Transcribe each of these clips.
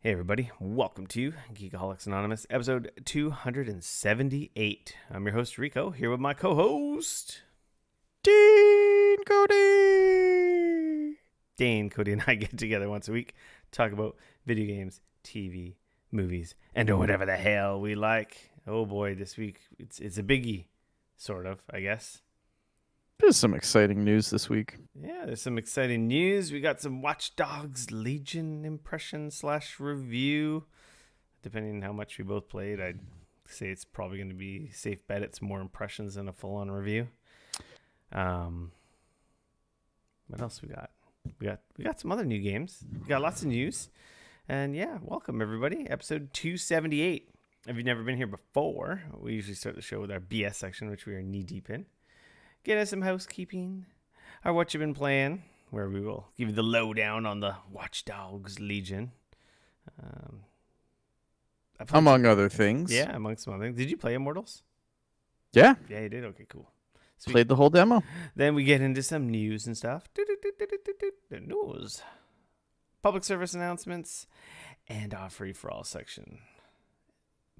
Hey everybody, welcome to Geekoholics Anonymous, episode 278. I'm your host Rico, here with my co-host Dean Cody. Dane. Cody and I get together once a week, talk about video games, TV, movies, and whatever the hell we like. Oh boy, this week it's a biggie, sort of, I guess. There's some exciting news this week. Yeah, there's some exciting news. We got some Watch Dogs Legion impression / review. Depending on how much we both played, I'd say it's probably going to be a safe bet. It's more impressions than a full-on review. What else we got? We got some other new games. We got lots of news. And yeah, welcome everybody. Episode 278. If you've never been here before, we usually start the show with our BS section, which we are knee-deep in. Get us some housekeeping, or what you've been playing, where we will give you the lowdown on the Watch Dogs Legion. Among other things. Yeah, among some other things. Did you play Immortals? Yeah. Yeah, you did? Okay, cool. Sweet. Played the whole demo. Then we get into some news and stuff. The news. Public service announcements, and our free-for-all section.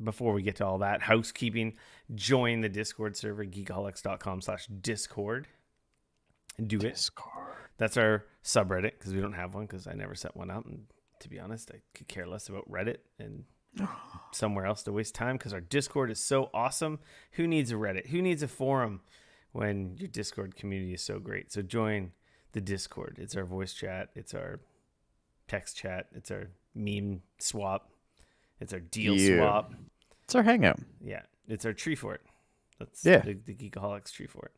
Before we get to all that, housekeeping, join the Discord server, Geekoholics.com/Discord. And do it. Discord. That's our subreddit, because we don't have one, because I never set one up. And to be honest, I could care less about Reddit and somewhere else to waste time, because our Discord is so awesome. Who needs a Reddit? Who needs a forum when your Discord community is so great? So join the Discord. It's our voice chat. It's our text chat. It's our meme swap. It's our deal swap. It's our hangout. Yeah, it's our tree fort. That's Yeah. the Geekoholics tree fort.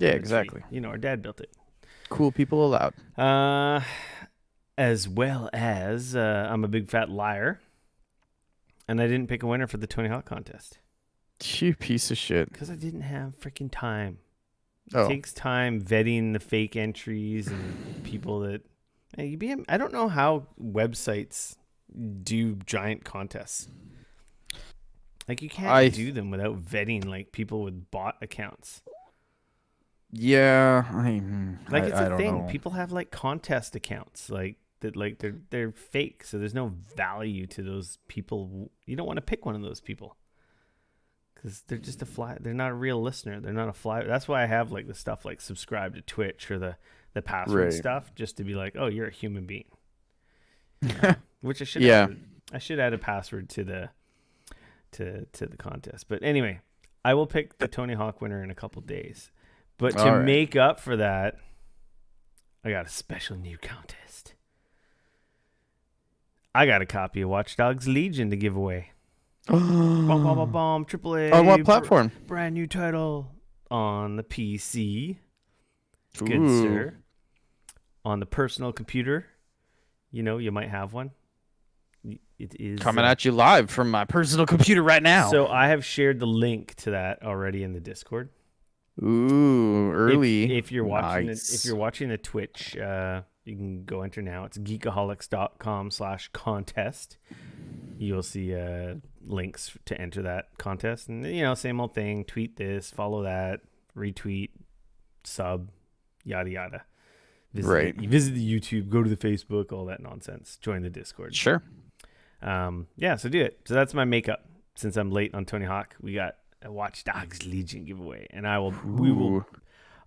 Yeah, exactly. Tree. You know, our dad built it. Cool people allowed. As well as I'm a big fat liar, and I didn't pick a winner for the Tony Hawk contest. You piece of shit. Because I didn't have freaking time. Oh. It takes time vetting the fake entries and people that... I don't know how websites do giant contests. Like, you can't do them without vetting, like, people with bot accounts. Yeah. It's a don't thing. know. People have, like, contest accounts, like, that, like, they're fake, so there's no value to those people. You don't want to pick one of those people. Because they're just they're not a real listener. They're not a flyer. That's why I have, like, the stuff like subscribe to Twitch or the password stuff, just to be like, oh, you're a human being. Which I should add. I should add a password to the contest. But anyway, I will pick the Tony Hawk winner in a couple days. But to make up for that, I got a special new contest. I got a copy of Watch Dogs Legion to give away. AAA. On what platform? Brand new title on the PC. Ooh. Good sir. On the personal computer, you might have one. It is coming at you live from my personal computer right now. So I have shared the link to that already in the Discord. Ooh, early. If you're watching if you're watching the Twitch, you can go enter now. It's Geekoholics.com/contest. You'll see links to enter that contest, and same old thing. Tweet this, follow that, retweet, sub, yada yada. You visit the YouTube, go to the Facebook, all that nonsense. Join the Discord. Sure. So do it. So that's my makeup. Since I'm late on Tony Hawk, we got a Watch Dogs Legion giveaway, and I'll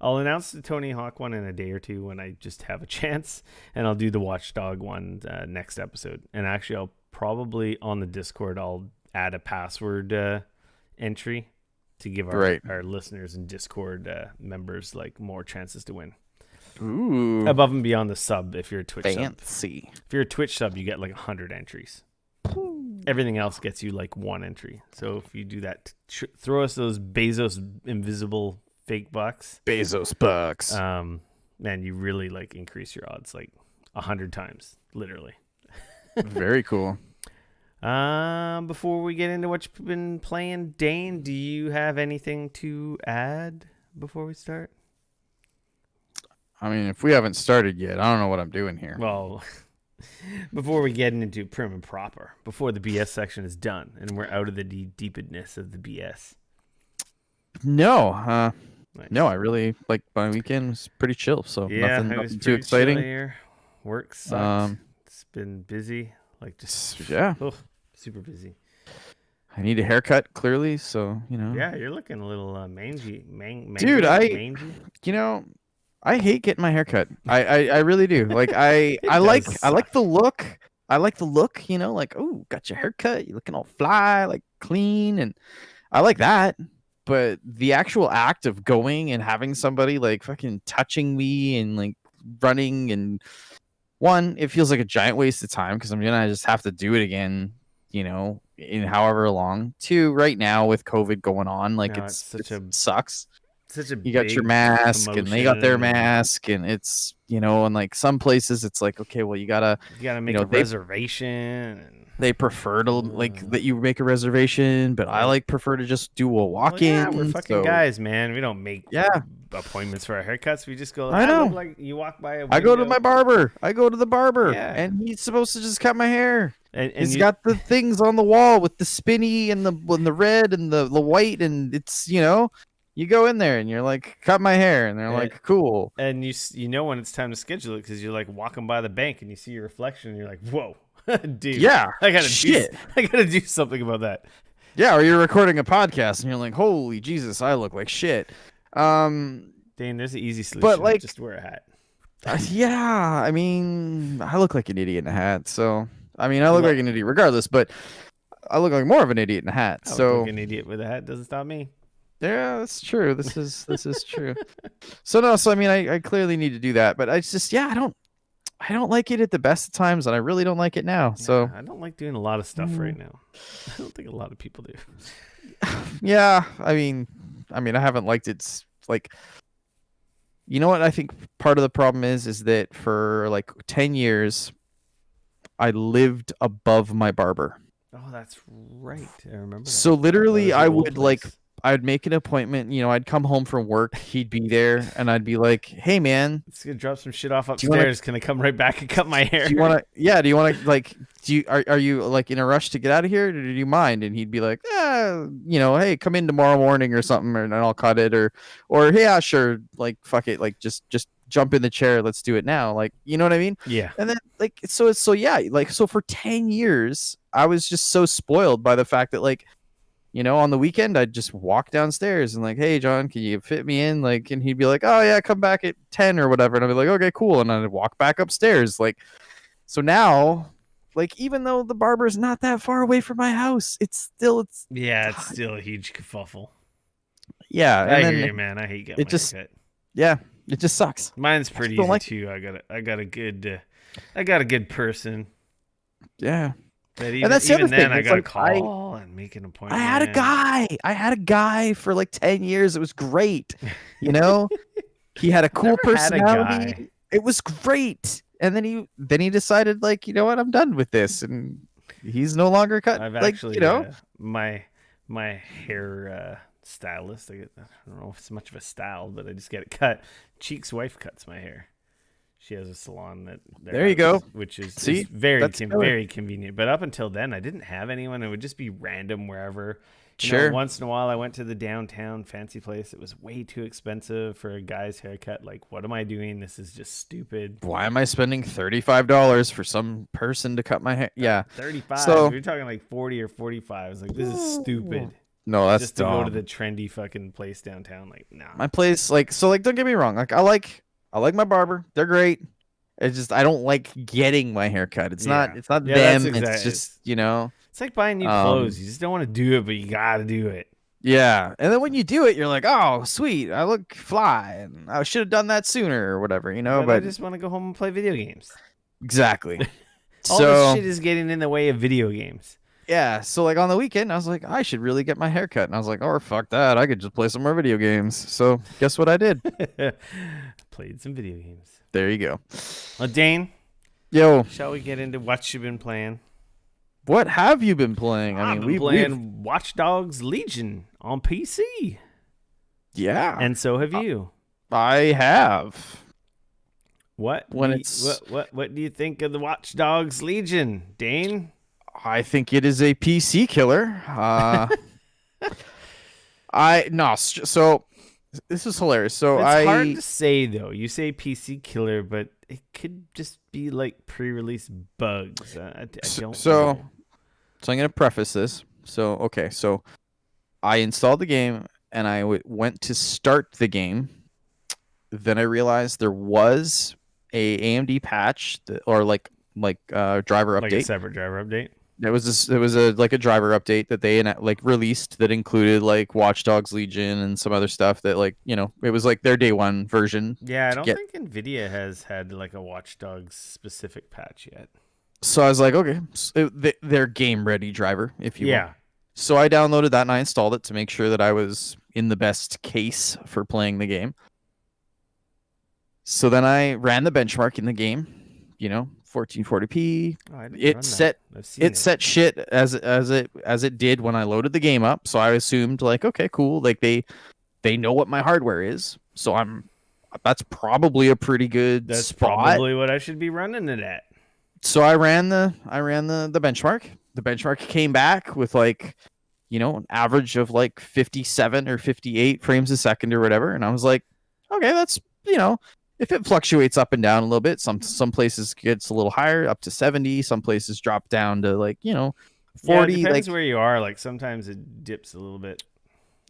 announce the Tony Hawk one in a day or two when I just have a chance, and I'll do the Watch Dog one next episode. And actually, I'll probably on the Discord, I'll add a password entry to give our listeners and Discord members like more chances to win. Ooh. Above and beyond the sub, if you're a Twitch Fancy. sub. If you're a Twitch sub, you get like 100 entries. Everything else gets you like one entry. So if you do that, throw us those Bezos invisible fake bucks. Bezos bucks. Man, you really like increase your odds like 100 times, literally. Very cool. Before we get into what you've been playing, Dane, do you have anything to add before we start? I mean, if we haven't started yet, I don't know what I'm doing here. Well, before we get into prim and proper, before the BS section is done and we're out of the deepness of the BS. No, Nice. no, I really like my weekend was pretty chill, so Yeah, nothing it was too exciting. Here. Work sucked. It's been busy. Like just Yeah. super busy. I need a haircut, clearly. So, Yeah, you're looking a little mangy. Dude, Mangy. you know, I hate getting my haircut. I really do. Like, I It does like suck. the look. I like the look, like, oh, got your haircut. You're looking all fly, like clean. And I like that. But the actual act of going and having somebody like fucking touching me and like running, and one, it feels like a giant waste of time because I'm gonna just have to do it again, in however long. Two, right now with COVID going on, like No, it's it sucks. such a You got your big mask and they got their commotion, and mask, and it's and like some places it's like, okay, well, you gotta, you gotta make a they reservation. they prefer to like And that you make a reservation, but I yeah. like prefer to just do a Well, yeah, we're walk-in. fucking So guys, man. We don't make yeah, appointments for our haircuts. We just go. I Look know. like you walk by a I go to window. my barber. I go to the barber, Yeah, and he's supposed to just cut my hair. and He's you got the things on the wall with the spinny and the red and the white, and it's you go in there and you're like, cut my hair, and they're and, like, cool. and you know when it's time to schedule it because you're like walking by the bank and you see your reflection and you're like, whoa, dude, Yeah, I gotta shit. I gotta do something about that. Yeah, or you're recording a podcast and you're like, holy Jesus, I look like shit. Dane, there's an easy solution. But like, just wear a hat. yeah, I mean, I look like an idiot in a hat, so I mean, I look Well, like an idiot regardless, but I look like more of an idiot in a hat. I look So like an idiot with a hat. Doesn't stop me. yeah, that's true. This is true. So no, so I mean, I clearly need to do that, but I just, yeah, I don't like it at the best of times, and I really don't like it now. So Yeah, I don't like doing a lot of stuff right now. I don't think a lot of people do. yeah, I mean, I haven't liked it. Like, you know what? I think part of the problem is that for like 10 years, I lived above my barber. Oh, that's right. I remember that. So That literally, was I your old would like, place. I'd make an appointment. I'd come home from work. He'd be there, and I'd be like, "Hey, man, It's gonna drop some shit off do you want upstairs. Can I come right back and cut my hair? do you want to? Yeah, do you want to like? Are you like in a rush to get out of here? Or do you mind?" And he'd be like, hey, come in tomorrow morning or something, and I'll cut it, or hey, yeah, sure, like fuck it, like just jump in the chair, let's do it now, like, you know what I mean? Yeah. And then like so yeah, like so for 10 years, I was just so spoiled by the fact that like, on the weekend, I'd just walk downstairs and like, hey, John, can you fit me in? Like, and he'd be like, oh yeah, come back at 10 or whatever. And I'd be like, okay, cool. And I'd walk back upstairs. Like, so now, like, even though the barber's not that far away from my house, it's Yeah, it's still a huge kerfuffle. yeah. I And hear then you, man. I hate getting it my just, haircut. yeah, it just sucks. Mine's pretty don't easy like too. I got a good person. Yeah. But And that's the even other then, thing. I It's gotta like call and make an I appointment. had a guy. I had a guy for like 10 years. It was great. You know, he had a cool Never had a personality. guy. It was great. And then he decided, like, you know what, I'm done with this. And he's no longer cut. I've like, actually my hair stylist. I don't know if it's much of a style, but I just get it cut. Cheek's wife cuts my hair. She has a salon that There you go. which is See? very That's killer. very convenient. But up until then, I didn't have anyone. It would just be random wherever. Sure. Once in a while, I went to the downtown fancy place. It was way too expensive for a guy's haircut. Like, what am I doing? This is just stupid. Why am I spending $35 for some person to cut my hair? Yeah. 35. So- We're talking like 40 or 45. I was like, this is stupid. No, that's Just to dumb. go to the trendy fucking place downtown. Like, nah. My place, like, so, like, don't get me wrong. Like, I like my barber. They're great. It's just I don't like getting my hair cut. It's not Yeah, them. that's It's exactly- just It's like buying new clothes. You just don't want to do it, but you gotta do it. yeah. And then when you do it, you're like, oh, sweet, I look fly, and I should have done that sooner or whatever, But I But just want to go home and play video games. exactly. All So this shit is getting in the way of video games. yeah. So like on the weekend, I was like, I should really get my hair cut, and I was like, oh fuck that, I could just play some more video games. So guess what I did? Played some video games. There you go. Well, Dane, Yo, shall we get into what you've been playing? what have you been playing? I've been playing Watch Dogs Legion on PC, yeah, and so have you. I have. What do you think of the Watch Dogs Legion, Dane? I think it is a PC killer. So this is hilarious. So It's hard I to say though. You say PC killer, but it could just be like pre-release bugs. I so don't so, know. so I'm gonna preface this. So okay, so I installed the game and I went to start the game. Then I realized there was a AMD patch or driver Like a update. separate driver update. There was a like a driver update that they like released that included like Watch Dogs Legion and some other stuff that like it was like their day one version Yeah, I to don't get. think Nvidia has had like a Watch Dogs specific patch yet. So I was like, okay, their game ready driver, if you will. Yeah. So I downloaded that and I installed it to make sure that I was in the best case for playing the game. So then I ran the benchmark in the game, 1440p. Oh, I didn't It run that. set I've seen it it. set shit as it did when I loaded the game up. So I assumed like, okay, cool, like they know what my hardware is. So that's probably a pretty good That's spot. probably what I should be running it at. So I ran the benchmark. The benchmark came back with like, an average of like 57 or 58 frames a second or whatever. And I was like, okay, that's, if it fluctuates up and down a little bit, some places gets a little higher, up to 70. Some places drop down to like, 40. Yeah, it depends like, where you are. Like sometimes it dips a little bit.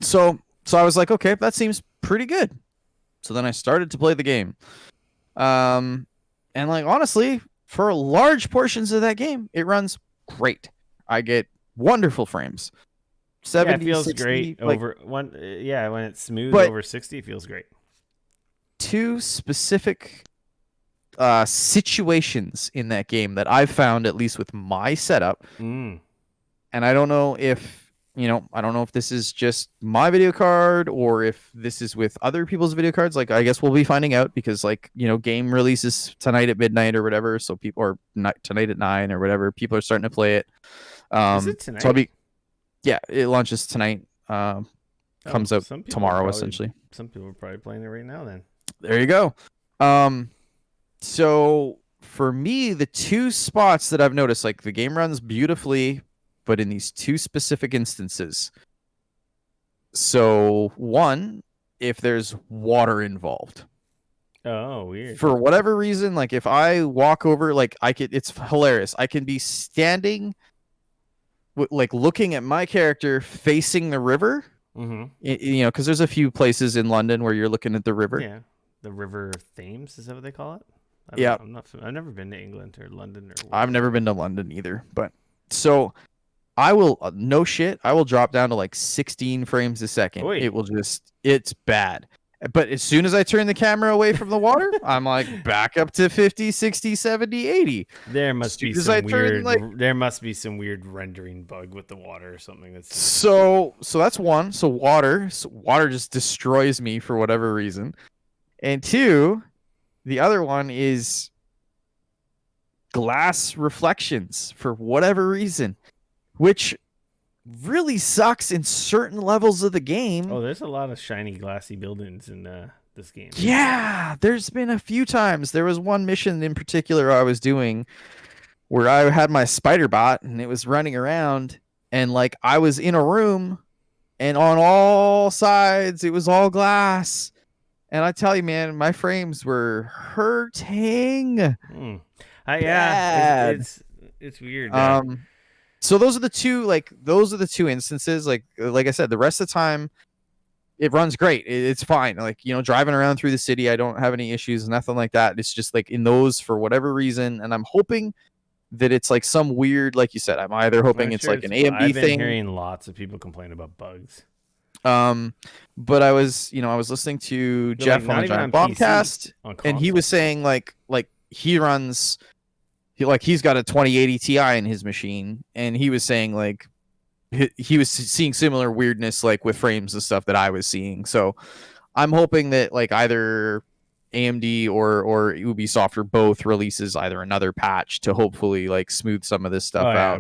so I was like, okay, that seems pretty good. So then I started to play the game. And like, honestly, for large portions of that game, it runs great. I get wonderful frames. Yeah, it 70, feels 60, great like, over one. Yeah, when it's smooth but over 60, it feels great. two specific situations in that game that I've found, at least with my setup, Mm. and I don't know if I don't know if this is just my video card or if this is with other people's video cards. Like, I guess we'll be finding out because like game releases tonight at midnight or whatever, so people or tonight at 9 or whatever, people are starting to play it. Is it So I'll tonight? be yeah, it launches tonight. Comes out Some people tomorrow essentially. Some people are probably playing it right now. Then. There you go. So for me, the two spots that I've noticed, like the game runs beautifully, but in these two specific instances. So one, if there's water involved. Oh, weird. For whatever reason, like if I walk over, like it's hilarious. I can be standing, like looking at my character facing the river. Mm-hmm. Because there's a few places in London where you're looking at the river. Yeah, the River Thames, is that what they call it? Yeah, I've never been to England or London or. I've never been to London either, but so I will no shit. I will drop down to like 16 frames a second. Oy. It's bad. But as soon as I turn the camera away from the water, I'm like back up to 50, 60, 70, 80. There must be some weird. There must be some weird rendering bug with the water or something. So that's one. So water just destroys me for whatever reason. And two, the other one is glass reflections for whatever reason, which really sucks in certain levels of the game. Oh, there's a lot of shiny, glassy buildings in this game. Yeah, there's been a few times. There was one mission in particular I was doing where I had my spider bot and it was running around, and like I was in a room and on all sides it was all glass. And I tell you, man, my frames were hurting. Yeah, it's weird. So those are the two instances. Like I said, the rest of the time it runs great. It's fine. Like, driving around through the city, I don't have any issues, nothing like that. It's just like in those for whatever reason, and I'm hoping that it's like some weird, like you said, I'm either hoping it's like an AMD I've been thing. hearing lots of people complain about bugs. But I was listening to Jeff on the Giant Bombcast, and he was saying like he's got a 2080 Ti in his machine, and he was saying like he was seeing similar weirdness like with frames and stuff that I was seeing. So I'm hoping that like either AMD or Ubisoft or both releases either another patch to hopefully like smooth some of this stuff out.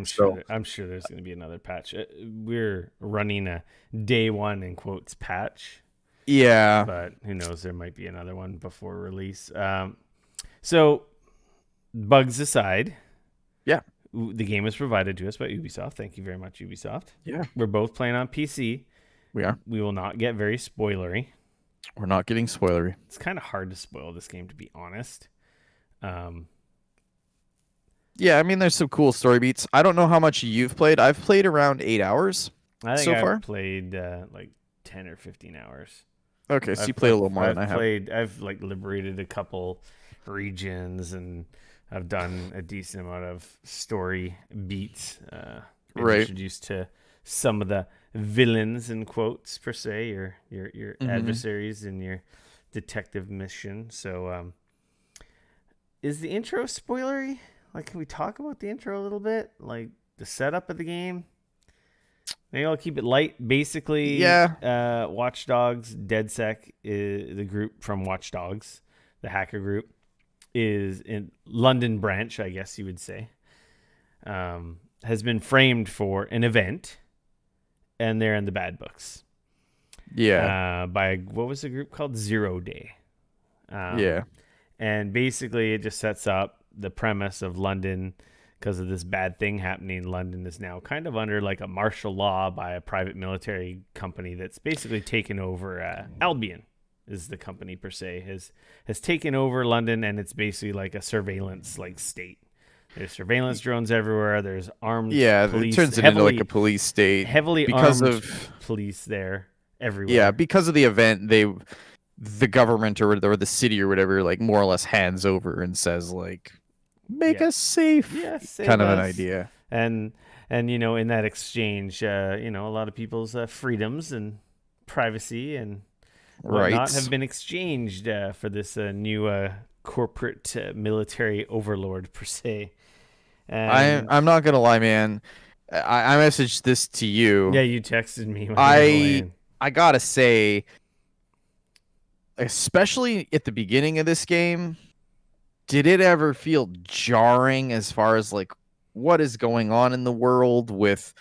I'm sure there's going to be another patch. We're running a day one in quotes patch. Yeah, but who knows? There might be another one before release. So bugs aside, yeah, the game was provided to us by Ubisoft. Thank you very much, Ubisoft. Yeah, we're both playing on PC. We are. We will not get very spoilery. We're not getting spoilery. It's kind of hard to spoil this game, to be honest. Um, Yeah, I mean, there's some cool story beats. I don't know how much you've played. I've played around 8 hours I think so I've far. played like 10 or 15 hours. Okay, so you played a little more than I have. I've like liberated a couple regions, and I've done a decent amount of story beats. Been Right. introduced to some of the villains in quotes per se, your Mm-hmm. adversaries in your detective mission. So, is the intro spoilery? Like, can we talk about the intro a little bit? Like the setup of the game? Maybe I'll keep it light. Basically, Yeah. Watch Dogs, DedSec, is the group from Watch Dogs, the hacker group, is in London branch, I guess you would say, has been framed for an event, and they're in the bad books. Yeah. By what was the group called? Zero Day. Yeah. And basically, it just sets up the premise of London. Because of this bad thing happening, London is now kind of under like a martial law by a private military company that's basically taken over. Albion is the company per se, has taken over London, and it's basically like a surveillance like state. There's surveillance drones everywhere. There's armed Yeah. It police, turns it into like a police state heavily because armed of police there yeah, everywhere. because of the event. The government or the city or whatever, like more or less hands over and says like, make Yeah, us safe, yeah, save kind of an us. idea. And in that exchange, a lot of people's freedoms and privacy and whatnot have Right. been exchanged for this new corporate military overlord per se. And I'm not gonna lie, man. I messaged this to yeah, you. you texted me when we were I playing. I gotta say, especially at the beginning of this game, did it ever feel jarring as far as like what is going on in the world with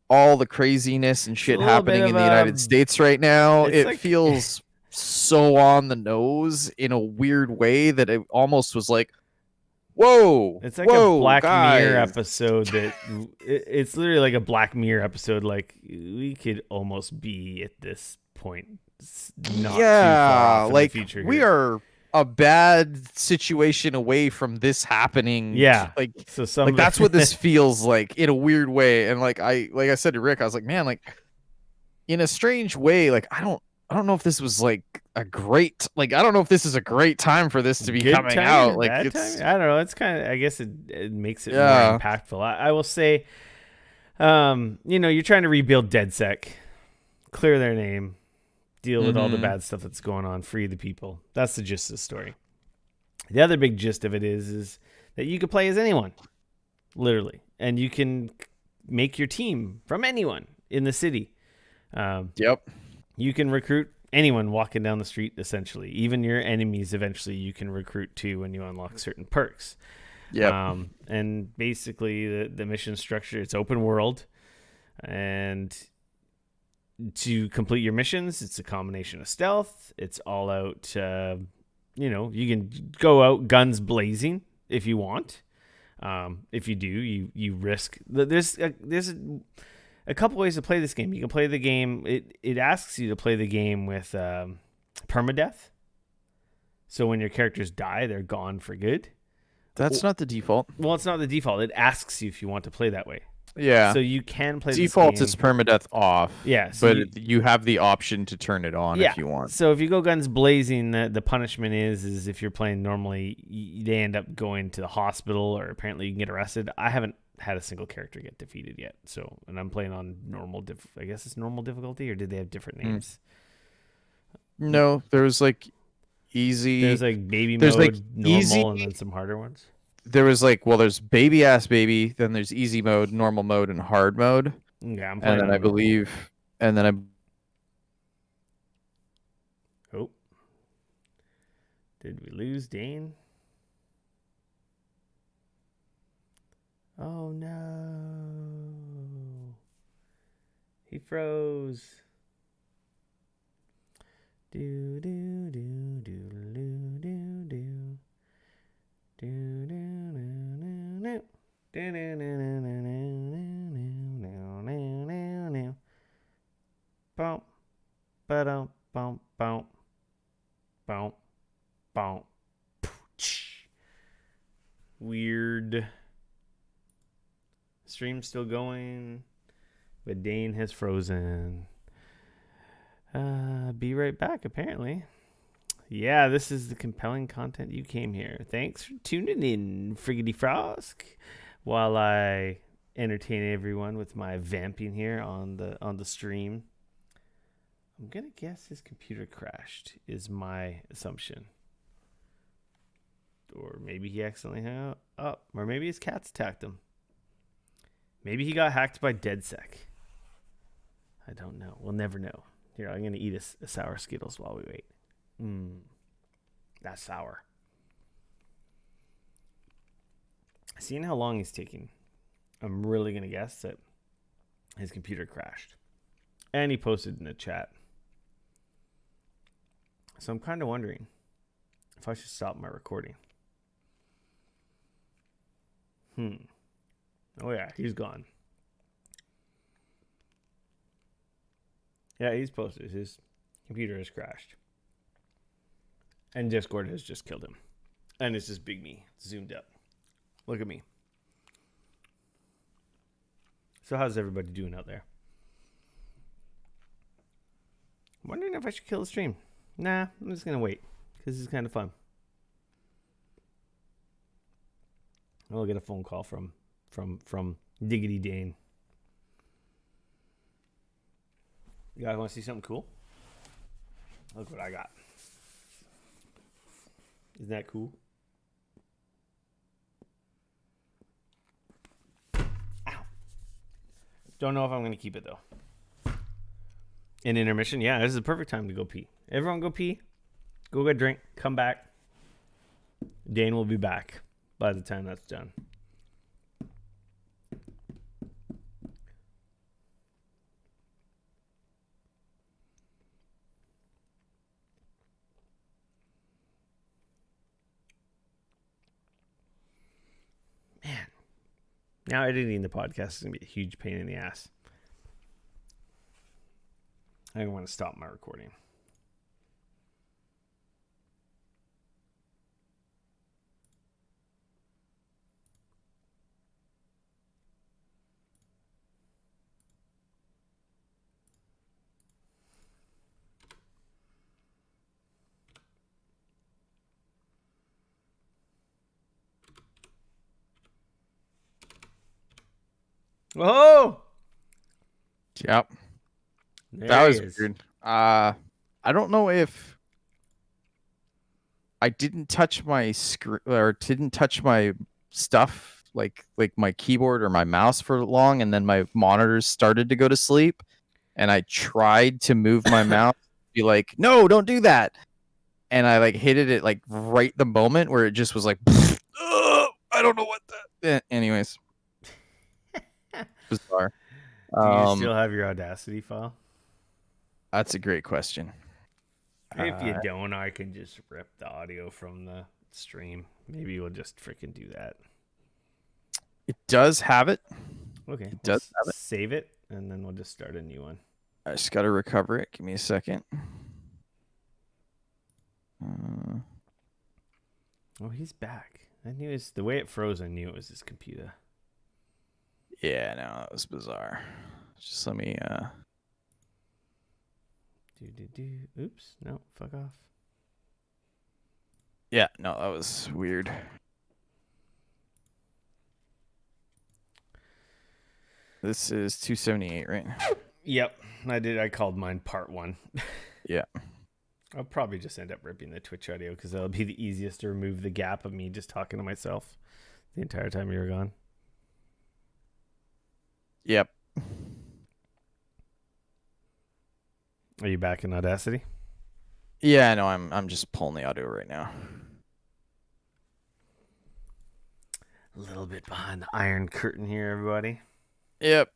all the craziness and It's a shit little bit happening of in the United a. States right now? It's It like feels so on the nose in a weird way that it almost was like, whoa, it's like a whoa, Black Mirror guys. episode that it's literally like a Black Mirror episode. Like we could almost be at this point, not too far Yeah, off in the like future we here. are a bad situation away from this happening. Yeah. Like, So like some. that's what this feels like in a weird way. And like I said to Rick, I was like, man, like in a strange way, like I don't know if this was like a great like I don't know if this is a great time for this to be Good coming timing out. or Like bad timing? it's I don't know. It's kind of. I guess it makes it more yeah. impactful. I will say, you're trying to rebuild DedSec, clear their name, deal with all the Mm-hmm. bad stuff that's going on, free the people. That's the gist of the story. The other big gist of it is that you can play as anyone, literally, and you can make your team from anyone in the city. Um, Yep. you can recruit anyone walking down the street, essentially. Even your enemies, eventually, you can recruit too when you unlock certain perks. Yep. And basically, the mission structure, it's open world. And to complete your missions, it's a combination of stealth. It's all out. You can go out guns blazing if you want. If you do, you risk. There's a couple ways to play this game. You can play the game. It asks you to play the game with permadeath. So when your characters die, they're gone for good. That's not the default. Well, it's not the default. It asks you if you want to play that way. Yeah. So you can play this Default is game. permadeath off. Yeah. So But you have the option to turn it on yeah. if you want. So if you go guns blazing, the punishment is if you're playing normally, they end up going to the hospital, or apparently you can get arrested. I haven't had a single character get defeated yet. So, and I'm playing on normal. I guess it's normal difficulty, or did they have different names? No, there's like easy. There's like baby There's like mode, easy. normal, and then some harder ones. There was like, well, there's baby ass baby. Then there's easy mode, normal mode, and hard mode. Yeah, I'm And playing then I on normal. believe, and then I. Oh, did we lose Dane? Oh no, he froze. Do do do do do do do do do do do. Bump, ba-dum, bump, bump. Boom. Weird. Stream still going, but Dane has frozen. Be right back, apparently. Yeah, this is the compelling content you came here. Thanks for tuning in, Friggity Frosk. While I entertain everyone with my vamping here on the stream, I'm gonna guess his computer crashed. Is my assumption, or maybe he accidentally hung up, or maybe his cats attacked him. Maybe he got hacked by DedSec. I don't know. We'll never know. Here, I'm gonna eat a sour Skittles while we wait. That's sour. Seeing how long he's taking, I'm really going to guess that his computer crashed. And he posted in the chat. So I'm kind of wondering if I should stop my recording. Oh, yeah, he's gone. Yeah, he's posted. His computer has crashed. And Discord has just killed him. And it's just big me, zoomed up. Look at me. So how's everybody doing out there? I'm wondering if I should kill the stream. Nah, I'm just going to wait. Because this is kind of fun. I'll get a phone call from Diggity Dane. You guys want to see something cool? Look what I got. Isn't that cool? Ow. Don't know if I'm going to keep it, though. In intermission, yeah, this is the perfect time to go pee. Everyone go pee. Go get a drink. Come back. Dane will be back by the time that's done. Man. Now editing the podcast is going to be a huge pain in the ass. I don't want to stop my recording. Whoa! Yep. There That he was is. weird. I don't know if I didn't touch my screen or didn't touch my stuff like my keyboard or my mouse for long, and then my monitors started to go to sleep, and I tried to move my mouse, be like, no, don't do that, and I like hit it at like right the moment where it just was like, I don't know what that. Anyways, bizarre. Do you still have your Audacity file? That's a great question. If you don't, I can just rip the audio from the stream. Maybe we'll just freaking do that. It does have it. Okay. It does have it. Save it, and then we'll just start a new one. I just got to recover it. Give me a second. Oh, he's back. I knew his, the way it froze, I knew it was his computer. Yeah, no, that was bizarre. Just let me Oops. No, fuck off. Yeah, no, that was weird. This is 278, right? Yep. I called mine part 1. Yeah. I'll probably just end up ripping the Twitch audio because that'll be the easiest to remove the gap of me just talking to myself the entire time you were gone. Yep. Are you back in Audacity? Yeah, no, I'm just pulling the audio right now. A little bit behind the iron curtain here, everybody. Yep.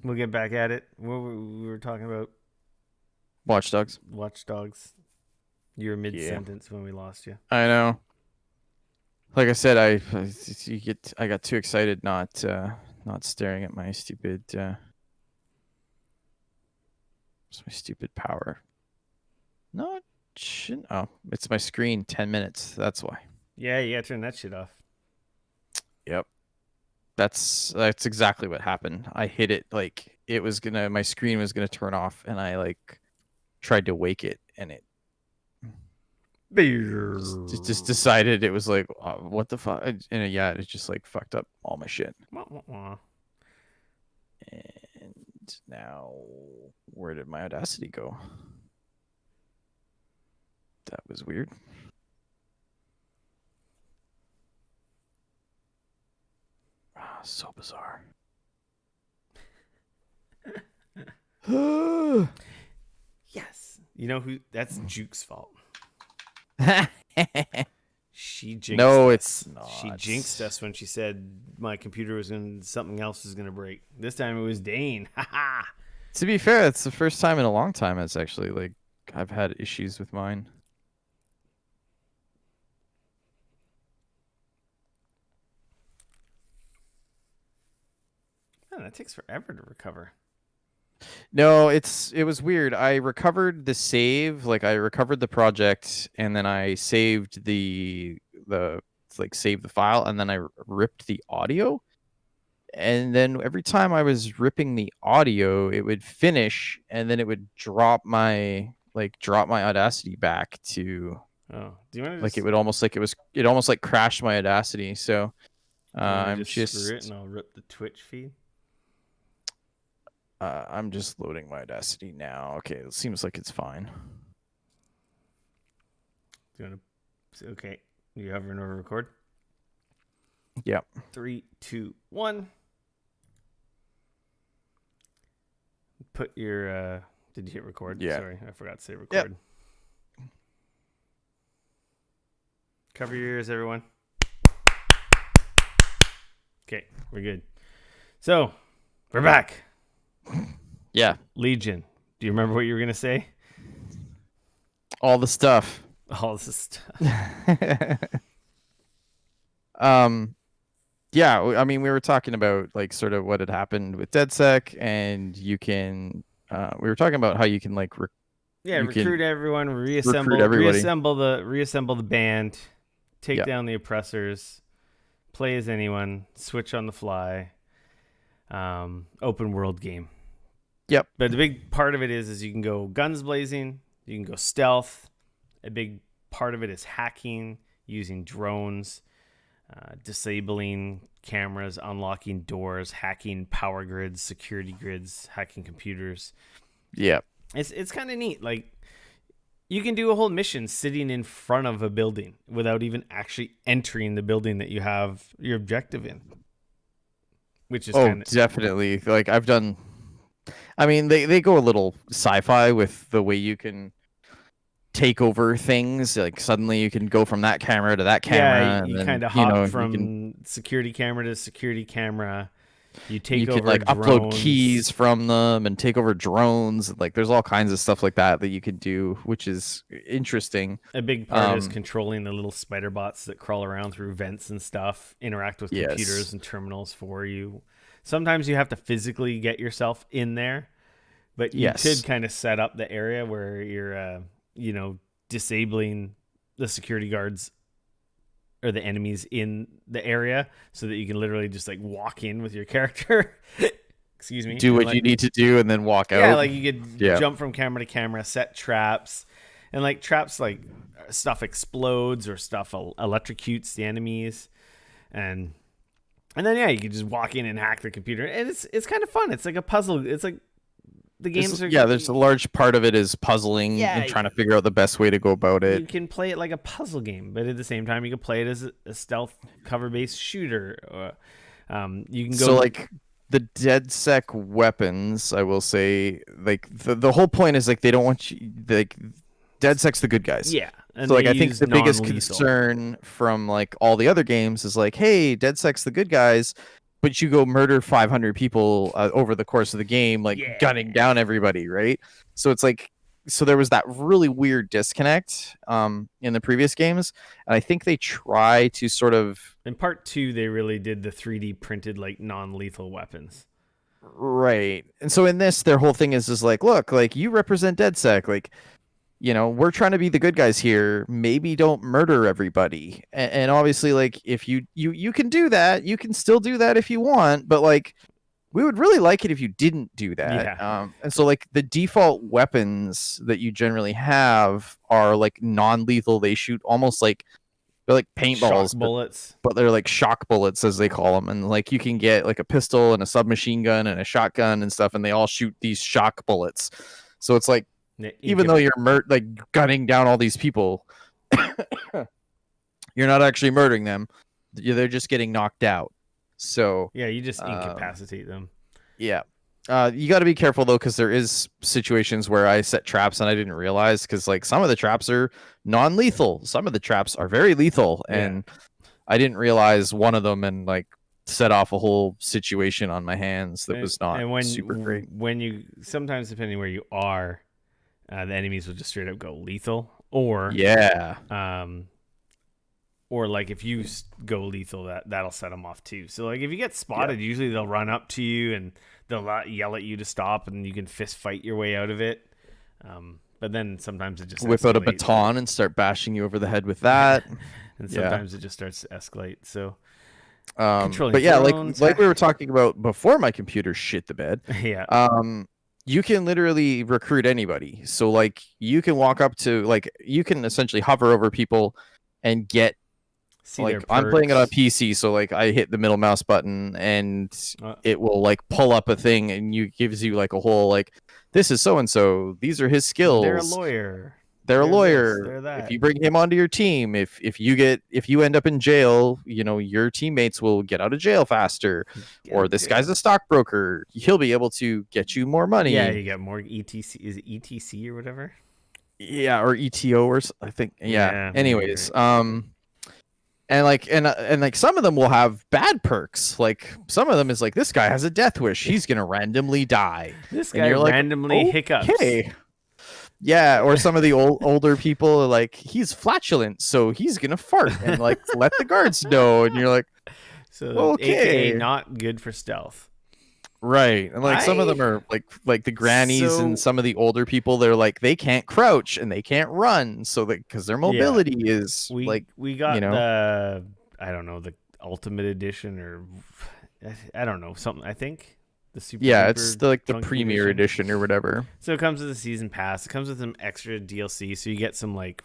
We'll get back at it. We were talking about Watch Dogs. Watch Dogs. You were mid-sentence when we lost you. I know. Like I said, I got too excited not staring at my stupid what's my stupid power. No, Oh, it's my screen. 10 minutes. That's why. Yeah, you gotta turn that shit off. Yep. That's exactly what happened. I hit it like my screen was gonna turn off, and I like tried to wake it, and it just decided it was like, what the fuck? And yeah, it just like fucked up all my shit. And now, where did my Audacity go? That was weird. So bizarre. Yes. You know who? That's Juke's fault. She jinxed No, us. it's not. She jinxed us when she said my computer was something else was gonna break. This time it was Dane. Ha To be fair, it's the first time in a long time it's actually like I've had issues with mine. Man, that takes forever to recover. No, it was weird. I recovered the save, like I recovered the project, and then I saved the saved the file, and then I ripped the audio. And then every time I was ripping the audio, it would finish, and then it would drop my Audacity back to Oh, do you want to like it almost like crashed my Audacity. So I'm just just screw it and I'll rip the Twitch feed? I'm just loading my Audacity now. Okay, it seems like it's fine. Do you want to? Okay, you hovering over record? Yep. 3, 2, 1. Put your. Did you hit record? Yeah. Sorry, I forgot to say record. Yep. Cover your ears, everyone. Okay, we're good. So, we're back. Yeah. Legion. Do you remember what you were going to say? All the stuff. All this stuff. Yeah, I mean, we were talking about like sort of what had happened with DedSec, and you can we were talking about how you can like recruit everyone, reassemble the band, take down the oppressors, play as anyone, switch on the fly. Open world game. Yep. But the big part of it is you can go guns blazing, you can go stealth. A big part of it is hacking, using drones, disabling cameras, unlocking doors, hacking power grids, security grids, hacking computers. Yeah. It's kind of neat. Like, you can do a whole mission sitting in front of a building without even actually entering the building that you have your objective in. Which is definitely. Like I've done. I mean, they go a little sci-fi with the way you can take over things. Like suddenly you can go from that camera to that camera. Yeah, you kind of hop from security camera to security camera. You can like drones. Upload keys from them and take over drones. Like there's all kinds of stuff like that you can do, which is interesting. A big part is controlling the little spider bots that crawl around through vents and stuff, interact with computers and terminals for you. Sometimes you have to physically get yourself in there, but you could kind of set up the area where you're, disabling the security guards or the enemies in the area so that you can literally just like walk in with your character. Excuse me. Do what you need to do and then walk out. Yeah, like you could jump from camera to camera, set traps, and like traps, like stuff explodes or stuff electrocutes the enemies, and then you can just walk in and hack the computer, and it's kind of fun. It's like a puzzle. It's like the games there's a large part of it is puzzling and trying to figure out the best way to go about it. You can play it like a puzzle game, but at the same time, you can play it as a stealth cover-based shooter. You can go like the DedSec weapons. I will say, like the whole point is like they don't want you like DedSec's the good guys. Yeah. And so like I think the biggest concern from like all the other games is like, hey, DedSec's the good guys, but you go murder 500 people over the course of the game, like gunning down everybody, right? So it's like, so there was that really weird disconnect in the previous games, and I think they try to sort of in part 2 they really did the 3D printed like non-lethal weapons, right? And so in this, their whole thing is like, look, like you represent DedSec, like we're trying to be the good guys here. Maybe don't murder everybody. And obviously, like, if you can do that, you can still do that if you want, but like, we would really like it if you didn't do that. Yeah. And so like the default weapons that you generally have are like non-lethal. They shoot almost like they're like Shock paintballs, bullets. but they're like shock bullets as they call them. And like you can get like a pistol and a submachine gun and a shotgun and stuff, and they all shoot these shock bullets. So it's like, even though you're like gunning down all these people, you're not actually murdering them. They're just getting knocked out. So yeah, you just incapacitate them. Yeah. You got to be careful though, because there is situations where I set traps and I didn't realize, because like some of the traps are non-lethal, some of the traps are very lethal, and I didn't realize one of them and like set off a whole situation on my hands that was not super great. When you sometimes, depending where you are, the enemies will just straight up go lethal, or or like if you go lethal, that'll set them off too. So like if you get spotted, usually they'll run up to you and they'll yell at you to stop, and you can fist fight your way out of it. But then sometimes it just whip out a baton and start bashing you over the head with that. And sometimes it just starts to escalate. So but yeah, like we were talking about before my computer shit the bed. You can literally recruit anybody. So like you can walk up to, like, you can essentially hover over people and get, like, I'm playing it on PC, so like I hit the middle mouse button and it will like pull up a thing and gives you like a whole, like, this is so and so, these are his skills. They're a lawyer. They're a lawyer. This, they're that. If you bring him onto your team, if you end up in jail, your teammates will get out of jail faster. Or this guy's a stockbroker, he'll be able to get you more money. Yeah, you get more ETC. Is it ETC or whatever? Yeah, or ETO, or I think. Yeah. Anyways, and like some of them will have bad perks. Like some of them is like, this guy has a death wish, he's gonna randomly die. This guy randomly hiccups. Yeah, or some of the older people are like, he's flatulent, so he's gonna fart and like let the guards know, and you're like, so okay, AKA not good for stealth. Right. And like some of them are like the grannies and some of the older people, they're like, they can't crouch and they can't run, so that because their mobility is we got the, I don't know, the ultimate edition, or I don't know, something, I think the super it's the premier edition or whatever. So it comes with a season pass, it comes with some extra DLC, so you get some like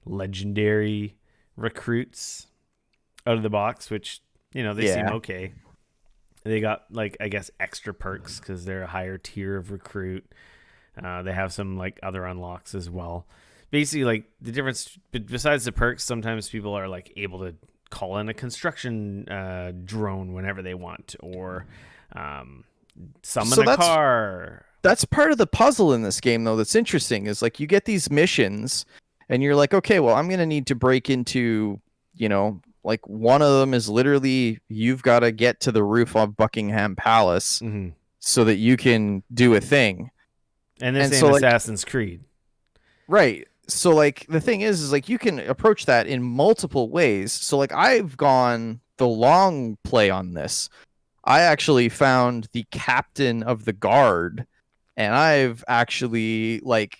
legendary recruits out of the box, which they seem okay. They got, like, I guess, extra perks because they're a higher tier of recruit. They have some like other unlocks as well. Basically, like, the difference besides the perks, sometimes people are like able to call in a construction drone whenever they want, or summon a car. That's part of the puzzle in this game, though. That's interesting is like you get these missions, and you're like, okay, well, I'm gonna need to break into, like, one of them is literally you've got to get to the roof of Buckingham Palace so that you can do a thing. And this ain't Assassin's Creed. Right. So like the thing is like you can approach that in multiple ways. So like I've gone the long play on this. I actually found the captain of the guard, and I've actually like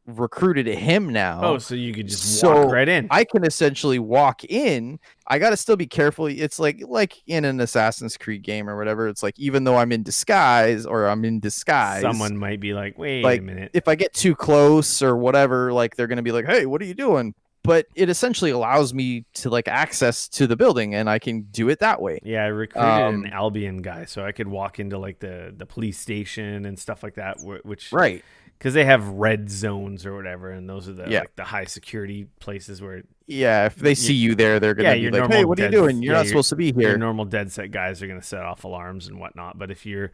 recruited him now. Oh, so you could just walk right in. I can essentially walk in. I got to still be careful. It's like in an Assassin's Creed game or whatever. It's like, even though I'm in disguise, someone might be like, wait a minute. If I get too close or whatever, like they're going to be like, hey, what are you doing? But it essentially allows me to like access to the building, and I can do it that way. Yeah, I recruited an Albion guy, so I could walk into like the police station and stuff like that, which right. Because they have red zones or whatever, and those are the the high security places where if they see you there, they're gonna be like, hey, what are you doing? You're not supposed to be here. Your normal dead set guys are gonna set off alarms and whatnot. But if you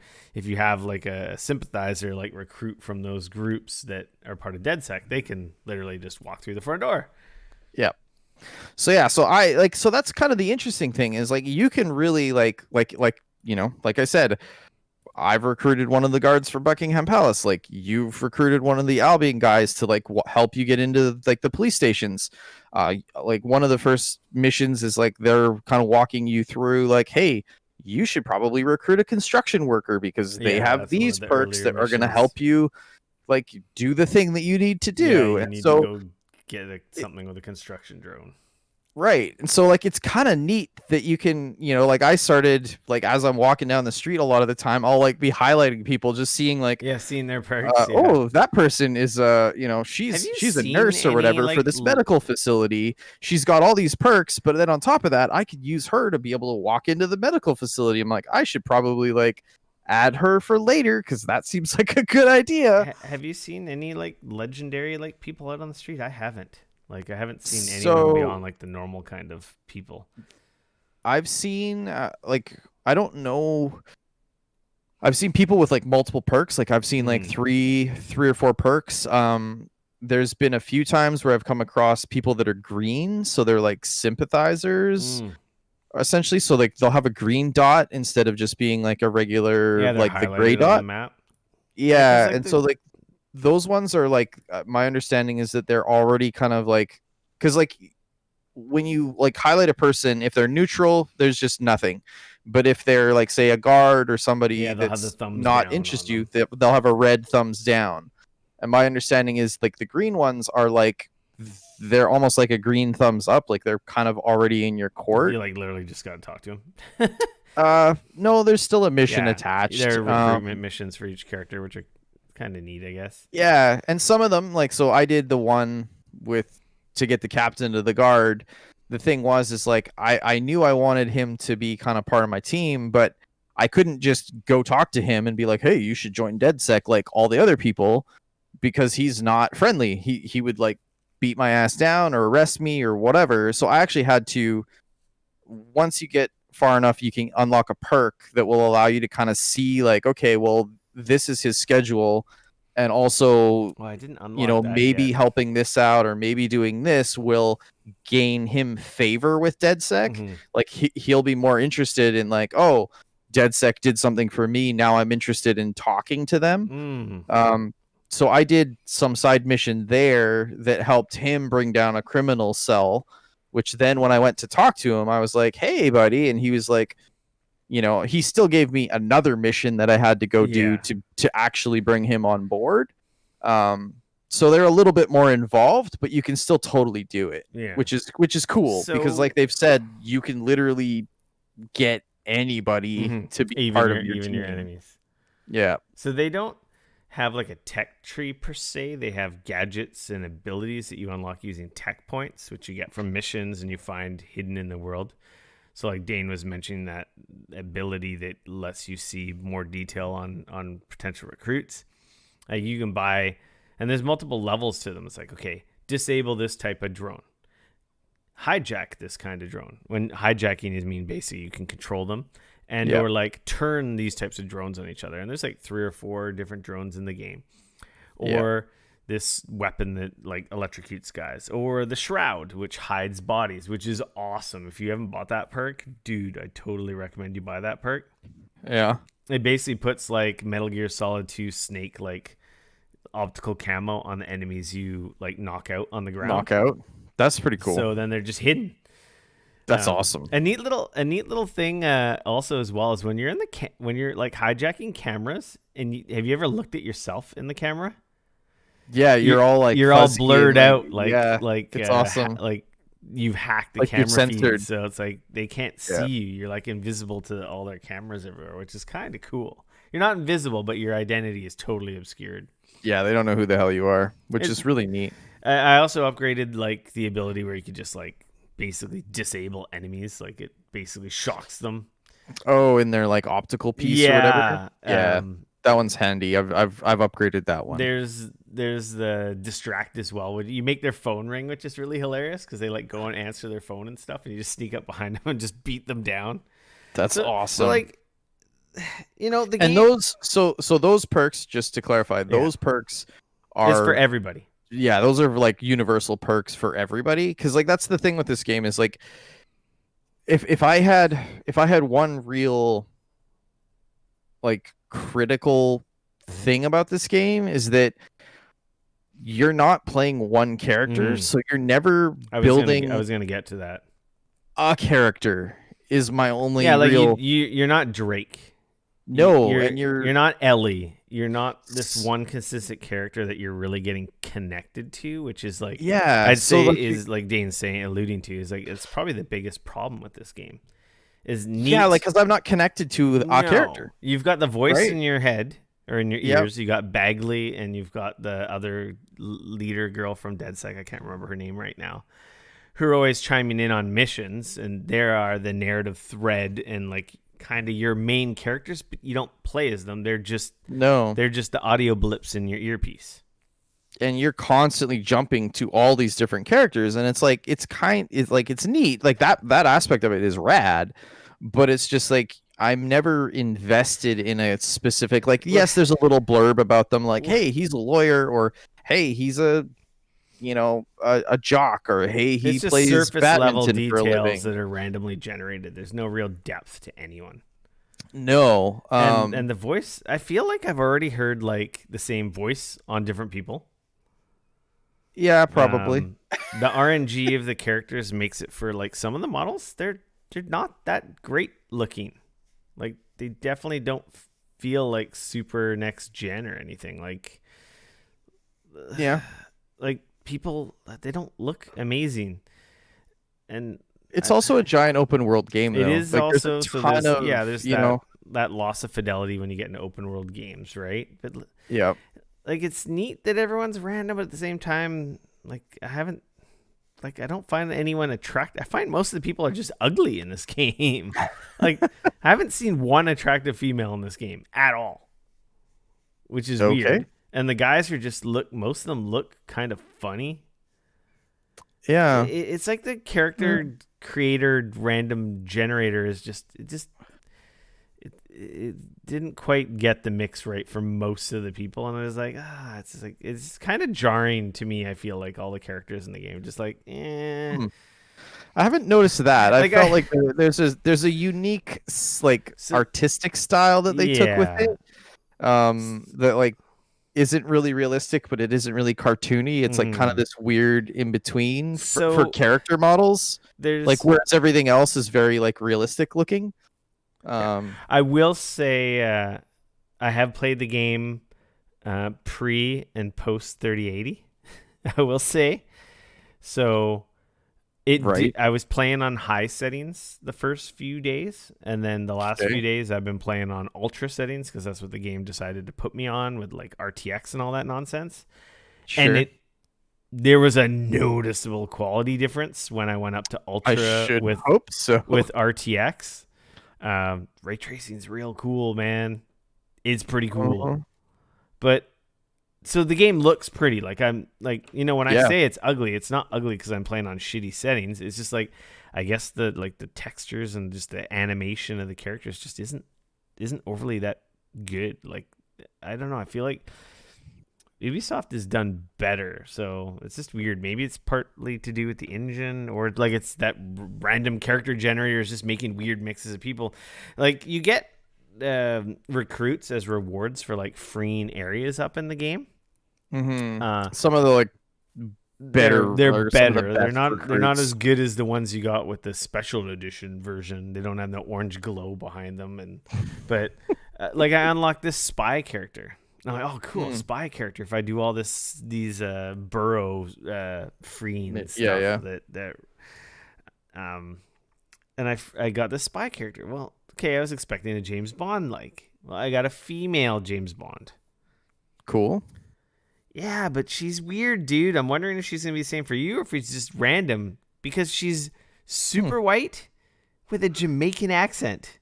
have like a sympathizer, like recruit from those groups that are part of DedSec, they can literally just walk through the front door. Yeah. So so that's kind of the interesting thing is like you can really like I said, I've recruited one of the guards for Buckingham Palace. Like you've recruited one of the Albion guys to like help you get into like the police stations. Like one of the first missions is like they're kind of walking you through like, hey, you should probably recruit a construction worker because they have these perks that are going to help you like do the thing that you need to Yeah, do. you And need to so go get something with a construction drone. right. And so like it's kind of neat that you can, like I started like as I'm walking down the street a lot of the time, I'll like be highlighting people just seeing like Yeah, seeing their perks. Yeah. oh, that person is Have you she's a seen nurse or any whatever for like this medical facility. She's got all these perks, but then on top of that, I could use her to be able to walk into the medical facility. I'm like, I should probably like add her for later because that seems like a good idea. have you seen any like legendary like people out on the street? I haven't. Like I haven't seen anyone So beyond like the normal kind of people. I've seen like I don't know. I've seen people with like multiple perks. Like I've seen like Mm. three or four perks. There's been a few times where I've come across people that are green, so they're like sympathizers Mm. essentially. So like they'll have a green dot instead of just being like a regular Yeah, they're like the gray highlighted on the dot. map. Yeah, because Yeah, like and so the like those ones are like my understanding is that they're already kind of like because like when you like highlight a person, if they're neutral, there's just nothing. But if they're like say a guard or somebody they'll have the that's thumbs not down on interest you, them. they'll have a red thumbs down. And my understanding is like the green ones are like they're almost like a green thumbs up, like they're kind of already in your court. You like literally just got to talk to them. No, there's still a mission Yeah, attached. there are recruitment missions for each character, which are kind of neat, I guess. Yeah, and some of them like so I did the one with to get the captain of the guard. The thing was is like I knew I wanted him to be kind of part of my team, but I couldn't just go talk to him and be like, "Hey, you should join DedSec like all the other people," because he's not friendly. He would like beat my ass down or arrest me or whatever. So I actually had to once you get far enough, you can unlock a perk that will allow you to kind of see like, okay, well, this is his schedule, and also Well, I didn't unlock that maybe yet. helping this out or maybe doing this will gain him favor with DedSec. Mm-hmm. Like he'll be more interested in like, oh, DedSec did something for me. Now I'm interested in talking to them. Mm. So I did some side mission there that helped him bring down a criminal cell, which then when I went to talk to him, I was like, hey, buddy. And he was like, he still gave me another mission that I had to go do Yeah. to actually bring him on board. So they're a little bit more involved, but you can still totally do it, Yeah. which is cool because So like they've said, you can literally get anybody to be part of your even team. your enemies. Yeah. So they don't have like a tech tree per se. They have gadgets and abilities that you unlock using tech points, which you get from missions and you find hidden in the world. So like Dane was mentioning that ability that lets you see more detail on potential recruits. Like you can buy, and there's multiple levels to them. It's like, okay, disable this type of drone. Hijack this kind of drone. When hijacking is mean basically you can control them and or like turn these types of drones on each other. And there's like 3 or 4 different drones in the game. Or this weapon that like electrocutes guys, or the shroud which hides bodies, which is awesome. If you haven't bought that perk, dude, I totally recommend you buy that perk. Yeah. It basically puts like Metal Gear Solid 2 Snake like optical camo on the enemies you like knock out on the ground. Knockout. That's pretty cool. So then they're just hidden. That's awesome. A neat little thing also as well is when you're in the when you're like hijacking cameras, and have you ever looked at yourself in the camera? Yeah, you're all like you're all fuzzy blurred and, out like it's awesome. like you've hacked the Like you're camera feed, censored. so it's like they can't see you. You're like invisible to all their cameras everywhere, which is kind of cool. You're not invisible, but your identity is totally obscured. Yeah, they don't know who the hell you are, which is really neat. I also upgraded like the ability where you could just like basically disable enemies, like it basically shocks them. Oh, in their like optical piece or whatever. Yeah, that one's handy. I've upgraded that one. There's the distract as well. When you make their phone ring, which is really hilarious because they like go and answer their phone and stuff, and you just sneak up behind them and just beat them down. That's awesome. So like, the game, and those so those perks, just to clarify, those perks are it's for everybody. Yeah, those are like universal perks for everybody. Because like that's the thing with this game is like, if I had one real like critical thing about this game is that you're not playing one character, so you're never building. I was gonna get to that. A character is my only like real. you're not Drake. No, You're and you're not Ellie. You're not this one consistent character that you're really getting connected to, which is like yeah. I'd So say like is like Dane's saying, alluding to, is like it's probably the biggest problem with this game. Is yeah, like neat. because I'm not connected to a No, character, you've got the voice right? in your head or in your Yep. ears. You got Bagley, and you've got the other leader girl from DeadSec. I can't remember her name right now. Who are always chiming in on missions, and there are the narrative thread and like kind of your main characters, but you don't play as them. No, They're just the audio blips in your earpiece. and you're constantly jumping to all these different characters, and it's like it's neat. Like that aspect of it is rad, but it's just like I'm never invested in a specific like. Yes, there's a little blurb about them, like, hey, he's a lawyer, or hey, he's a a jock, or hey, he It's just plays surface level badminton for a details living. that are randomly generated. There's no real depth to anyone. No, And the voice, I feel like I've already heard like the same voice on different people. yeah, probably. The RNG of the characters makes it for like some of the models, they're not that great looking. Like they definitely don't feel like super next gen or anything. Yeah, Like people, they don't look amazing. And it's also a giant open world game, it though. is Like there's a also so ton there's of there's that loss of fidelity when you get into open world games, right? But yeah. like it's neat that everyone's random, but at the same time, like I don't find anyone attractive. I find most of the people are just ugly in this game. Like I haven't seen one attractive female in this game at all, which is Okay. weird. And the guys are just most of them look kind of funny. Yeah. It's like the character creator random generator is it didn't quite get the mix right for most of the people, and I was like, it's kind of jarring to me. I feel like all the characters in the game just like, I haven't noticed that. I felt like there's a unique artistic style that they took with it. That like isn't really realistic, but it isn't really cartoony. It's like kind of this weird in between for character models. There's like whereas everything else is very like realistic looking. I will say I have played the game pre and post 3080. I will say so. I was playing on high settings the first few days, and then the last few days I've been playing on ultra settings because that's what the game decided to put me on with like RTX and all that nonsense. Sure. And there was a noticeable quality difference when I went up to ultra hope so. with RTX. Ray tracing's real cool, man. It's pretty cool. But so the game looks pretty. Like I'm like, when I say it's ugly, it's not ugly because I'm playing on shitty settings. It's just like I guess the textures and just the animation of the characters just isn't overly that good. Like I don't know. I feel like Ubisoft has done better. So it's just weird. Maybe it's partly to do with the engine, or like it's that random character generator is just making weird mixes of people. Like you get recruits as rewards for like freeing areas up in the game. Some of the like better, they're better. They're not as good as the ones you got with the special edition version. They don't have the orange glow behind them, but like I unlocked this spy character. And I'm like, oh, cool, spy character. If I do all these burrow freeing stuff, and I got this spy character. Well, okay, I was expecting a James Bond well, I got a female James Bond. Cool. Yeah, but she's weird, dude. I'm wondering if she's gonna be the same for you, or if it's just random because she's super white with a Jamaican accent,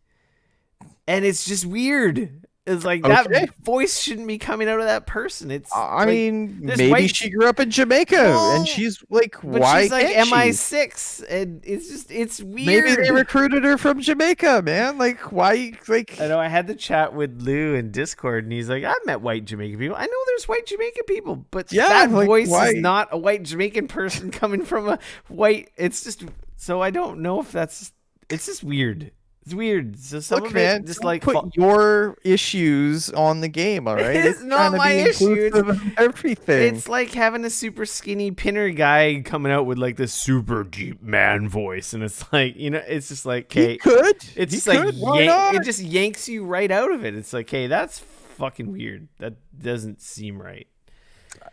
and it's just weird. It's like that voice shouldn't be coming out of that person. It's I mean, maybe she grew up in Jamaica and she's like, why? She's like MI6, and it's weird. Maybe they recruited her from Jamaica, man. Like, why? Like, I know I had the chat with Lou in Discord, and he's like, I've met white Jamaican people. I know there's white Jamaican people, but that voice is not a white Jamaican person coming from a white. It's just so I don't know if it's just weird. It's weird. So some Look, of it man, just don't like put your issues on the game, all right? it's It's not trying to my be issue. inclusive of everything. It's like having a super skinny pinner guy coming out with like this super deep man voice, and it's like, it's just like, He okay, could. it's He just like could. Why not? it just yanks you right out of it. It's like, hey, that's fucking weird. That doesn't seem right.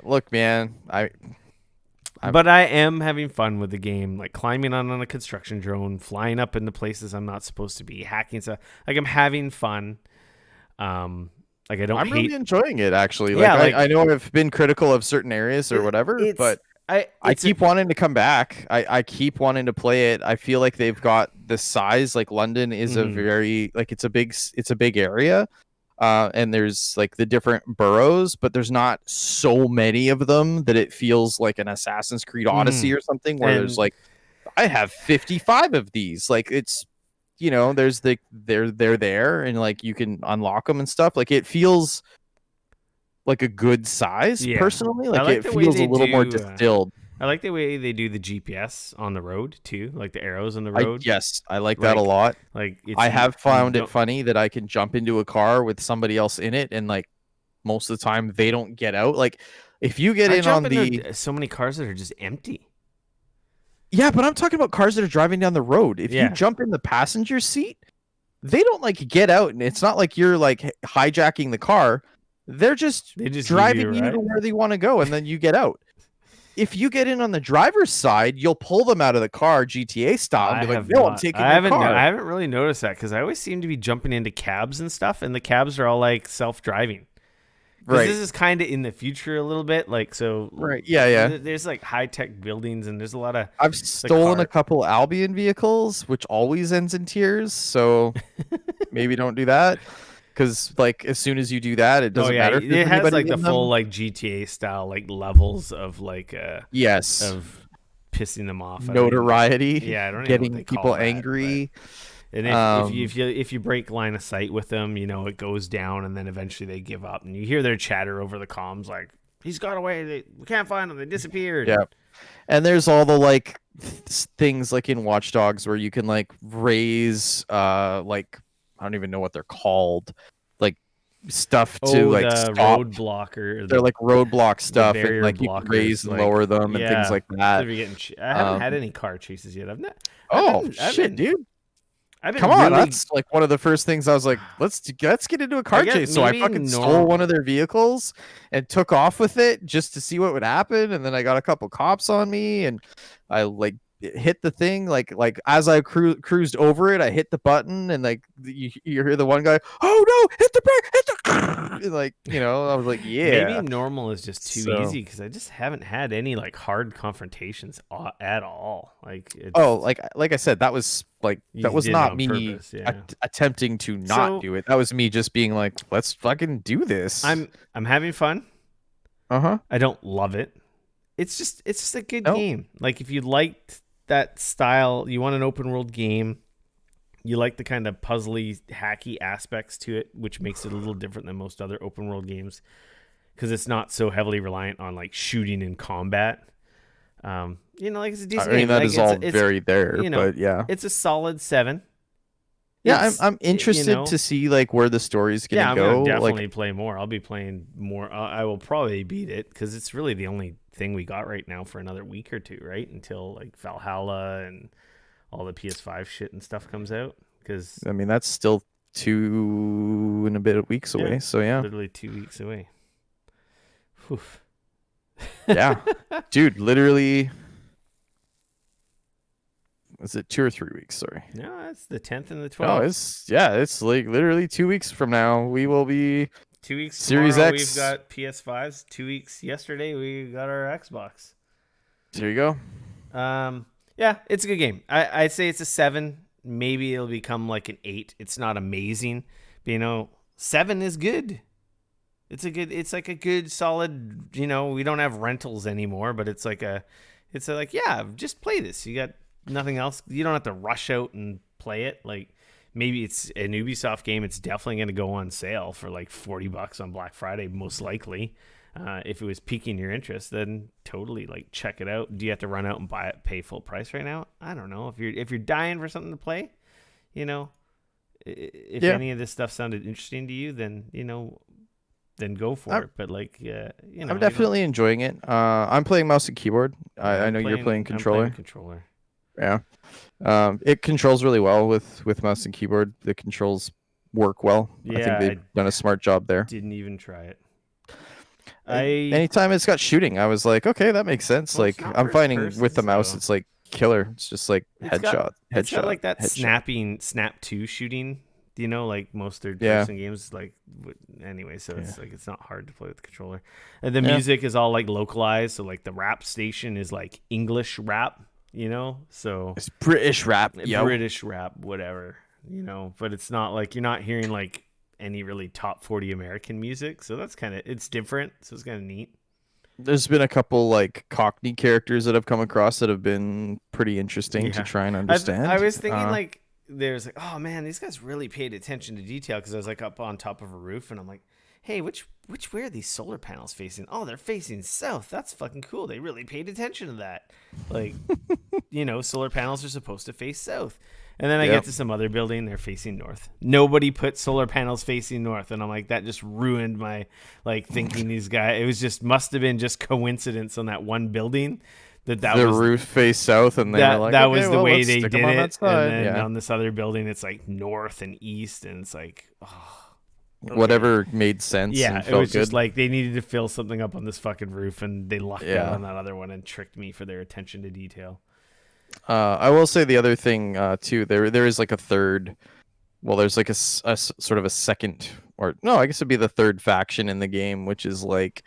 Look, man, But I am having fun with the game, like climbing on a construction drone, flying up into places I'm not supposed to be, hacking stuff. Like I'm having fun. Like I don't I'm hate. really enjoying it, actually. Yeah, Like, like I know I've been critical of certain areas or whatever, it's but I it's a, keep wanting to come back. I keep wanting to play it. I feel like they've got the size. Like London is a Mhm. very like it's a big area. And there's like the different boroughs, but there's not so many of them that it feels like an Assassin's Creed Odyssey Mhm. or something where there's And like I have 55 of these. Like it's there's they're there and like you can unlock them and stuff. Like it feels like a good size yeah, personally. I Like like it the way feels a they little more do. distilled. I like the way they do the GPS on the road too, like the arrows on the road. I like that a Like lot. it's I have you found it don't. funny that I can jump into a car with somebody else in it and like most of the time they don't get out. Like if you get I in jump on the into so many cars that are just empty. Yeah, but I'm talking about cars that are driving down the road. If you Yeah, jump in the passenger seat, they don't like get out and it's not like you're like hijacking the car. They're just they just give you a driving you to ride. where they want to go and then you get out. If you get in on the driver's side, you'll pull them out of the car GTA style and I be like, have "No, I'm not. taking your I car." haven't really noticed that because I always seem to be jumping into cabs and stuff, and the cabs are all like self-driving. Because Right. this is kind of in the future a little bit, like so. Right. Yeah, yeah. There's like high-tech buildings, and there's a lot of I've the stolen a car. couple Albion vehicles, which always ends in tears, so maybe don't do that. Because like as soon as you do that, it Oh doesn't yeah, matter if there's it has anybody like the in full them. like GTA style like levels of like Yes. of pissing them off. I don't even. Notoriety, Yeah, I don't even know what getting they call people that, but. angry. And Um, if you break line of sight with them, it goes down, and then eventually they give up, and you hear their chatter over the comms like, "He's got away. We can't find him. They disappeared." yeah, and there's all the like things like in Watch Dogs where you can like raise like I don't even know what they're called, like stuff to Oh, like the stop. roadblock or They're like roadblock the stuff, and barrier like you can raise blockers. and Like, lower them and things yeah, like so that. if you're getting, I haven't had Um, any car chases yet. oh shit, dude. I've Come been on, really. that's like one of the first things I was like, let's get into a I car guess chase. So I maybe fucking stole normal. one of their vehicles and took off with it just to see what would happen. And then I got a couple cops on me, and I like hit the thing like as I cruised over it, I hit the button, and like you hear the one guy, oh no, hit the brake, hit the and, like I was like, Maybe yeah. normal is just too So easy because I just haven't had any like hard confrontations at all. Like oh, it's like I said, that was like you that was did it not on me purpose. Yeah. attempting to not So do it. That was me just being like, let's fucking do this. I'm having fun. Uh-huh. I don't love it. It's just a good No. game. Like if you liked that style, you want an open world game. You like the kind of puzzly, hacky aspects to it, which makes it a little different than most other open world games because it's not so heavily reliant on like shooting and combat. Like it's a I decent mean game. that Like is all it's very there, but yeah. it's a solid 7. Yeah, It's I'm interested to see like where the story's yeah, gonna I'm gonna go. Like definitely play more. I'll be playing more. I will probably beat it because it's really the only thing we got right now for another week or two, right? Until like Valhalla and all the PS5 shit and stuff comes out. Because I mean that's still 2 and a bit of weeks away. So yeah. literally 2 weeks away. Whew. Yeah. Dude, literally is it 2 or 3 weeks? Sorry. No, that's the 10th and the Oh, 12th. it's like literally 2 weeks from now. We will be 2 weeks Series tomorrow. X. We've got PS5s. 2 weeks yesterday. We got our Xbox. There you go. Yeah, it's a good game. I'd say it's a 7. Maybe it'll become like an 8. It's not amazing, but 7 is good. It's like a good solid. We don't have rentals anymore, but it's like yeah, just play this. You got nothing else. You don't have to rush out and play it. Like maybe it's an Ubisoft game. It's definitely going to go on sale for like $40 on Black Friday, most likely. If it was piquing your interest, then totally like check it out. Do you have to run out and buy it, pay full price right now? I don't know. If you're dying for something to play, If Yeah. any of this stuff sounded interesting to you, then then go for I'm, it. But like, I'm definitely enjoying it. I'm playing mouse and keyboard. I know you're playing I'm playing controller. controller. Yeah. It controls really well with mouse and keyboard. The controls work well. I think Yeah, they've I done a smart job there. didn't even try it. Anytime it's got shooting, I was like, okay, that makes sense. Well, it's Like not I'm first finding person, with the mouse, so it's like killer. It's just like it's got headshot, like that headshot. snap 2 shooting. Like most third Yeah. person games, like anyway. So Yeah. it's like it's not hard to play with the controller, and the Yeah. music is all like localized. So like the rap station is like English rap. So It's British rap. Yo. British rap, whatever. But it's not like you're not hearing like any really top 40 American music. So that's it's different. So it's kind of neat. There's been a couple like Cockney characters that I've come across that have been pretty interesting to try and understand. I was thinking like there's like, oh man, these guys really paid attention to detail, because I was like up on top of a roof and I'm like, hey, which way are these solar panels facing? Oh, they're facing south. That's fucking cool. They really paid attention to that. Like, solar panels are supposed to face south. And then I get to some other building, they're facing north. Nobody put solar panels facing north, and I'm like, that just ruined my like thinking these guys. It was just must have been just coincidence on that one building that the was roof face south, and they were like, that okay, was the way let's they stick did 'em on it. that side. And then Yeah. on this other building, it's like north and east, and it's like, okay. Whatever made sense. Yeah, and it felt was good. just like they needed to fill something up on this fucking roof, and they lucked out Yeah. on that other one and tricked me for their attention to detail. I will say the other thing too. There is like a third. Well, there's like a sort of a second, or no, I guess it'd be the third faction in the game, which is like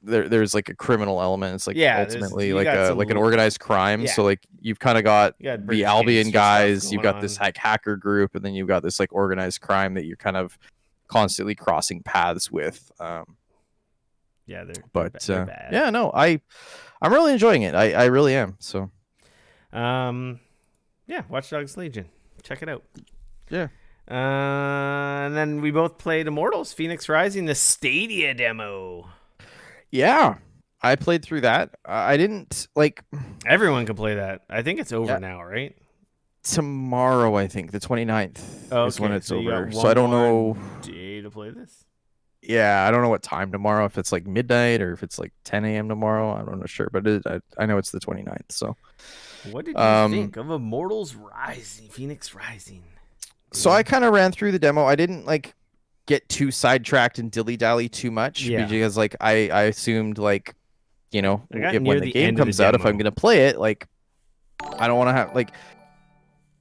there's like a criminal element. It's like ultimately you like got some an organized crime. Yeah. So like you've kind of got You got the British Albion gangster stuff guys, you've going got this on. hacker group, and then you've got this like organized crime that you're kind of constantly crossing paths with. Yeah, But they're bad. yeah, no, I'm really enjoying it. I really am. So yeah, Watch Dogs Legion, check it out. yeah. And then we both played Immortals Phoenix Rising, the Stadia demo. Yeah, I played through that. I didn't like. Everyone can play that. I think it's over Yeah. now, right? Tomorrow, I think the 29th is when it's so you got over. one So I don't more know. day to play this. Yeah, I don't know what time tomorrow. If it's like midnight or if it's like 10 a.m. tomorrow, I'm not sure. But I know it's the 29th. So What did you think of Immortals Rising, Phoenix Rising? So I kind of ran through the demo. I didn't like get too sidetracked and dilly dally too much because like I assumed like when the game comes out, if I'm gonna play it, like I don't want to have like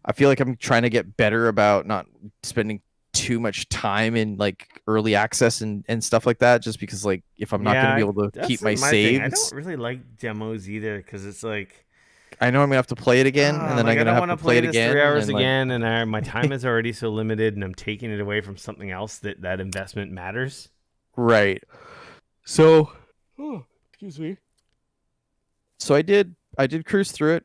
I feel like I'm trying to get better about not spending too much time in like early access and stuff like that, just because like if I'm not gonna be able to keep my saves. I don't really like demos either, because it's like I know I'm gonna have to play it again, and then I'm gonna have to play it again. 3 hours and, again, and my time is already so limited, and I'm taking it away from something else that investment matters. Right. So, excuse me. So I did cruise through it.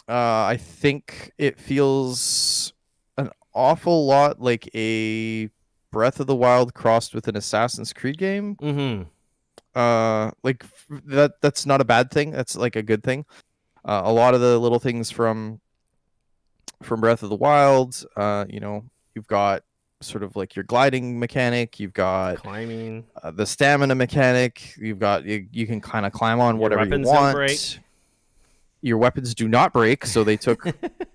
I think it feels an awful lot like a Breath of the Wild crossed with an Assassin's Creed game. Mm-hmm. Like that's not a bad thing. That's like a good thing. A lot of the little things from Breath of the Wild, you've got sort of like your gliding mechanic, you've got climbing, the stamina mechanic, you've got you can kind of climb on whatever you want. Your weapons do not break, so they took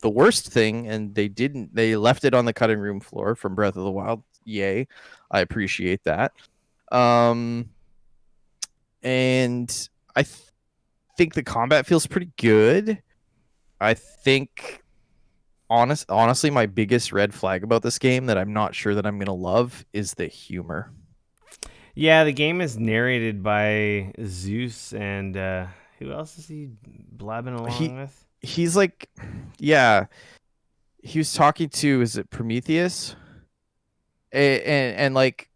the worst thing and they left it on the cutting room floor from Breath of the Wild. Yay. I appreciate that. And I think the combat feels pretty good. I think honestly my biggest red flag about this game that I'm not sure that I'm going to love is the humor. Yeah, the game is narrated by Zeus, and who else is he blabbing along with? He's like, yeah, he was talking to, is it Prometheus? And like,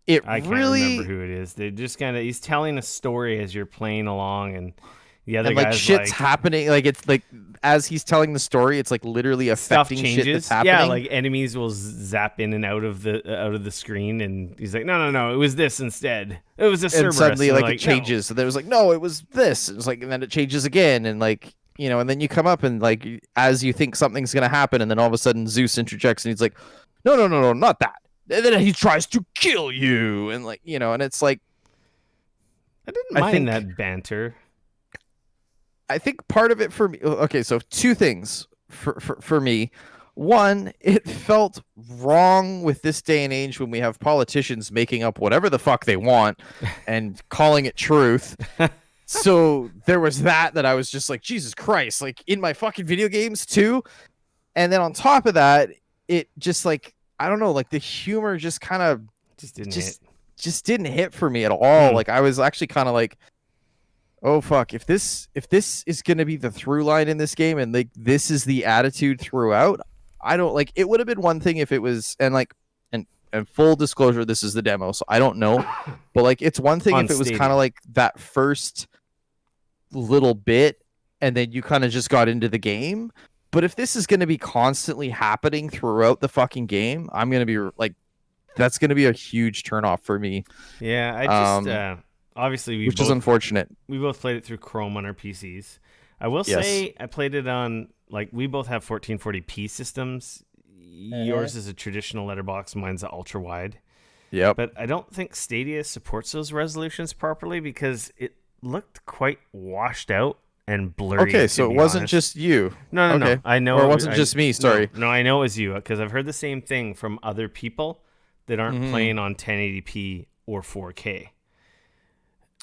I can't remember who it is. They just he's telling a story as you're playing along, and the other guy's shit's happening. Like it's like as he's telling the story, it's like literally affecting shit that's happening. Yeah, like enemies will zap in and out of the screen, and he's like, no, it was this instead. It was a Cerberus. And suddenly, and like it changes. So there was like, no, it was this. It was like, and then it changes again, and like and then you come up and like as you think something's gonna happen, and then all of a sudden Zeus interjects and he's like, no, no, no, no, not that. And then he tries to kill you, and like and it's like I didn't I mind think that banter. I think part of it for me. Okay, so two things for me. One, it felt wrong with this day and age when we have politicians making up whatever the fuck they want and calling it truth. So there was that I was just like, Jesus Christ, like in my fucking video games too. And then on top of that, it just like, I don't know, like the humor just kind of Just didn't hit. just didn't hit for me at all. Hmm. Like I was actually kind of like, oh fuck, if this is going to be the through line in this game and like this is the attitude throughout, I don't like it would have been one thing if it was and full disclosure, this is the demo, so I don't know. But like it's one thing On if it was Stadia. kind of like that first little bit and then you kind of just got into the game. But if this is going to be constantly happening throughout the fucking game, I'm going to be like, that's going to be a huge turnoff for me. Yeah, I just obviously which is unfortunate. We both played it through Chrome on our PCs. I will Yes. say I played it on like we both have 1440p systems. Yours is a traditional letterbox, mine's a ultra wide. Yep. But I don't think Stadia supports those resolutions properly because it looked quite washed out and blurry. Okay, so to it be wasn't honest. just you. No, Okay. I know Or it wasn't just me, sorry. No, I know it was you because I've heard the same thing from other people that aren't playing on 1080p or 4K.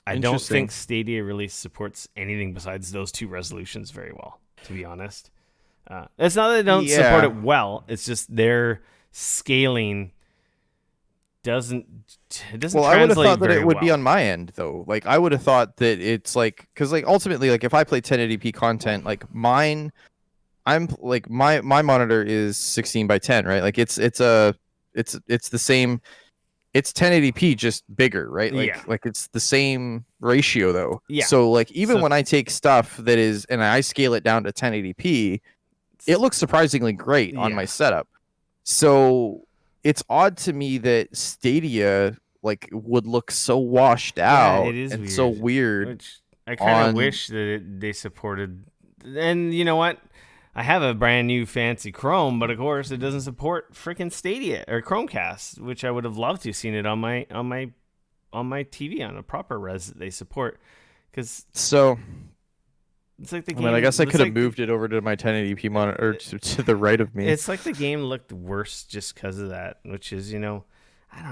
I don't Interesting. think Stadia really supports anything besides those two resolutions very well, to be honest. It's not that they don't support it well. It's just their scaling doesn't Well, I would have translate thought that very it would be well. on my end though. Like I would have thought that it's like because like ultimately like if I play 1080p content, like mine, I'm like my monitor is 16 by 10, right? Like it's the same. It's 1080p just bigger, right? Like Yeah. like it's the same ratio though. Yeah. So like even So- when I take stuff that is and I scale it down to 1080p, it looks surprisingly great on Yeah. my setup. So it's odd to me that Stadia like would look so washed out it is and so weird. Which I kind of on- wish that they supported. And you know what? I have a brand new fancy Chrome, but of course it doesn't support freaking Stadia or Chromecast, which I would have loved to have seen it on my TV on a proper res that they support. Because So it's like the I game. mean, I guess I it's could have like moved it over to my 1080p monitor to the right of me. It's like the game looked worse just because of that, which is I don't know.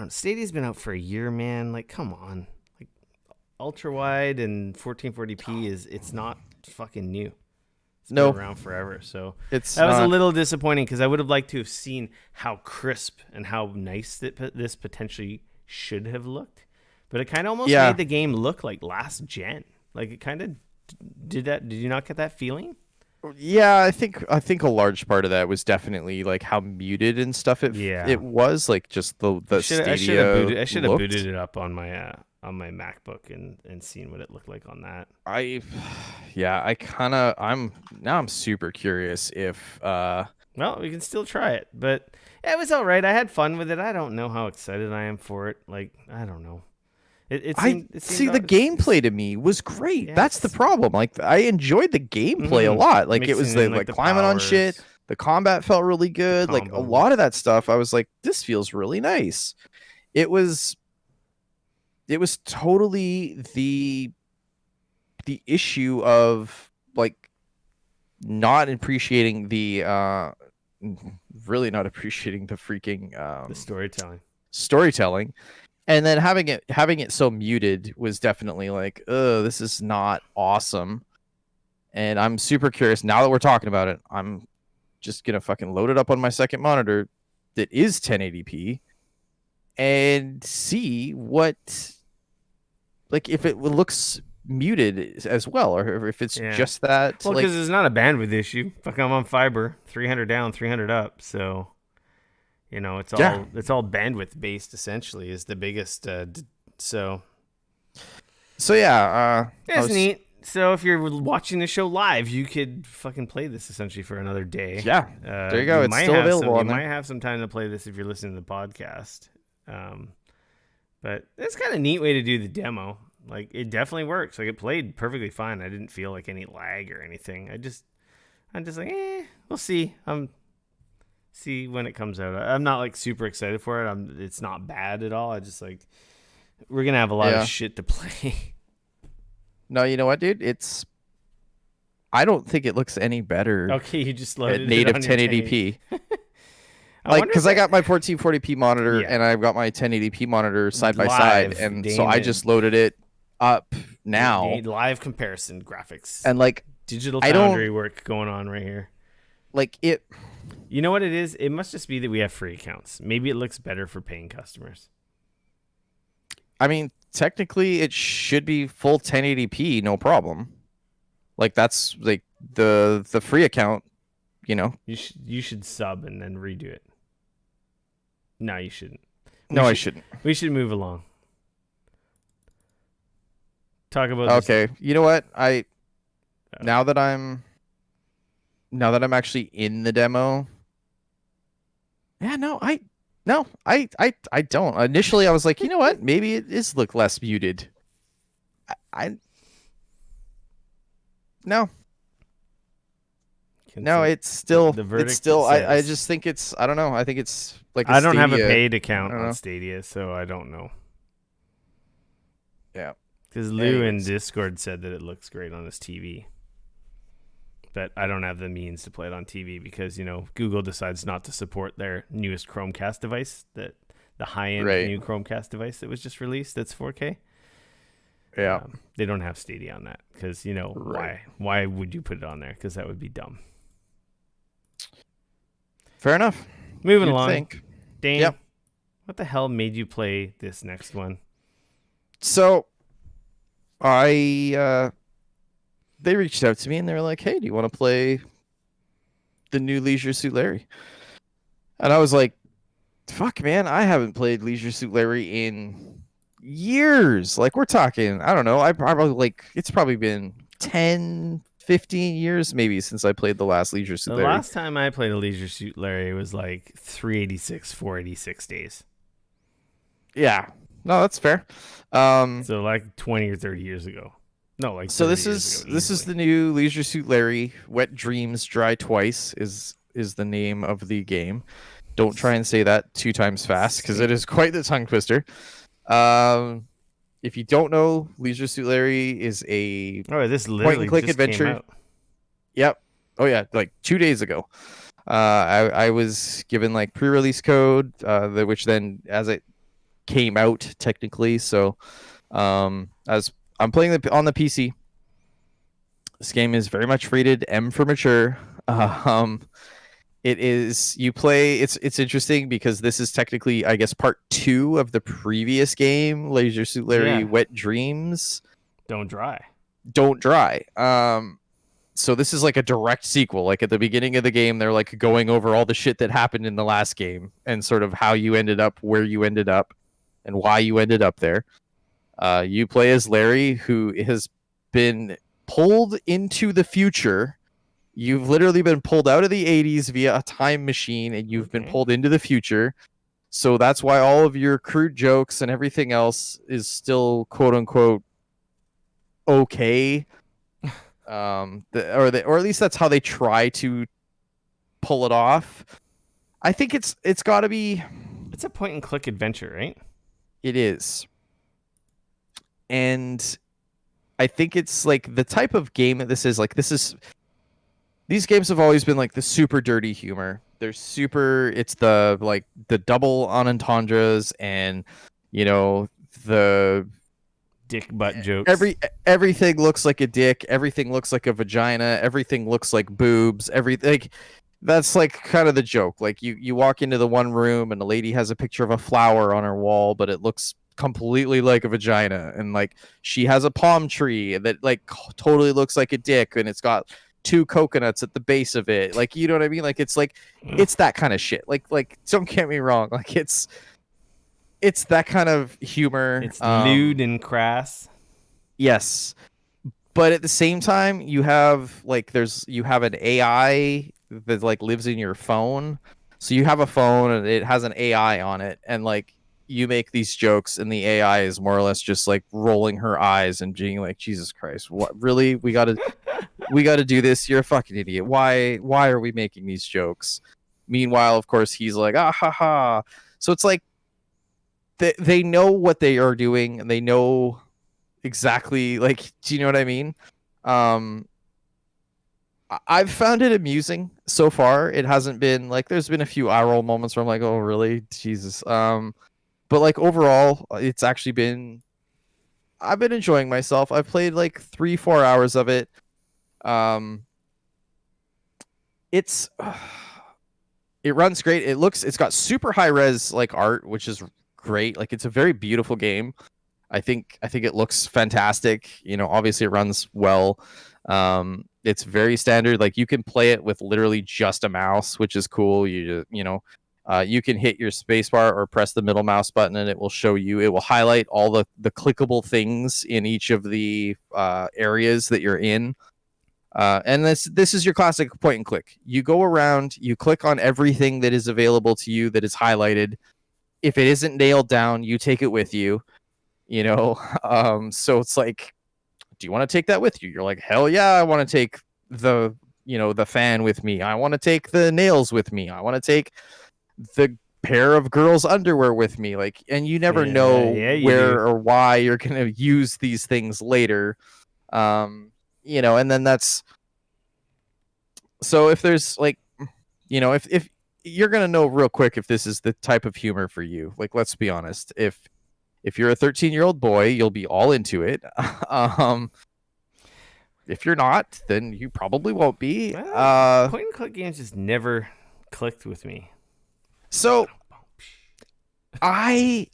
Stadia's been out for a year, man. Like, come on. Like, ultra wide and 1440p it's not fucking new. It's No. been around forever. So It's that was a not- little disappointing because I would have liked to have seen how crisp and how nice this potentially should have looked. But it kind of almost Yeah. made the game look like last gen. Like it kind of did that. Did you not get that feeling? Yeah, I think a large part of that was definitely like how muted and stuff it was like just the Stadia. I should have looked. booted it up on my MacBook and seen what it looked like on that. I'm super curious if Well, we can still try it, but yeah, it was all right. I had fun with it. I don't know how excited I am for it. Like, I don't know. It seemed see the odd. gameplay to me was great. Yeah, That's the problem. Like I enjoyed the gameplay a lot. Like it was Mixing in, like the climbing on shit. powers. The combat felt really good. Like a combo. lot of that stuff, I was like, this feels really nice. It was totally the issue of like not appreciating the really not appreciating the freaking The storytelling. And then having it so muted was definitely like, this is not awesome. And I'm super curious now that we're talking about it. I'm just gonna fucking load it up on my second monitor that is 1080p and see what like if it looks muted as well or if it's Yeah. just that Well, like because it's not a bandwidth issue. Fuck, I'm on fiber, 300 down, 300 up. So, it's all Yeah. it's all bandwidth based. Essentially, is the biggest. So yeah, it's neat. So if you're watching the show live, you could fucking play this essentially for another day. yeah, there you go. It's might still have available You on there. might have some time to play this if you're listening to the podcast. But it's kind of a neat way to do the demo. Like it definitely works. Like it played perfectly fine. I didn't feel like any lag or anything. I'm just like, we'll see. See when it comes out. I'm not like super excited for it. It's not bad at all. I just like we're gonna have a lot of Yeah. shit to play. No, you know what, dude? I don't think it looks any better Okay, you just at loaded it native on your 1080p. I Like, wonder if because I got my 1440p monitor Yeah. and I've got my 1080p monitor side by side, Live, and so I Damon. just loaded it up now, Live comparison graphics. and like Digital I Foundry don't work going on right here. like it. You know what it is? It must just be that we have free accounts. Maybe it looks better for paying customers. I mean, technically, it should be full 1080p, no problem. Like that's like the free account, you know. You should sub and then redo it. No, you shouldn't. I shouldn't. We should move along. Talk about Okay, you know what? Uh, Now that I'm actually in the demo. Yeah, I don't. Initially, I was like, you know what? Maybe it is look less muted. I no, it's still the verdict it's still. I says- just think it's. I don't know. I think it's like I don't have a Stadia. paid account I don't know. on Stadia, so I don't know. Yeah. Because Lou in Anyways. Discord said that it looks great on his TV. But I don't have the means to play it on TV because, Google decides not to support their newest Chromecast device, the high-end Right. new Chromecast device that was just released that's 4K. Yeah. They don't have Stadia on that because, Right. why would you put it on there? Because that would be dumb. Fair enough. Moving You'd along. think. Dane, Yep. what the hell made you play this next one? So, they reached out to me and they were like, "Hey, do you want to play the new Leisure Suit Larry?" And I was like, "Fuck, man, I haven't played Leisure Suit Larry in years. Like, we're talking, I don't know, it's probably been 10, 15 years maybe since I played the last Leisure Suit The Larry." last time I played a Leisure Suit Larry was like 386, 486 days. Yeah. No, that's fair. So like 20 or 30 years ago. No, like So 30 this years is ago, this is easily. the new Leisure Suit Larry. Wet Dreams Dry Twice is the name of the game. Don't try and say that 2 times fast because it is quite the tongue twister. If you don't know, Leisure Suit Larry is a This literally click just adventure. came out. Yep. Oh yeah, like 2 days ago. I was given like pre-release code, which then as it came out technically. So as I'm playing on the PC. This game is very much rated M for mature. It is you play. It's interesting because this is technically, I guess, part 2 of the previous game, Leisure Suit Larry: Yeah. Wet Dreams Don't dry. Don't Dry. So this is like a direct sequel. Like at the beginning of the game, they're like going over all the shit that happened in the last game and sort of how you ended up where you ended up and why you ended up there. You play as Larry, who has been pulled into the future. You've literally been pulled out of the 80s via a time machine, and you've been pulled into the future. So that's why all of your crude jokes and everything else is still quote unquote okay. Or at least that's how they try to pull it off. I think it's got to be. It's a point and click adventure, right? It is. And I think it's like the type of game that this is. Like these games have always been like the super dirty humor. They're super. It's the double entendres and the Dick butt jokes. everything looks like a dick. Everything looks like a vagina. Everything looks like boobs. Everything. That's like kind of the joke. Like you walk into the one room and the lady has a picture of a flower on her wall, but it looks completely like a vagina, and like she has a palm tree that like totally looks like a dick, and it's got 2 coconuts at the base of it. Like, you know what I mean? Like it's that kind of shit. Like don't get me wrong. Like it's that kind of humor. It's lewd and crass. Yes. But at the same time, you have an AI that like lives in your phone. So you have a phone and it has an AI on it, and like you make these jokes and the AI is more or less just like rolling her eyes and being like, Jesus Christ, what really? We gotta do this. You're a fucking idiot. Why are we making these jokes? Meanwhile, of course, he's like, ah ha ha. So it's like they know what they are doing and they know exactly, like, do you know what I mean? Um I've found it amusing so far. It hasn't been like, there's been a few eye roll moments where I'm like, oh really? Jesus. But like overall, it's actually been, I've been enjoying myself. I've played like 3-4 hours of it. Um it's it runs great. It's got super high res like art, which is great. Like, it's a very beautiful game. I think it looks fantastic. Obviously it runs well. It's very standard. Like, you can play it with literally just a mouse, which is cool. You can hit your spacebar or press the middle mouse button, and it will show you. It will highlight all the clickable things in each of the areas that you're in. And this is your classic point and click. You go around, you click on everything that is available to you that is highlighted. If it isn't nailed down, you take it with you. So it's like, do you want to take that with you? You're like, hell yeah, I want to take the fan with me. I want to take the nails with me. I want to take the pair of girls' underwear with me. Like, and you never know where or why you're gonna use these things later. And then that's, so if there's like, if you're gonna know real quick if this is the type of humor for you. Like, let's be honest. If you're a 13-year-old boy, you'll be all into it. If you're not, then you probably won't be. Point and click games just never clicked with me. So I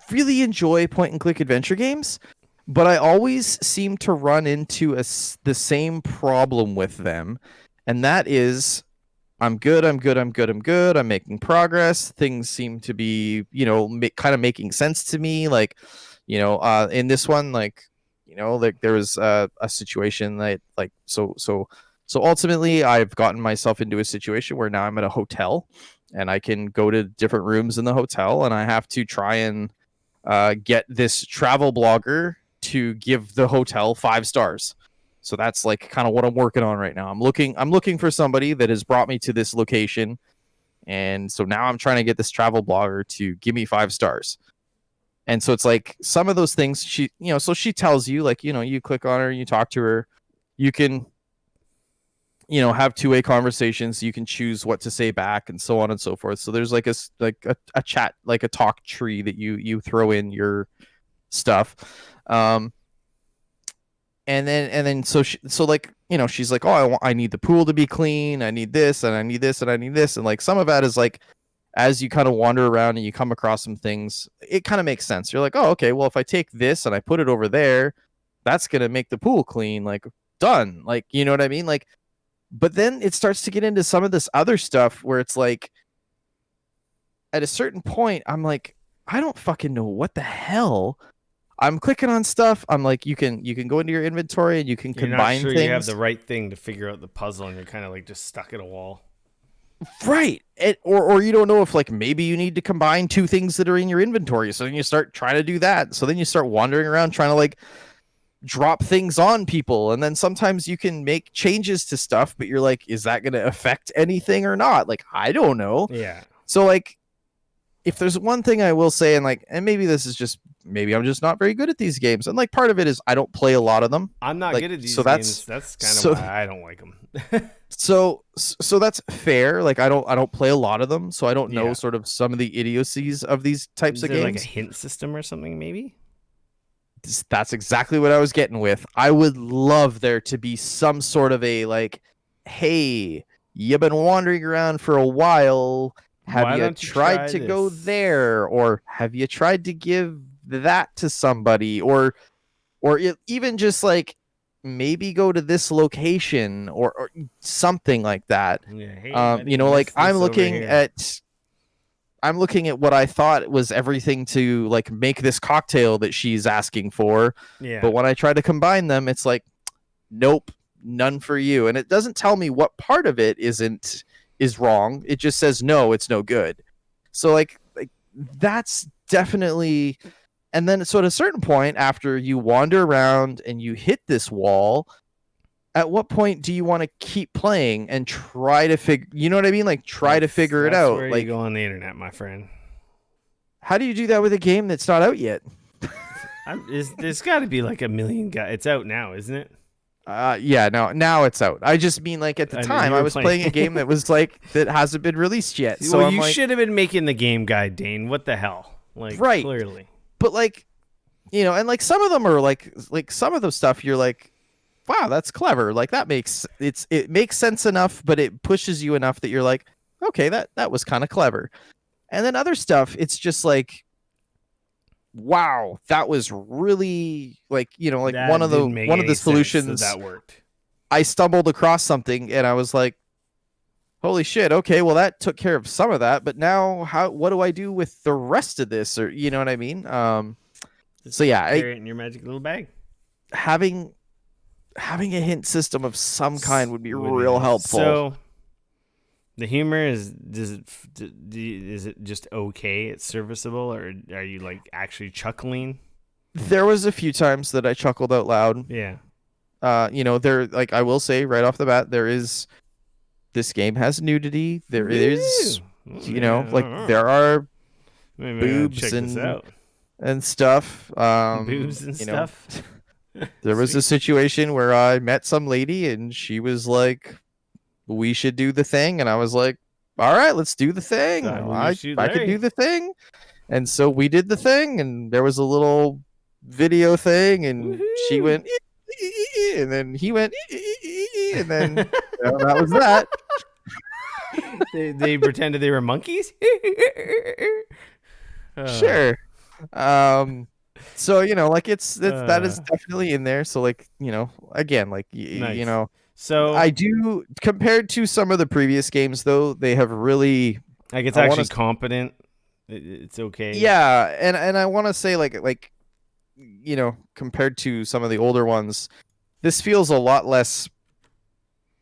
really enjoy point and click adventure games, but I always seem to run into the same problem with them, and that is, I'm good. I'm making progress. Things seem to be, kind of making sense to me. Like, in this one, like, like there was a situation that, like, so ultimately I've gotten myself into a situation where now I'm at a hotel and I can go to different rooms in the hotel, and I have to try and get this travel blogger to give the hotel 5 stars. So that's like kind of what I'm working on right now. I'm looking for somebody that has brought me to this location, and so now I'm trying to get this travel blogger to give me 5 stars. And so it's like, some of those things so she tells you, like, you click on her, you talk to her, you can have two-way conversations, you can choose what to say back, and so on and so forth. So there's like a chat, like a talk tree that you throw in your stuff. And then so like, she's like, oh, I need the pool to be clean, I need this, and I need this, and I need this. And like, some of that is like, as you kind of wander around and you come across some things, it kind of makes sense. You're like, oh, okay, well, if I take this and I put it over there, that's gonna make the pool clean. Like, done. Like, you know what I mean? Like, but then it starts to get into some of this other stuff where it's like, at a certain point, I'm like, I don't fucking know what the hell. I'm clicking on stuff. I'm like, you can go into your inventory and you can combine things. You have the right thing to figure out the puzzle, and you're kind of like just stuck at a wall. Right. Or you don't know if, like, maybe you need to combine 2 things that are in your inventory. So then you start trying to do that. So then you start wandering around trying to, like, drop things on people. And then sometimes you can make changes to stuff, but you're like, is that going to affect anything or not? Like, I don't know. Yeah. So, like, if there's one thing I will say, and maybe this is just, maybe I'm just not very good at these games. And like, part of it is I don't play a lot of them. I'm not like, good at these games. That's kind of why I don't like them. So that's fair. Like, I don't play a lot of them, so I don't know sort of some of the idiocies of these types of games. Like a hint system or something, maybe? That's exactly what I was getting with. I would love there to be some sort of a, like, hey, you've been wandering around for a while. Have you tried to go there? Or have you tried to give that to somebody? Or even just like, maybe go to this location or something like that. Yeah, hey, like, I'm looking at what I thought was everything to, like, make this cocktail that she's asking for. Yeah. But when I try to combine them, it's like, nope, none for you. And it doesn't tell me what part of it is wrong. It just says, no, it's no good. So like that's definitely. And then, so at a certain point, after you wander around and you hit this wall, at what point do you want to keep playing and try to figure? You know what I mean? Like try to figure it That's out. where you Like, go on the internet, my friend. how do you do that with a game that's not out yet? There's got to be like a million guys. It's out now, isn't it? Yeah, no, now it's out. I just mean like at the I know time you I were was playing. playing a game that was like that hasn't been released yet. So well, I'm you like, should have been making the game guide, Dane. What the hell? Like, Right. clearly. but like, and like some of them are like some of the stuff you're like, wow, that's clever. Like it makes sense enough, but it pushes you enough that you're like, okay, that was kind of clever. And then other stuff, it's just like, wow, that was really like, like That one of didn't make the any sense, solutions. so that worked. I stumbled across something and I was like, holy shit, okay, well that took care of some of that, but now what do I do with the rest of this? Or you know what I mean? So yeah, Carry it in your magic little bag. having a hint system of some kind would be real helpful. So the humor is is it just okay? It's serviceable, or are you like actually chuckling? There was a few times that I chuckled out loud. Yeah. There, like, I will say right off the bat, this game has nudity. There is, like there are Maybe boobs check this out. and stuff. Boobs and stuff. There was a situation where I met some lady and she was like, we should do the thing. And I was like, all right, let's do the thing. I could do the thing. And so we did the thing, and there was a little video thing, and she went, and then he went, and then that was that. They pretended they were monkeys. Sure. So like that is definitely in there. So like again, like nice. So I do, compared to some of the previous games though, they have really like it's actually competent. It's okay. Yeah, and I want to say like compared to some of the older ones, this feels a lot less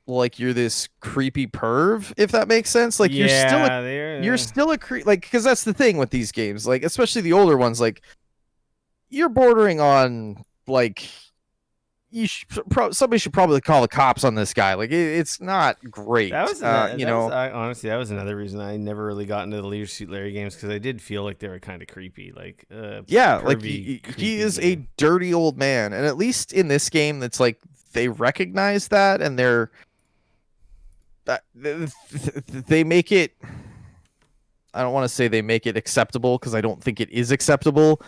like you're this creepy perv, if that makes sense. Like you're still a creep, like, because that's the thing with these games, like especially the older ones, like you're bordering on like somebody should probably call the cops on this guy. Like it's not great. That was honestly, that was another reason I never really got into the Leisure Suit Larry games, because I did feel like they were kind of creepy. Like like he is a dirty old man, and at least in this game, that's like they recognize that, and they make it. I don't want to say they make it acceptable, because I don't think it is acceptable,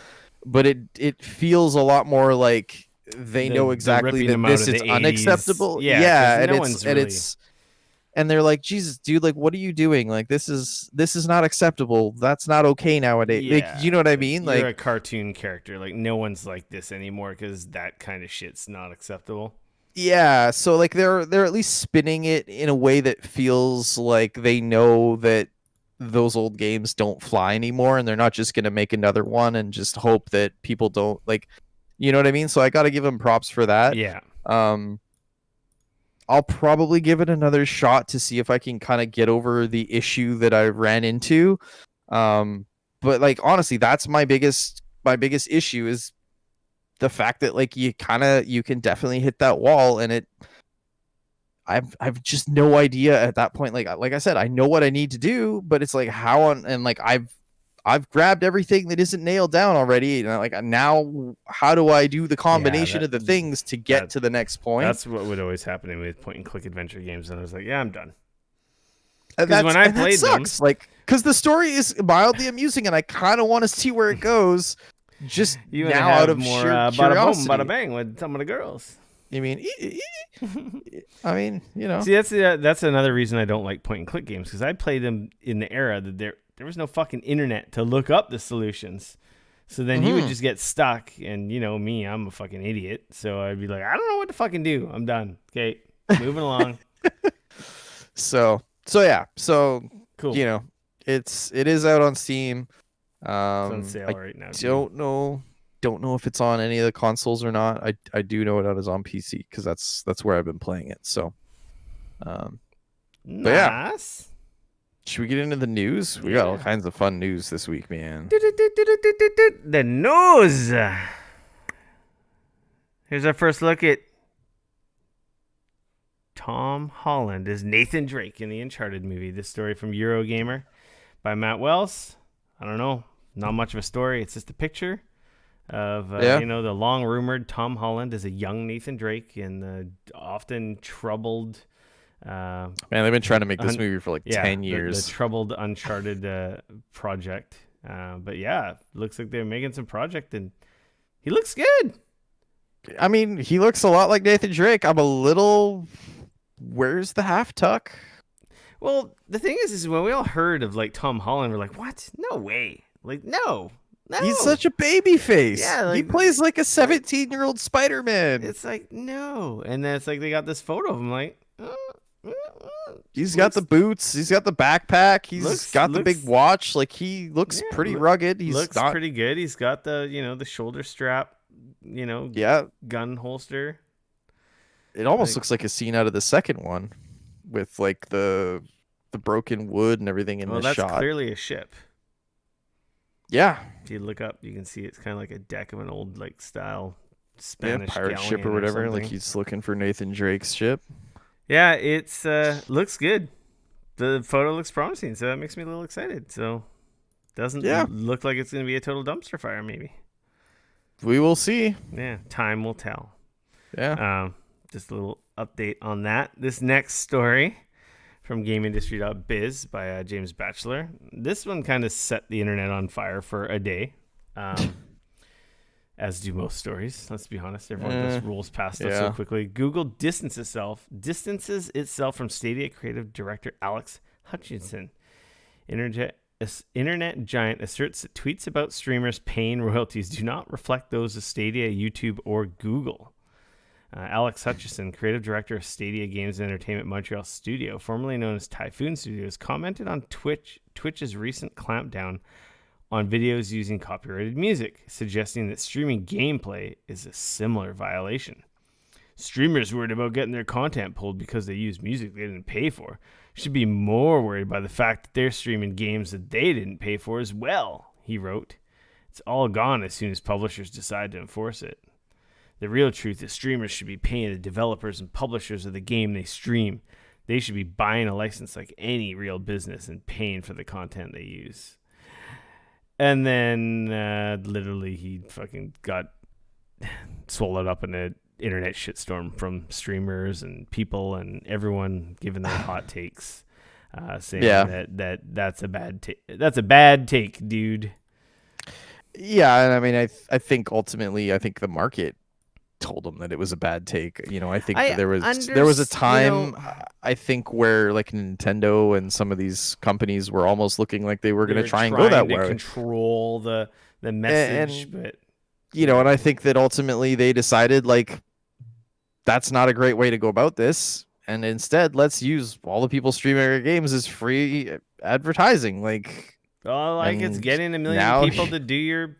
but it feels a lot more like they know exactly that this is unacceptable. Yeah, and they're like, Jesus, dude, like, what are you doing? Like, this is not acceptable. That's not okay nowadays. Yeah, like, you know what I mean? You're like a cartoon character. Like, no one's like this anymore, because that kind of shit's not acceptable. Yeah, so like they're at least spinning it in a way that feels like they know that those old games don't fly anymore, and they're not just gonna make another one and just hope that people don't like. You know what I mean? So I got to give them props for that. Yeah. I'll probably give it another shot to see if I can kind of get over the issue that I ran into. But like, honestly, that's my biggest issue, is the fact that like you can definitely hit that wall, and I've just no idea at that point. Like I said, I know what I need to do, but it's like and like I've grabbed everything that isn't nailed down already, and like now how do I do the combination of the things to get to the next point? That's what would always happen with point and click adventure games, and I was like, yeah, I'm done. Because when I played them, like, because the story is mildly amusing, and I kind of want to see where it goes. Just you now out of more sheer curiosity. bada bang with some of the girls. You mean? I mean, See, that's another reason I don't like point and click games, because I played them in the era that there was no fucking internet to look up the solutions. So then you would just get stuck, and me, I'm a fucking idiot. So I'd be like, I don't know what to fucking do. I'm done. Okay, moving along. So yeah. So cool. it is out on Steam. It's on sale right now. Don't know if it's on any of the consoles or not. I do know it is on PC, because that's where I've been playing it. So, nice. Should we get into the news? We got all kinds of fun news this week, man. The news. Here's our first look at Tom Holland as Nathan Drake in the Uncharted movie. This story from Eurogamer by Matt Wells. I don't know. Not much of a story. It's just a picture of, the long rumored Tom Holland as a young Nathan Drake in the often troubled... Man, they've been trying to make this movie for like 10 years. The troubled Uncharted project. But yeah, looks like they're making some project and he looks good. I mean, he looks a lot like Nathan Drake. I'm a little... Where's the half tuck? Well, the thing is when we all heard of like Tom Holland, we're like, what? No way. Like, no. He's such a baby face. Yeah, like, he plays like a 17-year-old Spider-Man. It's like, no. And then it's like they got this photo of him like, he's got the boots. He's got the backpack. He's got the big watch. Like, he looks pretty rugged. He looks pretty good. He's got the, the shoulder strap, gun holster. It almost looks like a scene out of the second one with like the broken wood and everything in the shot. That's clearly a ship. Yeah. If you look up, you can see it's kind of like a deck of an old like style Spanish pirate ship or whatever. Like he's looking for Nathan Drake's ship. Yeah, it's looks good. The photo looks promising, so that makes me a little excited. So doesn't look like it's going to be a total dumpster fire, maybe. We will see. Yeah, time will tell. Yeah. Just a little update on that. This next story from GameIndustry.biz by James Batchelor. This one kind of set the internet on fire for a day. As do most stories. Let's be honest. Everyone just rolls past stuff so quickly. Google distances itself from Stadia creative director Alex Hutchinson. Internet giant asserts that tweets about streamers paying royalties do not reflect those of Stadia, YouTube, or Google. Alex Hutchinson, creative director of Stadia Games and Entertainment Montreal Studio, formerly known as Typhoon Studios, commented on Twitch's recent clampdown on videos using copyrighted music, suggesting that streaming gameplay is a similar violation. Streamers worried about getting their content pulled because they use music they didn't pay for should be more worried by the fact that they're streaming games that they didn't pay for as well, he wrote. It's all gone as soon as publishers decide to enforce it. The real truth is streamers should be paying the developers and publishers of the game they stream. They should be buying a license like any real business and paying for the content they use. And then literally he fucking got swallowed up in an internet shitstorm from streamers and people and everyone giving their hot takes, saying that's a bad take, dude. Yeah, and I mean, I think ultimately, I think the market told them that it was a bad take. I think there was a time, I think, where like Nintendo and some of these companies were almost looking like they were going to try and go that way, control the message, but and I think that ultimately they decided like that's not a great way to go about this, and instead let's use all the people streaming our games as free advertising, like. Oh, like it's getting a million people to do you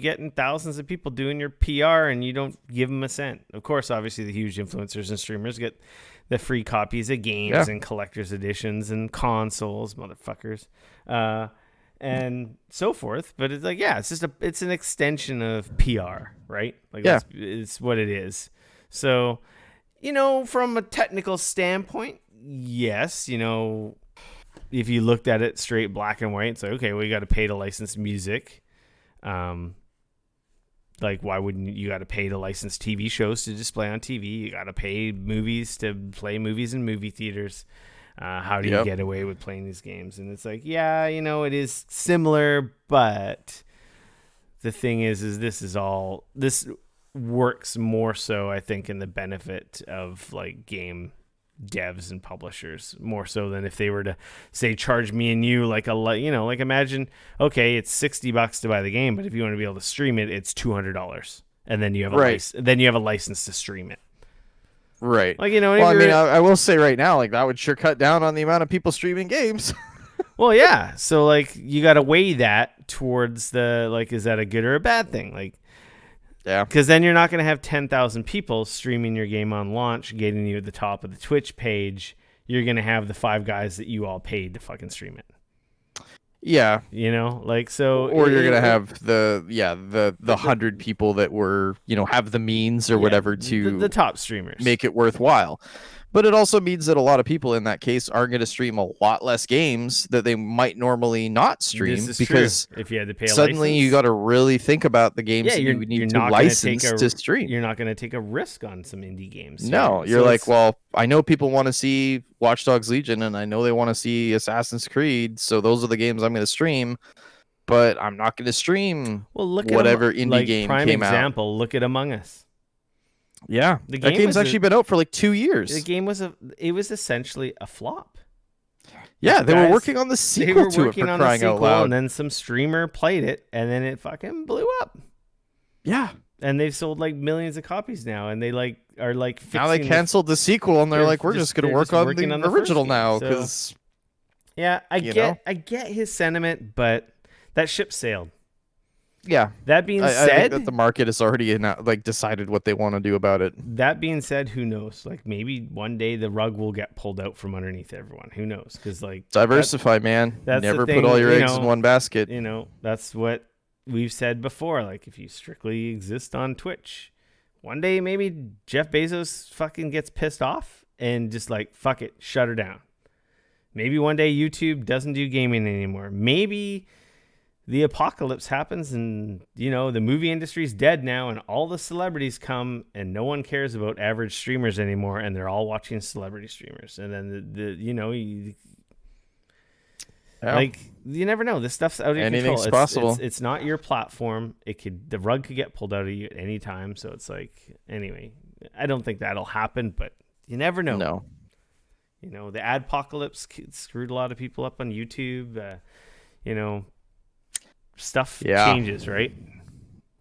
getting thousands of people doing your PR and you don't give them a cent. Of course, obviously the huge influencers and streamers get the free copies of games and collector's editions and consoles, motherfuckers, and so forth. But it's like, it's an extension of PR, right? Like it's what it is. So, from a technical standpoint, yes, if you looked at it straight black and white, it's like, okay, well, you got to pay to license music. Like, why wouldn't you got to pay to license TV shows to display on TV? You got to pay movies to play movies in movie theaters. How do you get away with playing these games? And it's like, it is similar, but the thing is this works more so, I think, in the benefit of like game devs and publishers more so than if they were to say charge me and you like like imagine, okay, it's $60 to buy the game, but if you want to be able to stream it, it's $200, and then you have a license to stream it, right? Like, well, I mean, I will say right now, like, that would sure cut down on the amount of people streaming games. Well, yeah, so like you got to weigh that towards the, like, is that a good or a bad thing? Like, yeah, because then you're not going to have 10,000 people streaming your game on launch, getting you at the top of the Twitch page, you're gonna have the 5 guys that you all paid to fucking stream it. Yeah. You know, like, so, Or you're gonna have the 100 people that were, have the means or whatever to the top streamers make it worthwhile. But it also means that a lot of people in that case are going to stream a lot less games that they might normally not stream, This is because true. If you had to pay a suddenly license, you got to really think about the games yeah, that you're you need to not license gonna take to stream. You're not going to take a risk on some indie games. No, you're So like, well, I know people want to see Watch Dogs Legion, and I know they want to see Assassin's Creed, so those are the games I'm going to stream. But I'm not going to stream look whatever at indie game prime came example. Look at Among Us. Yeah, The that game game's was actually been out for like 2 years. The game was essentially a flop. Yeah, they were Guys, working on the sequel to it, for crying out loud. And then some streamer played it, and then it fucking blew up. Yeah, and they've sold like millions of copies now, and they are fixing now they canceled the sequel, and they're like, we're just going to work on working the original now, because yeah, I get his sentiment, but that ship sailed. Yeah. That being I said, think that the market has already decided what they want to do about it. That being said, who knows? Like, maybe one day the rug will get pulled out from underneath everyone. Who knows? Because diversify, man. That's never the thing, put all your eggs in one basket. That's what we've said before. Like, if you strictly exist on Twitch, one day maybe Jeff Bezos fucking gets pissed off and just like, fuck it, shut her down. Maybe one day YouTube doesn't do gaming anymore. Maybe the apocalypse happens and, the movie industry's dead now and all the celebrities come and no one cares about average streamers anymore and they're all watching celebrity streamers. And then, you never know. This stuff's out of control. Anything's possible. It's not your platform. The rug could get pulled out of you at any time. So it's like, anyway, I don't think that'll happen, but you never know. No. The adpocalypse screwed a lot of people up on YouTube. Stuff changes, right?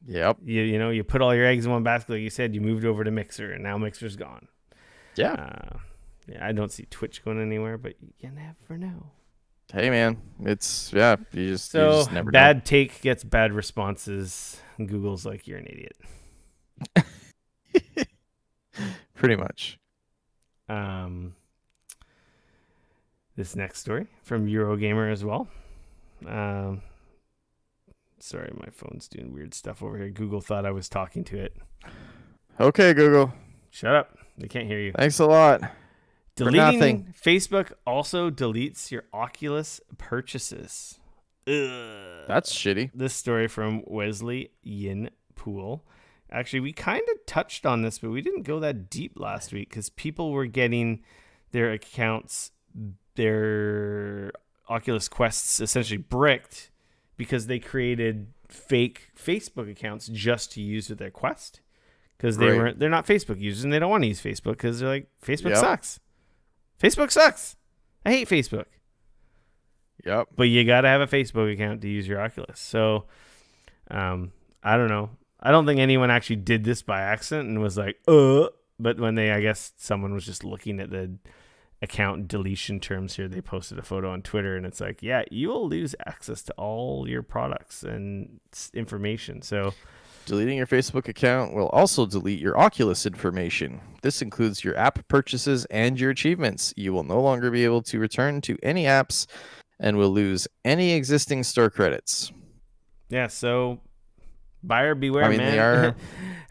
Yep. You put all your eggs in one basket, like you said. You moved over to Mixer, and now Mixer's gone. Yeah. I don't see Twitch going anywhere, but you never know. Hey, man, it's you just never know. Bad take gets bad responses. And Google's like, you're an idiot. Pretty much. This next story from Eurogamer as well. Sorry, my phone's doing weird stuff over here. Google thought I was talking to it. Okay, Google. Shut up. They can't hear you. Thanks a lot. Deleting Facebook also deletes your Oculus purchases. Ugh. That's shitty. This story from Wesley Yin Pool. Actually, we kind of touched on this, but we didn't go that deep last week because people were getting their accounts, their Oculus Quests essentially bricked because they created fake Facebook accounts just to use with their Quest because they're not Facebook users and they don't want to use Facebook because they're like, Facebook sucks. Facebook sucks. I hate Facebook. Yep. But you got to have a Facebook account to use your Oculus. So, I don't know. I don't think anyone actually did this by accident and was like, but when I guess someone was just looking at the account deletion terms here, they posted a photo on Twitter and it's like, yeah, you will lose access to all your products and information. So deleting your Facebook account will also delete your Oculus information. This includes your app purchases and your achievements. You will no longer be able to return to any apps and will lose any existing store credits. Yeah, so buyer beware, man.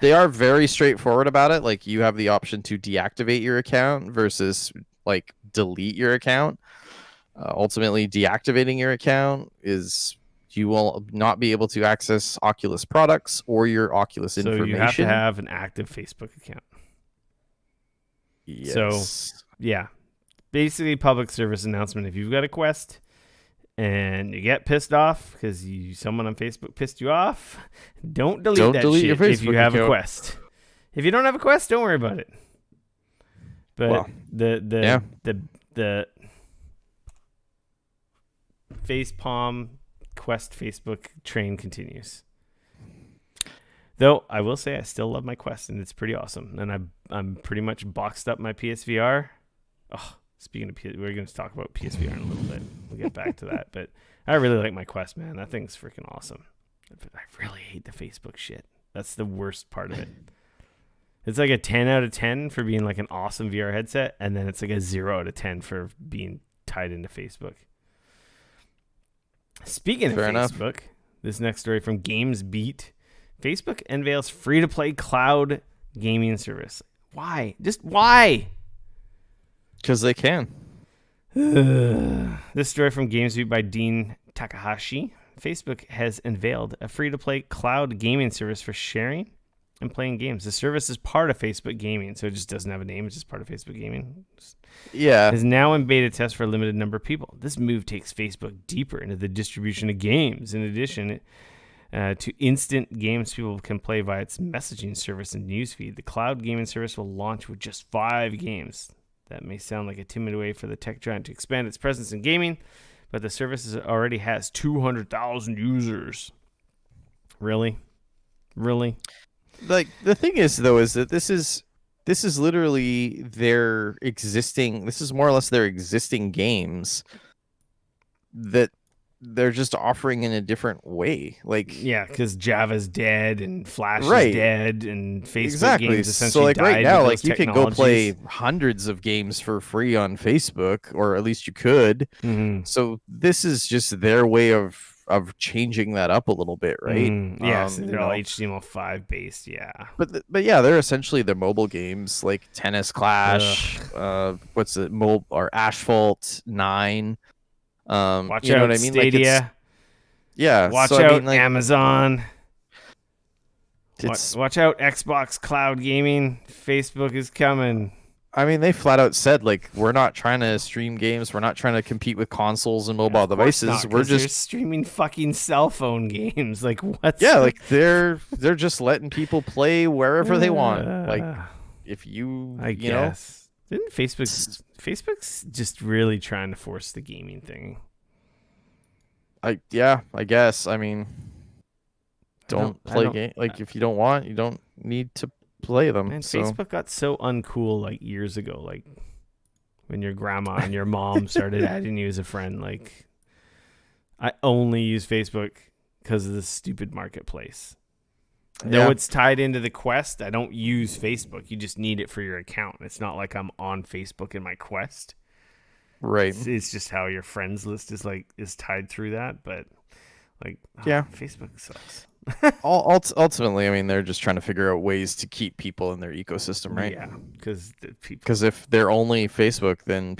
They are very straightforward about it. Like, you have the option to deactivate your account versus like delete your account. Ultimately, deactivating your account is you will not be able to access Oculus products or your Oculus information. So you have to have an active Facebook account. Yes. So, yeah. Basically, public service announcement. If you've got a Quest and you get pissed off because someone on Facebook pissed you off, don't delete that shit if you have a Quest. If you don't have a Quest, don't worry about it. But the facepalm Quest Facebook train continues. Though I will say I still love my Quest and it's pretty awesome. And I'm pretty much boxed up my PSVR. Oh, speaking of we're going to talk about PSVR in a little bit. We'll get back to that. But I really like my Quest, man. That thing's freaking awesome. I really hate the Facebook shit. That's the worst part of it. It's like a 10 out of 10 for being like an awesome VR headset, and then it's like a 0 out of 10 for being tied into Facebook. Speaking of Fair enough. Facebook, this next story from GamesBeat. Facebook unveils free-to-play cloud gaming service. Why? Just why? Because they can. This story from GamesBeat by Dean Takahashi. Facebook has unveiled a free-to-play cloud gaming service for sharing and playing games. The service is part of Facebook Gaming, so it just doesn't have a name. It's just part of Facebook Gaming. Yeah. Is now in beta test for a limited number of people. This move takes Facebook deeper into the distribution of games. In addition to instant games people can play via its messaging service and newsfeed, the cloud gaming service will launch with just 5 games. That may sound like a timid way for the tech giant to expand its presence in gaming, but the service already has 200,000 users. Really? Like, the thing is, though, is that this is literally their existing. This is more or less their existing games that they're just offering in a different way. Like, Yeah, because Java's dead and Flash Right. is dead and Facebook exactly. games So, essentially like, died right now, with like, those you can go play technologies. hundreds of games for free on Facebook, or at least you could. Mhm. So this is just their way of changing that up a little bit, right? Yes, You they're all know? HTML5 based. Yeah. But yeah, they're essentially the mobile games like Tennis Clash, what's it, or Asphalt 9. Watch You know out, what I mean? Like, Stadia. yeah. Watch So out, I mean, like, Amazon. it's. Watch out, Xbox Cloud Gaming. Facebook is coming. I mean, they flat out said, like, we're not trying to stream games. We're not trying to compete with consoles and mobile Of course devices. not, We're 'cause they're just streaming fucking cell phone games. Like, what's like they're just letting people play wherever they want. Like, if you, I you know, guess. Didn't Facebook's just really trying to force the gaming thing. I guess. I mean, don't play game. Like, if you don't want, you don't need to play them. Man, So Facebook got so uncool like years ago, like when your grandma and your mom started adding you as a friend. Like, I only use Facebook because of this stupid marketplace. Yeah. Though it's tied into the Quest, I don't use Facebook. You just need it for your account. It's not like I'm on Facebook in my Quest. right. It's just how your friends list is tied through that. But like, Yeah. Facebook sucks. Ultimately, I mean, they're just trying to figure out ways to keep people in their ecosystem, right? Yeah, because people. Because if they're only Facebook, then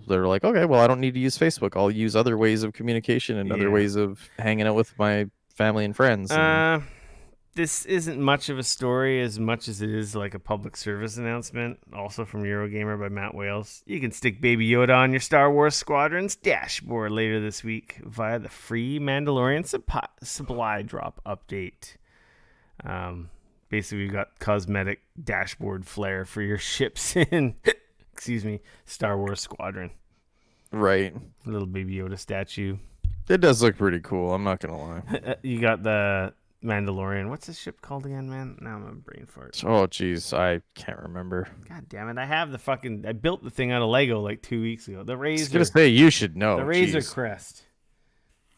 they're like, okay, well, I don't need to use Facebook. I'll use other ways of communication and other Yeah. ways of hanging out with my family and friends. And This isn't much of a story as much as it is like a public service announcement, also from Eurogamer by Matt Wales. You can stick Baby Yoda on your Star Wars Squadron's dashboard later this week via the free Mandalorian supply drop update. Basically, we've got cosmetic dashboard flair for your ships in, Star Wars Squadron. right. Little Baby Yoda statue. It does look pretty cool. I'm not gonna lie. You got the Mandalorian. What's this ship called again, man? Now I'm a brain fart. Oh, geez, I can't remember. God damn it! I built the thing out of Lego like 2 weeks ago. The I was Razor. gonna say you should know. The Razor Jeez. Crest.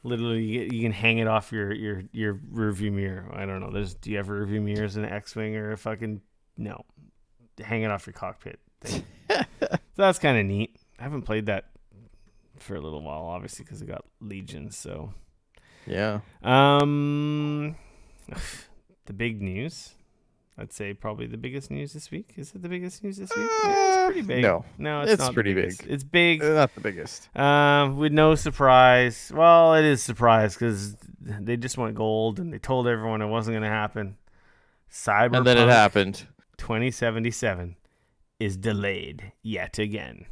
Literally, you can hang it off your rearview mirror. I don't know. Do you have rearview mirrors in an X-wing or a fucking no? Hang it off your cockpit thing. So that's kind of neat. I haven't played that for a little while, obviously, because I got Legion. So, Yeah. the big news. I'd say probably the biggest news this week. Is it the biggest news this week? Yeah, it's pretty big. No, it's it's not the pretty biggest. big. It's big. Not the biggest. With no surprise. Well, it is surprise because they just went gold and they told everyone it wasn't going to happen. Cyberpunk And then it happened. 2077 is delayed yet again.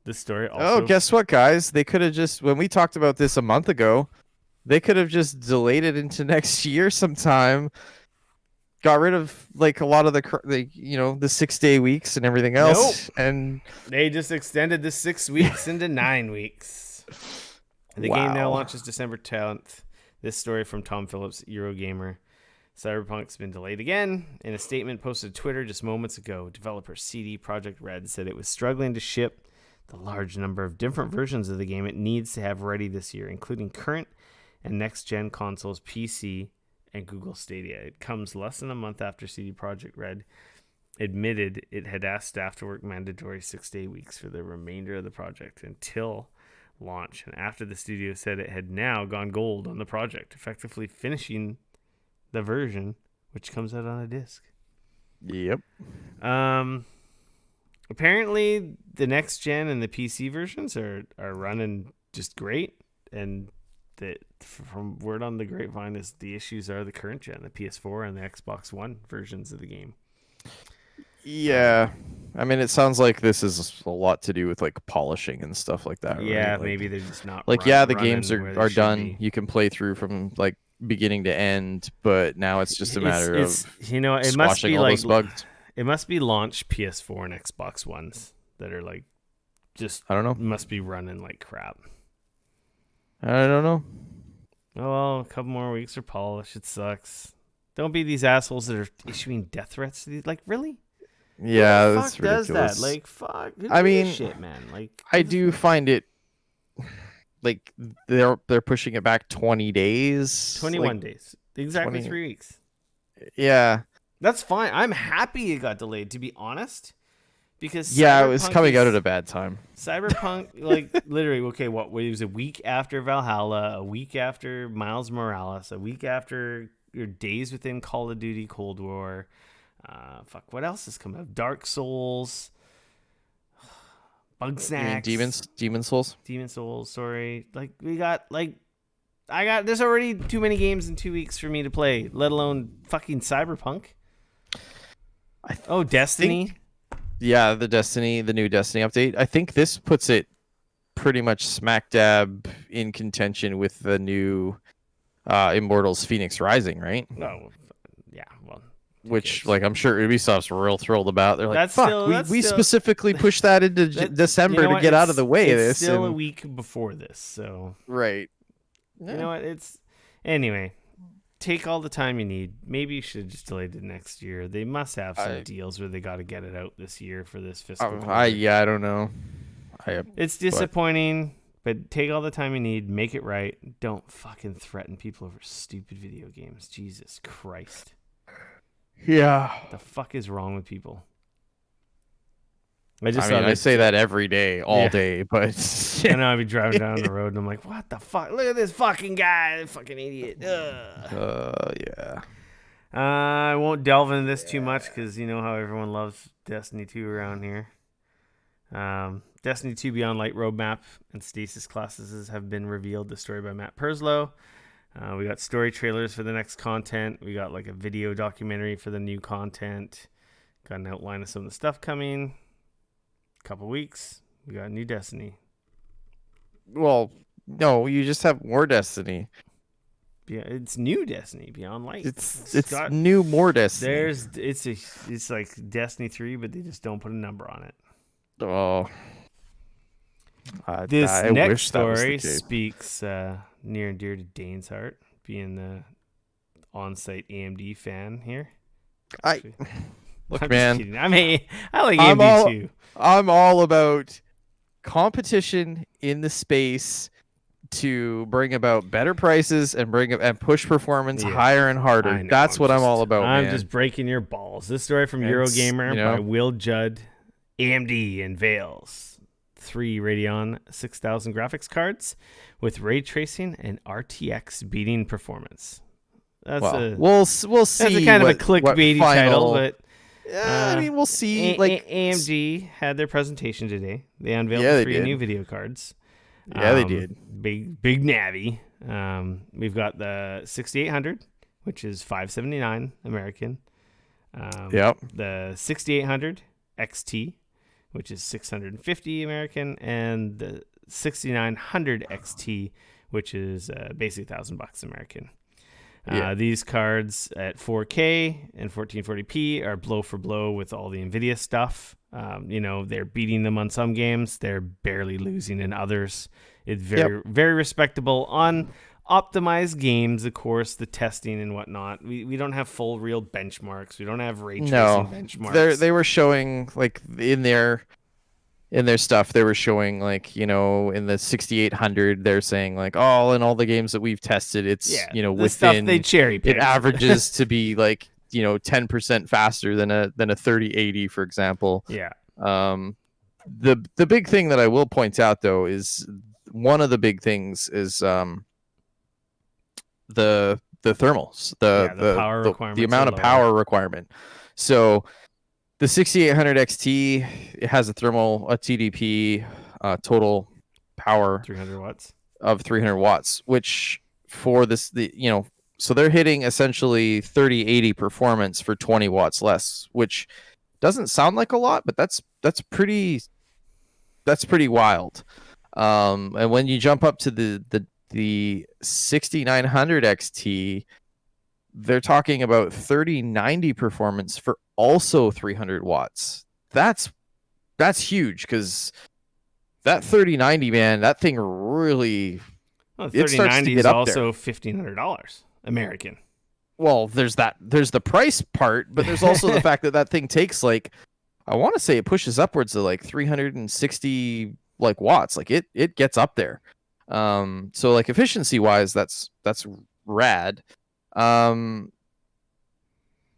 This story also. Oh, guess what, guys? They could have just, when we talked about this a month ago, they could have just delayed it into next year sometime. Got rid of like a lot of the 6-day weeks and everything else. And They just extended the 6 weeks into 9 weeks. The game now Wow. launches December 10th. This story from Tom Phillips, Eurogamer. Cyberpunk's been delayed again. In a statement posted to Twitter just moments ago, developer CD Projekt Red said it was struggling to ship the large number of different versions of the game it needs to have ready this year, including current and next-gen consoles, PC, and Google Stadia. It comes less than a month after CD Projekt Red admitted it had asked staff to work mandatory 6-day weeks for the remainder of the project until launch, and after the studio said it had now gone gold on the project, effectively finishing the version which comes out on a disc. Yep. Apparently the next gen and the PC versions are running just great, and that from word on the grapevine is the issues are the current gen, the PS4 and the Xbox One versions of the game. Yeah. I mean, it sounds like this is a lot to do with like polishing and stuff like that, Yeah, right? Like, maybe they're just not like the games are done. be. You can play through from like beginning to end, but now it's just a matter of it must squashing be all like those bugs. it must be launch PS4 and Xbox Ones that are like just I don't know. must be running like crap. I don't know. Oh well, a couple more weeks for polish. It sucks. Don't be these assholes that are issuing death threats to these. Like, really? Yeah, Who the that's fuck does ridiculous. that? Like, fuck. I mean, shit, man. Like, I do find it like they're pushing it back 20 days. 21 days. Exactly 20 3 weeks. Yeah. That's fine. I'm happy it got delayed, to be honest. Because Yeah, it was coming out at a bad time. Cyberpunk, like, literally, okay, it was a week after Valhalla, a week after Miles Morales, a week after your days within Call of Duty Cold War. What else is coming up? Dark Souls, Bugsnax. You mean Demon Souls? Demon Souls, sorry. Like, there's already too many games in 2 weeks for me to play, let alone fucking Cyberpunk. Destiny. Yeah, the new Destiny update. I think this puts it pretty much smack dab in contention with the new Immortals Phoenix Rising, right? Oh, yeah, well. Which, like, I'm sure Ubisoft's real thrilled about. They're like, we still, specifically pushed that into December to get out of the way of this. It's still a week before this, so. Right. You know what? Anyway, take all the time you need. Maybe you should have just delayed it next year. They must have some deals where they got to get it out this year for this fiscal year. I don't know. It's disappointing, but take all the time you need. Make it right. Don't fucking threaten people over stupid video games. Jesus Christ. Yeah. What the fuck is wrong with people? I say that every day, all day, but I know I'd be driving down the road and I'm like, what the fuck? Look at this fucking guy, that fucking idiot. Yeah. I won't delve into this too much because you know how everyone loves Destiny 2 around here. Destiny 2 Beyond Light roadmap and stasis classes have been revealed. The story by Matt Purslow. We got story trailers for the next content. We got like a video documentary for the new content. Got an outline of some of the stuff coming. Couple weeks, we got a new Destiny. Well, no, you just have more Destiny. Yeah, it's new Destiny Beyond Light. It's new more Destiny. It's like Destiny 3, but they just don't put a number on it. Oh, this next story speaks near and dear to Dane's heart, being the on-site AMD fan here. Look, man, I like AMD too. I'm all about competition in the space to bring about better prices and push performance higher and harder. That's what I'm all about. I'm just breaking your balls. This story from Eurogamer by Will Judd. AMD unveils 3 Radeon 6000 graphics cards with ray tracing and RTX beating performance. We'll see. That's a kind of a clickbaity title, but. I mean, we'll see. AMD had their presentation today. They unveiled 3 new video cards. Yeah, they did. Big Navi. We've got the 6800, which is $579 American. The 6800 XT, which is $650 American, and the 6900 XT, which is basically $1,000 American. These cards at 4K and 1440p are blow for blow with all the NVIDIA stuff. They're beating them on some games. They're barely losing in others. It's very respectable on optimized games, of course, the testing and whatnot. We don't have full real benchmarks. We don't have ray tracing benchmarks. They were showing like in their in their stuff, they were showing like, in the 6800, they're saying like, oh, in all the games that we've tested, it's, Yeah, the stuff they within, cherry it picked. averages to be like, 10% faster than a 3080, for example. Yeah. The big thing that I will point out though is one of the big things is the thermals, The power the requirements amount are of lower. power requirement. So the 6800 XT, it has a TDP total power 300 watts. of 300 watts, which for this, so they're hitting essentially 3080 performance for 20 watts less, which doesn't sound like a lot, but that's pretty wild. And when you jump up to the 6900 XT, they're talking about 3090 performance for also 300 watts. That's huge, because that 3090, man, that thing really, Well, it starts to 3090 get is up also there. $1,500 American. Well, there's the price part, but there's also the fact that thing takes like, I want to say it pushes upwards of like 360 like watts. Like it gets up there. So like efficiency wise, that's rad. The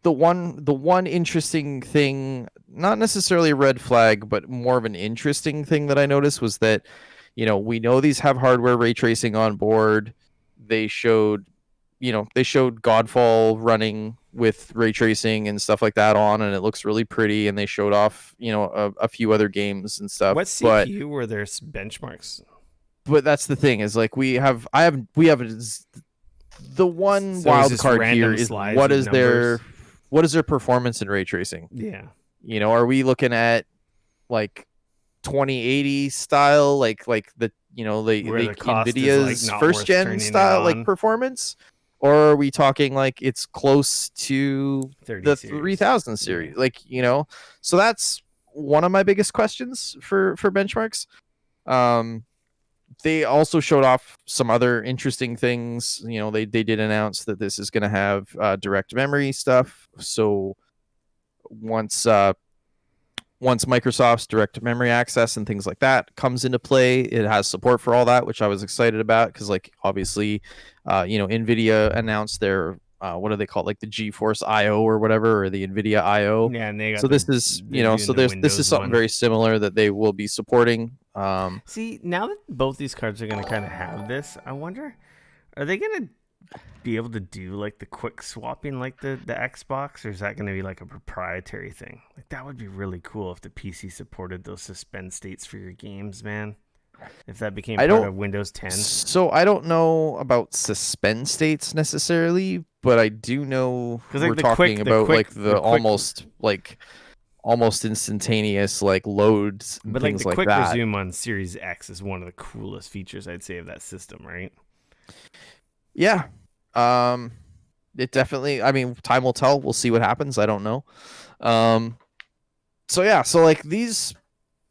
one interesting thing, not necessarily a red flag, but more of an interesting thing that I noticed was that, we know these have hardware ray tracing on board. They showed Godfall running with ray tracing and stuff like that on, and it looks really pretty. And they showed off, a few other games and stuff. What CPU were their benchmarks? But that's the thing, is like we have the one So wild card here is what is their performance in ray tracing? Yeah. Are we looking at like 2080 style, like the Nvidia's like first gen style like performance, or are we talking like it's close to the 3000 series? Yeah. Like, so that's one of my biggest questions for benchmarks. They also showed off some other interesting things. They did announce that this is going to have direct memory stuff. So once Microsoft's direct memory access and things like that comes into play, it has support for all that, which I was excited about, because like obviously, Nvidia announced their what do they call it? Like the GeForce IO or whatever, or the Nvidia IO. Yeah, and they got so this is this is something very similar that they will be supporting. See, now that both these cards are going to kind of have this, I wonder, are they going to be able to do like the quick swapping like the Xbox, or is that going to be like a proprietary thing? Like that would be really cool if the PC supported those suspend states for your games, man. If that became part of Windows 10. So I don't know about suspend states necessarily, but I do know we're talking about like the almost instantaneous like loads and but things like the quick that. resume on Series X is one of the coolest features, I'd say, of that system, right? Yeah. It definitely, I mean, time will tell. We'll see what happens. I don't know. So yeah, so like these,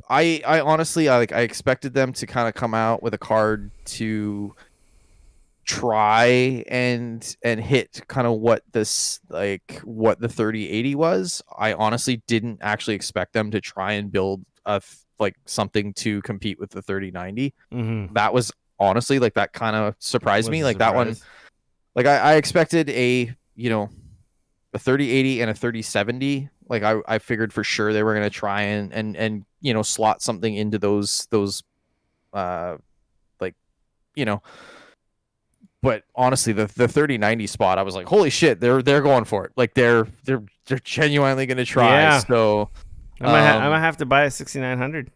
I honestly, I expected them to kind of come out with a card to try and hit kind of what the 3080 was. I honestly didn't actually expect them to try and build like something to compete with the 3090. Mm-hmm. That was honestly like, that kind of surprised me. Like that one, like I expected a 3080 and a 3070. Like I figured for sure they were going to try and slot something into those but honestly the 3090 spot, I was like, holy shit, they're going for it. Like they're genuinely going to try. Yeah. So I might have to buy a 6900.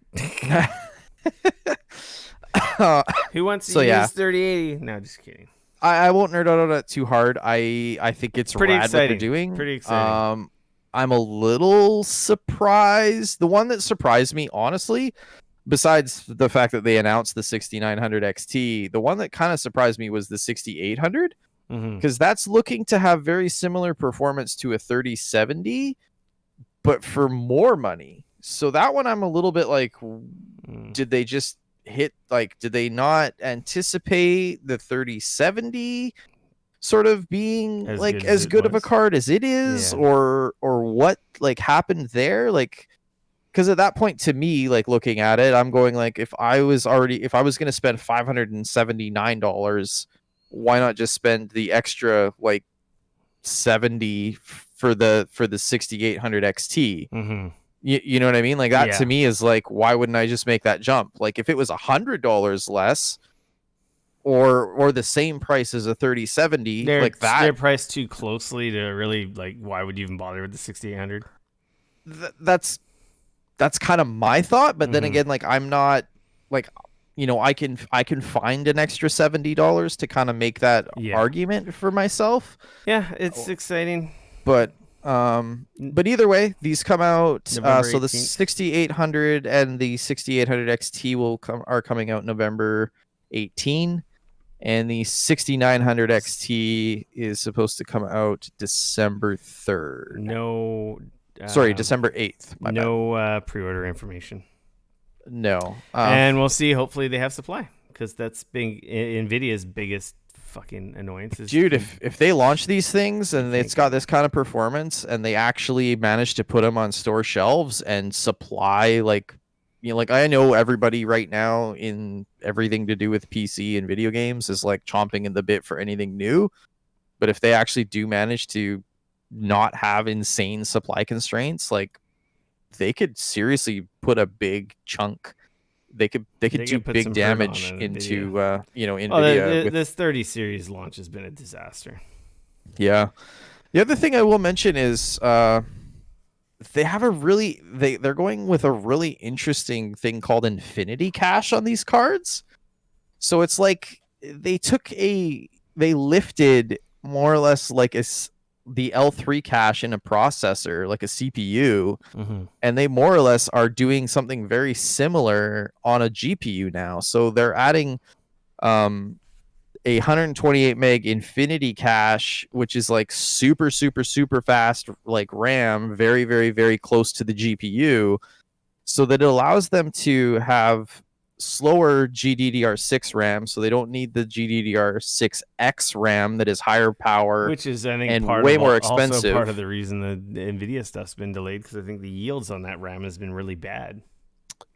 Who wants to use 3080? No, just kidding. I won't nerd out on it too hard. I think it's pretty rad exciting. what they're doing. Pretty exciting. I'm a little surprised. The one that surprised me, honestly, besides the fact that they announced the 6900 XT, the one that kind of surprised me was the 6800, because that's looking to have very similar performance to a 3070, but for more money. So that one I'm a little bit like, did they just hit, like, did they not anticipate the 3070 sort of being as good of a card as it is? Yeah. or what like happened there? Like because at that point, to me, like looking at it, I'm going like, if I was going to spend $579, why not just spend the extra like 70 for the 6800 XT? Mm-hmm. You know what I mean? Like that to Yeah. me is like, why wouldn't I just make that jump? Like if it was $100 less, or the same price as a 3070, like They're that, priced too closely to really like. Why would you even bother with the 6800? that's kind of my thought. But then Mm-hmm. again, like I'm not like, I can find an extra $70 to kind of make that Yeah. argument for myself. Yeah, it's exciting. But either way, these come out. November So the 18th. 6800 and the 6800 XT are coming out November 18, and the 6900 XT is supposed to come out December 3rd. No. Sorry, December 8th. My bad. No pre-order information. No. And we'll see. Hopefully they have supply, because that's Nvidia's biggest fucking annoyance. Dude, if they launch these things and it's got this kind of performance, and they actually manage to put them on store shelves and supply, like, like I know everybody right now in everything to do with PC and video games is like chomping in the bit for anything new. But if they actually do manage to not have insane supply constraints, like they could seriously put a big chunk. They could do big damage into Nvidia. This 30 series launch has been a disaster. Yeah. The other thing I will mention is they have they're going with a really interesting thing called Infinity Cache on these cards. So it's like they lifted more or less like the L3 cache in a processor, like a CPU, Mm-hmm. and they more or less are doing something very similar on a GPU now. So they're adding a 128 meg Infinity Cache, which is like super, super, super fast, like RAM, very, very, very close to the GPU, so that it allows them to have slower GDDR6 RAM, so they don't need the GDDR6X RAM that is higher power, which is, I think, and part way of, more also expensive. part of the reason the Nvidia stuff's been delayed, because I think the yields on that RAM has been really bad.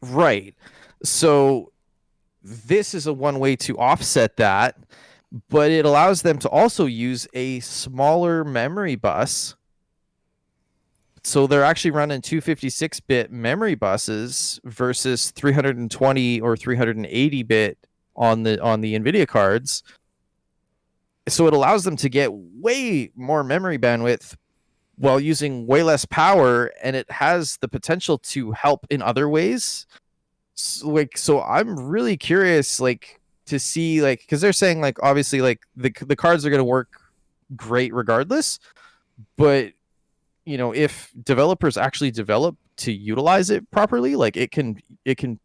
Right. So this is a one way to offset that, but it allows them to also use a smaller memory bus. So they're actually running 256-bit memory buses versus 320 or 380-bit on the Nvidia cards. So it allows them to get way more memory bandwidth while using way less power, and it has the potential to help in other ways. So I'm really curious, like, to see, like, because they're saying, like, obviously, like, the cards are going to work great regardless, but if developers actually develop to utilize it properly, like, it can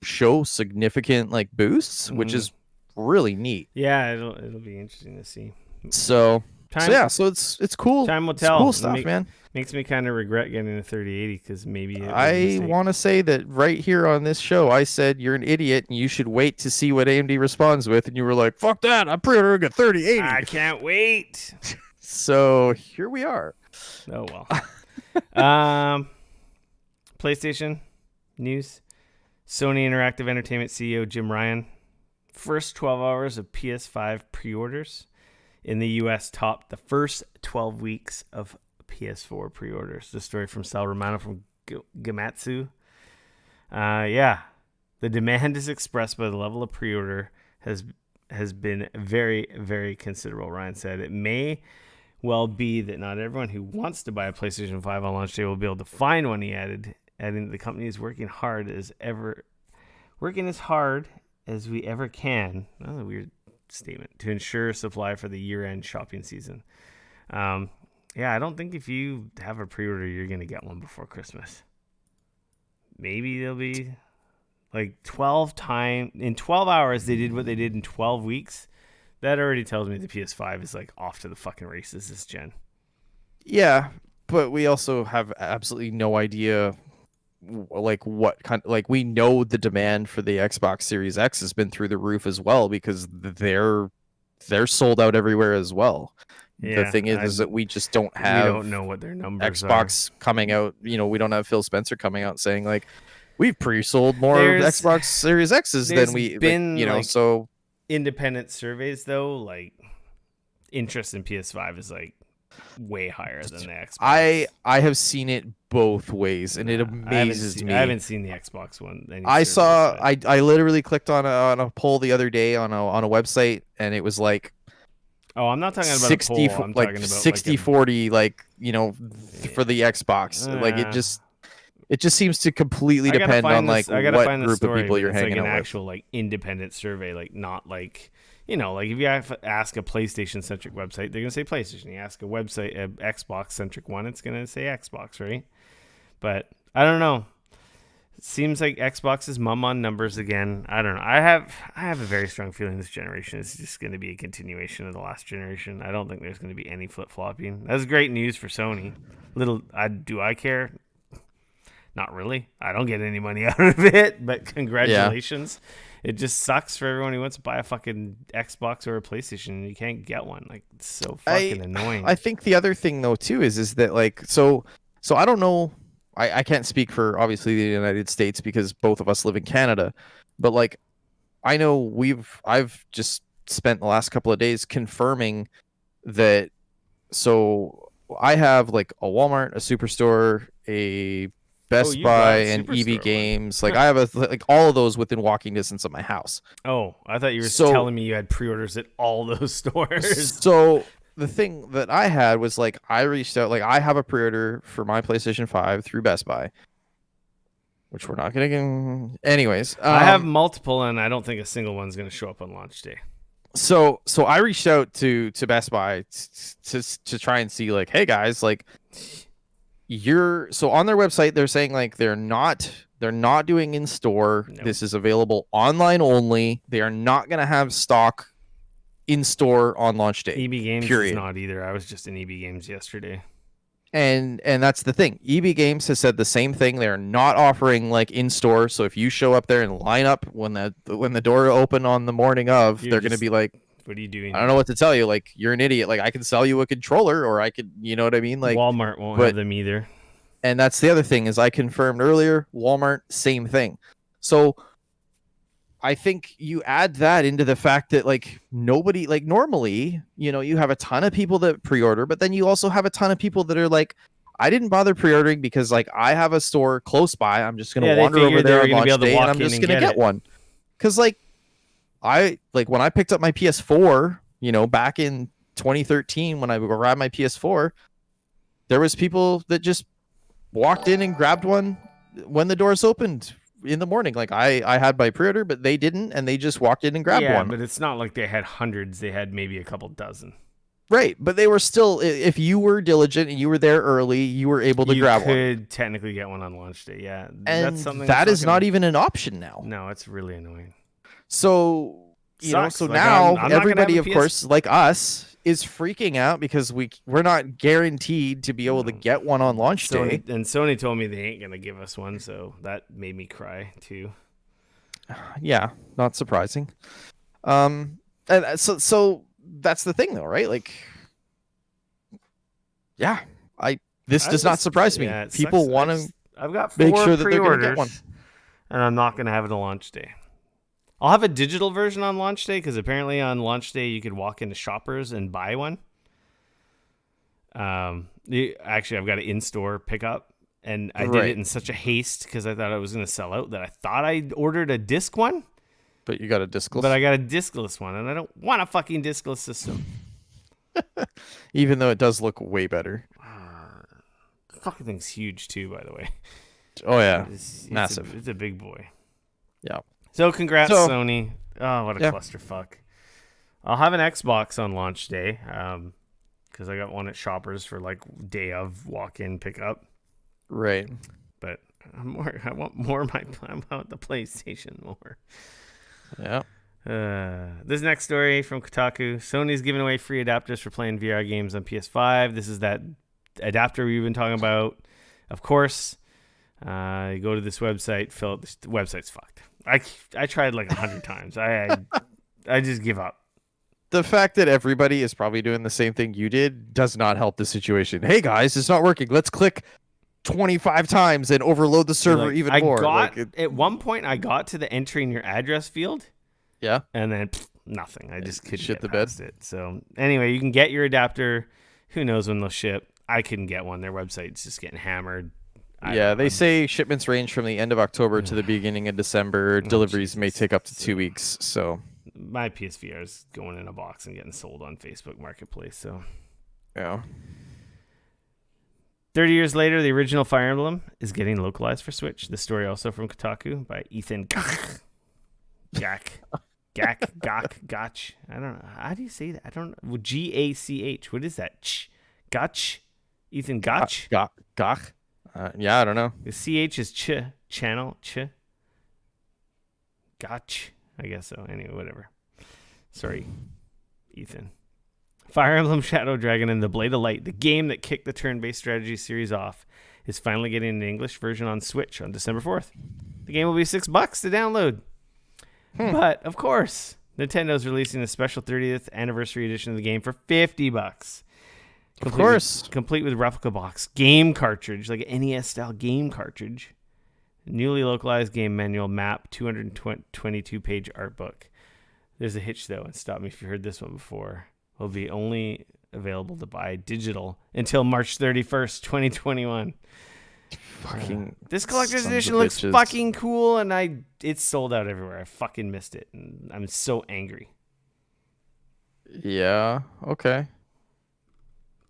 show significant, like, boosts, which is really neat. Yeah, it'll be interesting to see. So it's cool. Time will tell. It's cool stuff, man. Makes me kind of regret getting a 3080, because maybe I want to say that right here on this show, I said you're an idiot and you should wait to see what AMD responds with, and you were like, "Fuck that! I'm pre-ordering a 3080." I can't wait. So here we are. Oh well. PlayStation news. Sony Interactive Entertainment CEO Jim Ryan. First 12 hours of PS5 pre-orders in the U.S. topped the first 12 weeks of PS4 pre-orders. The story from Sal Romano from Gamatsu. The demand is expressed by the level of pre-order has been very, very considerable. Ryan said it may well be that not everyone who wants to buy a PlayStation 5 on launch day will be able to find one. He added, adding the company is working as hard as we ever can. That's a weird statement. To ensure supply for the year-end shopping season. I don't think if you have a pre-order, you're going to get one before Christmas. Maybe they'll be like in 12 hours, they did what they did in 12 weeks. That already tells me the PS5 is like off to the fucking races this gen. Yeah, but we also have absolutely no idea, like, what kind. Like, we know the demand for the Xbox Series X has been through the roof as well, because they're sold out everywhere as well. Yeah, the thing is that we just don't have. We don't know what their numbers Xbox coming out. We don't have Phil Spencer coming out saying, like, we've pre-sold more There's Xbox Series X's than there's we, like, been you know. like So independent surveys though, like interest in PS5 is like way higher than the Xbox. I have seen it both ways, and it Nah, amazes me. I haven't seen the Xbox one. Any I surveys, saw but I literally clicked on a poll the other day on a website, and it was like oh, I'm not talking about a 60 poll. I'm like talking about 60 like 40, like, you know, for the Xbox. Like uh, it just seems to completely I gotta depend on find like this. I gotta what find the group of story, people but you're it's like hanging an out with. actual like independent survey, like not like like if you ask a PlayStation centric website, they're gonna say PlayStation. You ask a website, a Xbox centric one, it's gonna say Xbox, right? But I don't know. It seems like Xbox is mum on numbers again. I don't know. I have a very strong feeling this generation is just going to be a continuation of the last generation. I don't think there's going to be any flip flopping. That's great news for Sony. Do I care? Not really. I don't get any money out of it, but congratulations. It just sucks for everyone who wants to buy a fucking Xbox or a PlayStation and you can't get one. Like, it's so fucking annoying. I think the other thing though too is that, like, so I don't know. I can't speak for obviously the United States because both of us live in Canada, but like I know I've just spent the last couple of days confirming that. So I have like a Walmart, a Superstore, a Best you Buy, got a and EB Superstore one. Games. Like I have like all of those within walking distance of my house. Oh, I thought you were So telling me you had pre-orders at all those stores. so the thing that I had was like I reached out, like I have a pre-order for my PlayStation 5 through Best Buy, which we're not gonna get. Anyways, I have multiple, and I don't think a single one's going to show up on launch day. so I reached out to Best Buy to try and see, like, hey guys, like, so on their website they're saying like they're not doing in store. No. This is available online only. They are not gonna have stock in store on launch day. EB Games period. is not either. I was just in EB Games yesterday. And that's the thing. EB Games has said the same thing. They're not offering like in store. So if you show up there and line up when the door open on the morning of, they're going to be like, what are you doing? I don't know what to tell you. Like, you're an idiot. Like, I can sell you a controller, or I could, you know what I mean? Like, Walmart won't have them either. And that's the other thing, is I confirmed earlier, Walmart, same thing. So I think you add that into the fact that, like, nobody, like, normally, you know, you have a ton of people that pre-order, but then you also have a ton of people that are like, I didn't bother pre-ordering because, like, I have a store close by. I'm just going to wander over there on launch day, and I'm just going to get one. Because, like, when I picked up my PS4, you know, back in 2013 when I grabbed my PS4, there was people that just walked in and grabbed one when the doors opened in the morning. Like, I had my pre-order, but they didn't, and they just walked in and grabbed one. But it's not like they had hundreds. They had maybe a couple dozen. Right, but they were still, if you were diligent and you were there early, you were able to grab one. You could technically get one on launch day, yeah. And that's something that is not even an option now. No, it's really annoying. So, you know, so like, now I'm everybody, of course, like us, is freaking out because we're not guaranteed to be able to get one on launch day. And Sony told me they ain't going to give us one, so that made me cry too. Yeah, not surprising. And so that's the thing though, right? Like, yeah, this does not surprise me. Yeah, people want to I've got 4 make sure that they're going to get one, and I'm not going to have it on launch day. I'll have a digital version on launch day because apparently on launch day you could walk into Shoppers and buy one. Actually, I've got an in-store pickup, and I did it in such a haste because I thought I was going to sell out that I thought I ordered a disc one. But you got a discless. But I got a discless one, and I don't want a fucking discless system. Even though it does look way better. The fucking thing's huge too, by the way. Oh yeah, it's massive. It's a big boy. Yeah. So congrats, Sony. Oh, what a clusterfuck. I'll have an Xbox on launch day because I got one at Shoppers for like day of walk-in pickup. Right. But I want more of I want the PlayStation more. Yeah. This next story from Kotaku. Sony's giving away free adapters for playing VR games on PS5. This is that adapter we've been talking about. Of course, you go to this website. The website's fucked. I tried like 100 times. I just give up. The fact that everybody is probably doing the same thing you did does not help the situation. Hey guys, it's not working. Let's click 25 times and overload the server Like, even I more. got Like, at one point, I got to the entering your address field, yeah, and then nothing. I just couldn't shit get the bed. past it. So anyway, you can get your adapter. Who knows when they'll ship? I couldn't get one. Their website's just getting hammered. Yeah, they say shipments range from the end of October to the beginning of December. Deliveries may take up to 2 weeks. So my PSVR is going in a box and getting sold on Facebook Marketplace. So yeah. 30 years later, the original Fire Emblem is getting localized for Switch. The story also from Kotaku by Ethan Gach. Gach. I don't know. How do you say that? I don't know. Gach. What is that? Gach? Ethan Gach? Gach? Yeah, I don't know. The CH is channel. Gach. I guess so. Anyway, whatever. Sorry, Ethan. Fire Emblem Shadow Dragon and the Blade of Light, the game that kicked the turn-based strategy series off, is finally getting an English version on Switch on December 4th. The game will be $6 to download. But, of course, Nintendo's releasing a special 30th anniversary edition of the game for $50. Of course. Complete with replica box, game cartridge, like an NES-style game cartridge, newly localized game manual, map, 222-page art book. There's a hitch, though, and stop me if you heard this one before. Will be only available to buy digital until March 31st, 2021. Fucking this collector's sons edition of looks bitches. fucking cool, and it's sold out everywhere. I fucking missed it, and I'm so angry. Yeah, okay.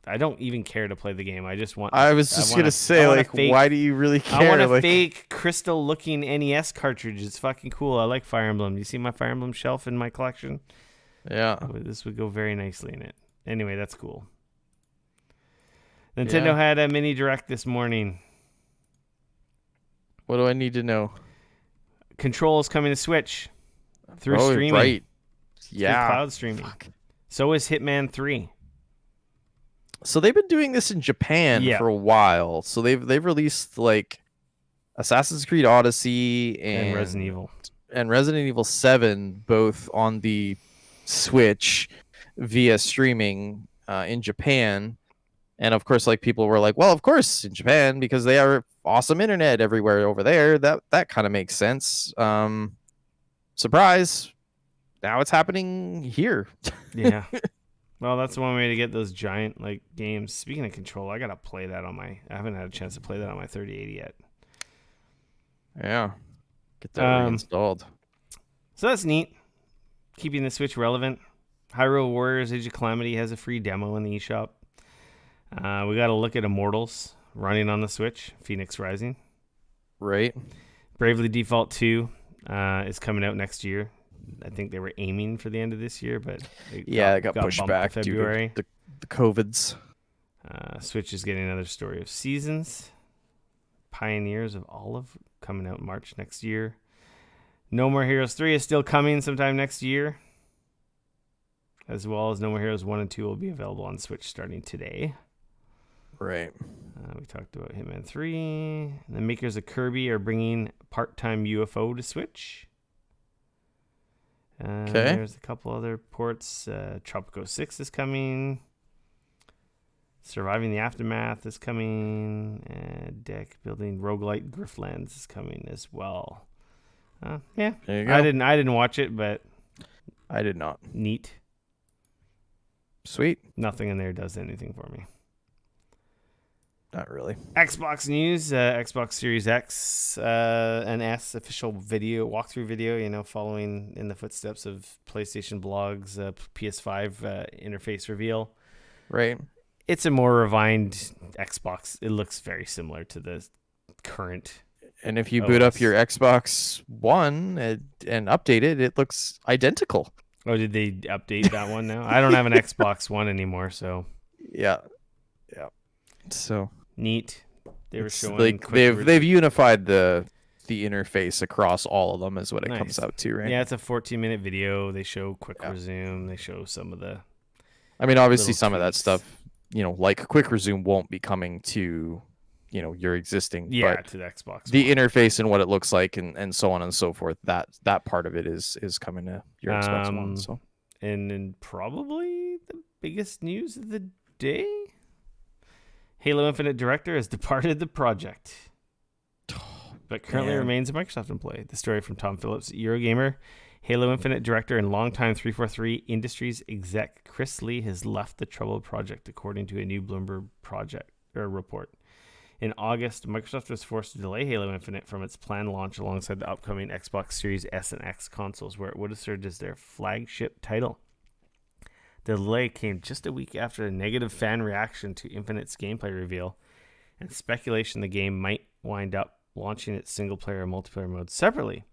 I don't even care to play the game. I just want. I was just gonna say, like, why do you really care? I want a like, fake crystal-looking NES cartridge. It's fucking cool. I like Fire Emblem. You see my Fire Emblem shelf in my collection? Yeah. This would go very nicely in it. Anyway, that's cool. Nintendo had a mini direct this morning. What do I need to know? Control is coming to Switch through streaming. Right. Yeah. Through cloud streaming. Fuck. So is Hitman 3. So they've been doing this in Japan for a while. So they've released like Assassin's Creed Odyssey and Resident Evil 7 both on the Switch via streaming in Japan. And of course, like, people were like, well, of course in Japan, because they are awesome internet everywhere over there. That kind of makes sense. Surprise. Now it's happening here. Yeah. Well, that's one way to get those giant like games. Speaking of Control, I gotta play that on I haven't had a chance to play that on my 3080 yet. Yeah. Get that reinstalled. So that's neat. Keeping the Switch relevant. Hyrule Warriors Age of Calamity has a free demo in the eShop. We got to look at Immortals running on the Switch. Phoenix Rising. Right. Bravely Default 2 is coming out next year. I think they were aiming for the end of this year, but it got pushed back February. Due to the COVIDs. Switch is getting another Story of Seasons. Pioneers of Olive coming out in March next year. No More Heroes 3 is still coming sometime next year. As well as No More Heroes 1 and 2 will be available on Switch starting today. Right. We talked about Hitman 3. The makers of Kirby are bringing Part-Time UFO to Switch. Okay. There's a couple other ports. Tropico 6 is coming. Surviving the Aftermath is coming. Deck Building Roguelite Griftlands is coming as well. Yeah. There you go. I didn't watch it, but I did not. Neat. Sweet. Nothing in there does anything for me. Not really. Xbox news, Xbox Series X and S official walkthrough video, following in the footsteps of PlayStation blogs, PS5 interface reveal. Right. It's a more refined Xbox. It looks very similar to the current. And if you boot up your Xbox One and update it, it looks identical. Oh, did they update that one now? I don't have an Xbox One anymore, so. Yeah. So neat. They were showing like they've unified the interface across all of them is what it comes out to, right? Yeah, it's a 14-minute video. They show quick resume. They show some of the. I mean, obviously, some of that stuff, like quick resume, won't be coming to, your existing. Yeah, but to the Xbox. The interface and what it looks like, and so on and so forth. That part of it is coming to your Xbox One. So, and then probably the biggest news of the day. Halo Infinite director has departed the project, but currently Man. remains a Microsoft employee. The story from Tom Phillips, Eurogamer. Halo Infinite director and longtime 343 Industries exec Chris Lee has left the troubled project, according to a new Bloomberg report. In August, Microsoft was forced to delay Halo Infinite from its planned launch alongside the upcoming Xbox Series S and X consoles, where it would have served as their flagship title. The delay came just a week after a negative fan reaction to Infinite's gameplay reveal and speculation the game might wind up launching its single-player and multiplayer modes separately.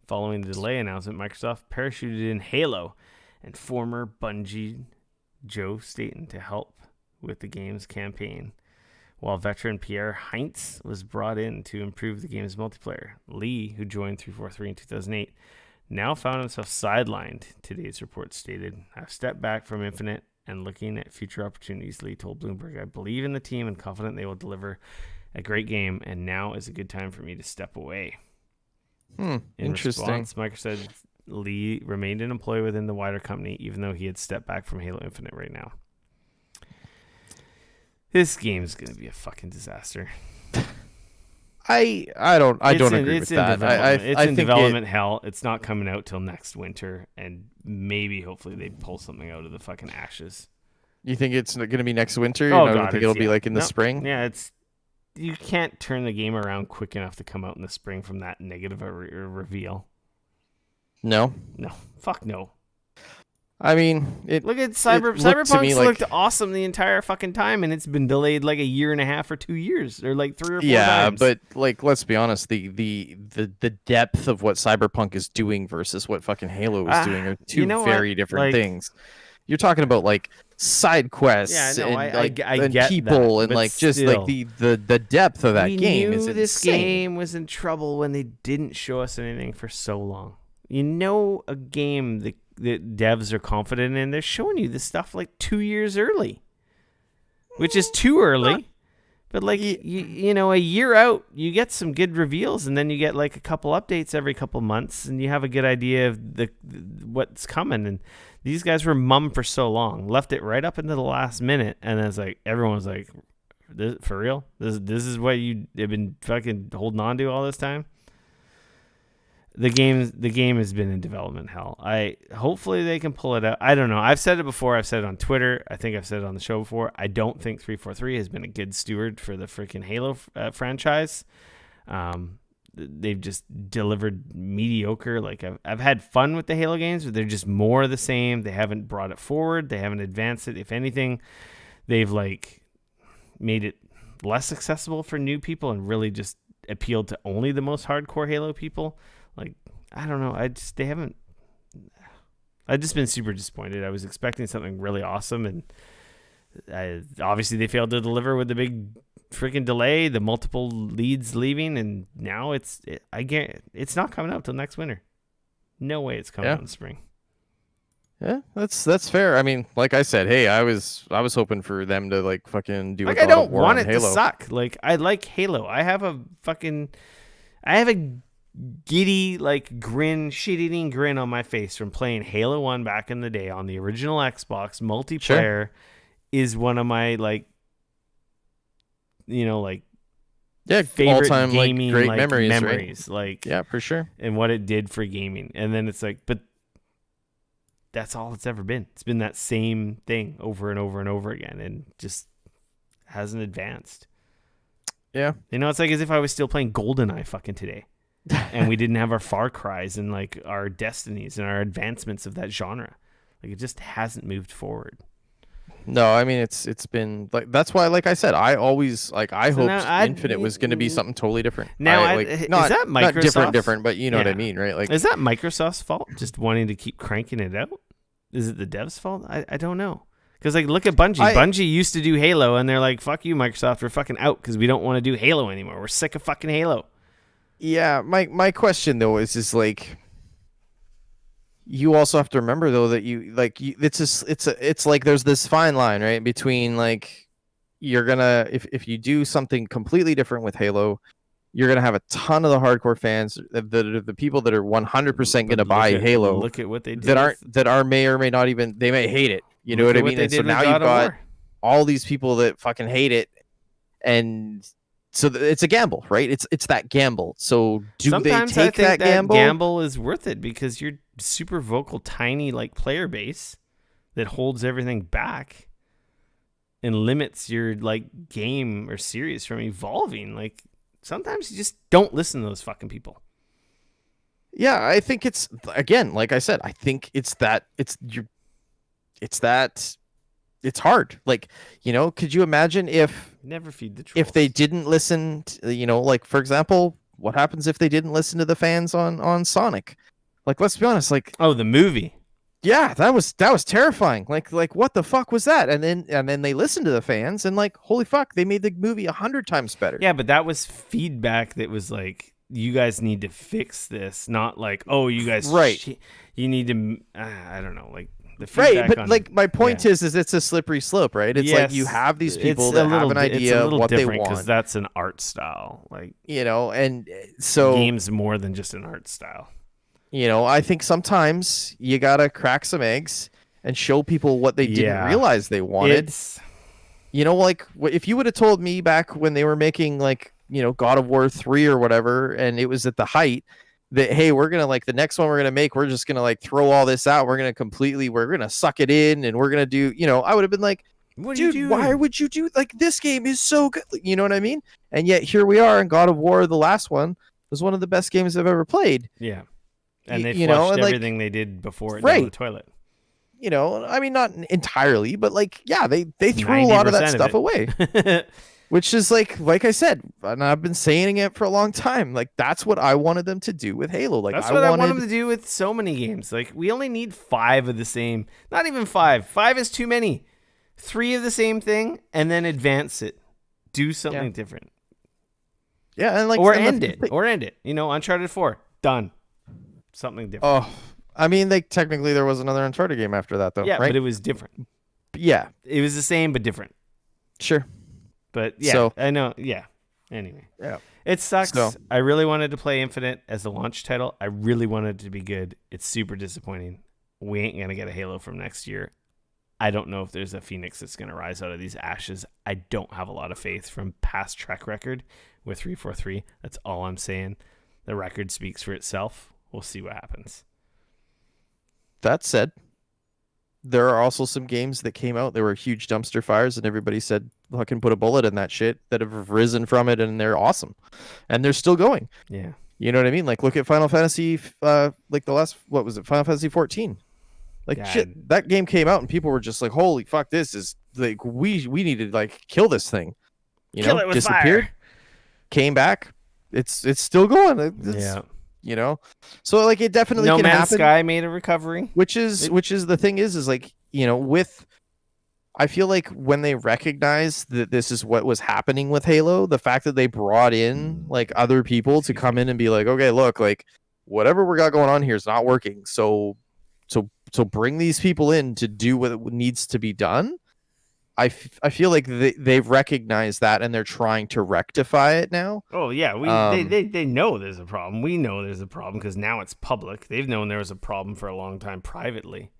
Following the delay announcement, Microsoft parachuted in Halo and former Bungie Joe Staten to help with the game's campaign, while veteran Pierre Heinz was brought in to improve the game's multiplayer. Lee, who joined 343 in 2008, now found himself sidelined, today's report stated. I've stepped back from Infinite and looking at future opportunities, Lee told Bloomberg. I believe in the team and confident they will deliver a great game, and now is a good time for me to step away. In Interesting. response, Microsoft said Lee remained an employee within the wider company, even though he had stepped back from Halo Infinite right now. This game is going to be a fucking disaster. I don't agree with that. It's I in think development hell. It's not coming out till next winter, and maybe hopefully they pull something out of the fucking ashes. You think it's going to be next winter? Oh, I don't God, think it'll be like in the spring. Yeah, you can't turn the game around quick enough to come out in the spring from that negative reveal. No, fuck no. I mean, look at Cyberpunk's looked awesome the entire fucking time, and it's been delayed like a year and a half or 2 years, or like 3 or 4 times. Yeah, but like, let's be honest, the depth of what Cyberpunk is doing versus what fucking Halo is doing are two very different things. You're talking about like side quests I get people that, and like just still, like the depth of that game is insane. This game was in trouble when they didn't show us anything for so long. A game that devs are confident in, they're showing you this stuff like 2 years early, which is too early. But like a year out, you get some good reveals, and then you get like a couple updates every couple months, and you have a good idea of what's coming. And these guys were mum for so long, left it right up into the last minute, and then it's like everyone was like, "For real? This is what you have been fucking holding on to all this time." The game has been in development hell. Hopefully they can pull it out. I don't know. I've said it before. I've said it on Twitter. I think I've said it on the show before. I don't think 343 has been a good steward for the freaking Halo franchise. They've just delivered mediocre. Like I've had fun with the Halo games, but they're just more of the same. They haven't brought it forward. They haven't advanced it. If anything, they've like made it less accessible for new people and really just appealed to only the most hardcore Halo people. Like, I don't know. I've just been super disappointed. I was expecting something really awesome, and obviously they failed to deliver with the big freaking delay, the multiple leads leaving, and now it's not coming out till next winter. No way it's coming out in spring. Yeah, that's fair. I mean, like I said, hey, I was hoping for them to like fucking do. Like, I don't want it to suck. Like, I like Halo. I have a giddy like shit-eating grin on my face from playing Halo 1 back in the day on the original Xbox. Multiplayer is one of my favorite all-time gaming great memories, right? Like, yeah, for sure. And what it did for gaming. And then it's like, but that's all it's ever been. It's been that same thing over and over and over again, and just hasn't advanced. Yeah. It's like as if I was still playing GoldenEye fucking today. And we didn't have our Far Cries and like our Destinies and our advancements of that genre. Like, it just hasn't moved forward. No, I mean it's been like, that's why, like I said, I always hoped Infinite was going to be something totally different. Now, is that Microsoft? Not different, but you know what I mean, right? Like, is that Microsoft's fault, just wanting to keep cranking it out? Is it the devs' fault? I don't know. Because like, look at Bungie. Bungie used to do Halo, and they're like, "Fuck you, Microsoft. We're fucking out because we don't want to do Halo anymore. We're sick of fucking Halo." Yeah, my question though is like, you also have to remember though that it's like there's this fine line, right, between like, you're gonna, if you do something completely different with Halo, you're gonna have a ton of the hardcore fans, the people that are 100% gonna buy Halo. Look at what they did that are may or may not even, they may hate it. You know what I mean? And so now you've got all these people that fucking hate it, and so it's a gamble, right? It's that gamble. So do they Sometimes I take think that that gamble? gamble is worth it because you're super vocal, tiny like player base that holds everything back and limits your like game or series from evolving. Like sometimes you just don't listen to those fucking people. Yeah, I think it's, again, like I said, I think it's that it's hard. Like, could you imagine if Never feed the trolls. they didn't listen to, like, for example, what happens if they didn't listen to the fans on Sonic? Like, let's be honest, like, Oh, the movie. yeah, that was terrifying. Like what the fuck was that? And then they listened to the fans, and like, holy fuck, they made the movie 100 times better. Yeah, but that was feedback that was like, you guys need to fix this, not like, oh, you guys, Right. you need to, I don't know, like the Right, feedback but on, like my point yeah. is it's a slippery slope, right? It's like you Yes, have these people it's that a have little an it's a idea of little what they different because want, that's an art style. Like, and so, games more than just an art style. I think sometimes you gotta crack some eggs and show people what they didn't Yeah. realize they wanted. It's Like, if you would have told me back when they were making, like, God of War 3 or whatever, and it was at the height, that, hey, we're gonna, like, the next one we're gonna make, we're just gonna, like, throw all this out, we're gonna suck it in, and we're gonna do, I would have been like, what are you dude, doing? why would you do, like, this game is so good, you know what I mean? And yet here we are, and God of War, the last one, was one of the best games I've ever played. Yeah, and they You know, flushed and, like, everything they did before it down right. the toilet. I mean, not entirely, but, like, yeah, they threw a lot of that 90% stuff away. it. Which is like I said, and I've been saying it for a long time. Like, that's what I wanted them to do with Halo. Like, That's I what I want wanted them to do with so many games. Like, we only need 5 of the same. Not even 5. 5 is too many. 3 of the same thing, and then advance it. Do something different. Yeah, and like, Or and end it. Or end it. Uncharted 4. Done. Something different. Oh, I mean, like, technically there was another Uncharted game after that, though. Yeah, right? but it was different. Yeah, It was the same, but different. sure. But yeah, So- I know. Yeah. Anyway. Yeah. It sucks. So- I really wanted to play Infinite as a launch title. I really wanted it to be good. It's super disappointing. We ain't going to get a Halo from next year. I don't know if there's a Phoenix that's going to rise out of these ashes. I don't have a lot of faith from past track record with 343. That's all I'm saying. The record speaks for itself. We'll see what happens. That said, there are also some games that came out. There were huge dumpster fires, and everybody said, "Fucking put a bullet in that shit." That have risen from it, and they're awesome, and they're still going. Yeah. You know what I mean? Like, look at Final Fantasy, like the last, what was it, Final Fantasy 14. Like, God. shit, that game came out and people were just like, "Holy fuck, this is like, we need to, like, kill this thing." Kill it with disappeared, fire. came back. It's still going. Yeah. So, like, it definitely No can Man's happen. Sky made a recovery. Which is the thing is like, with, I feel like when they recognize that this is what was happening with Halo, the fact that they brought in, like, other people to come in and be like, okay, look, like, whatever we got going on here is not working. So bring these people in to do what needs to be done. I feel like they've recognized that, and they're trying to rectify it now. Oh yeah, they know there's a problem. We know there's a problem because now it's public. They've known there was a problem for a long time privately.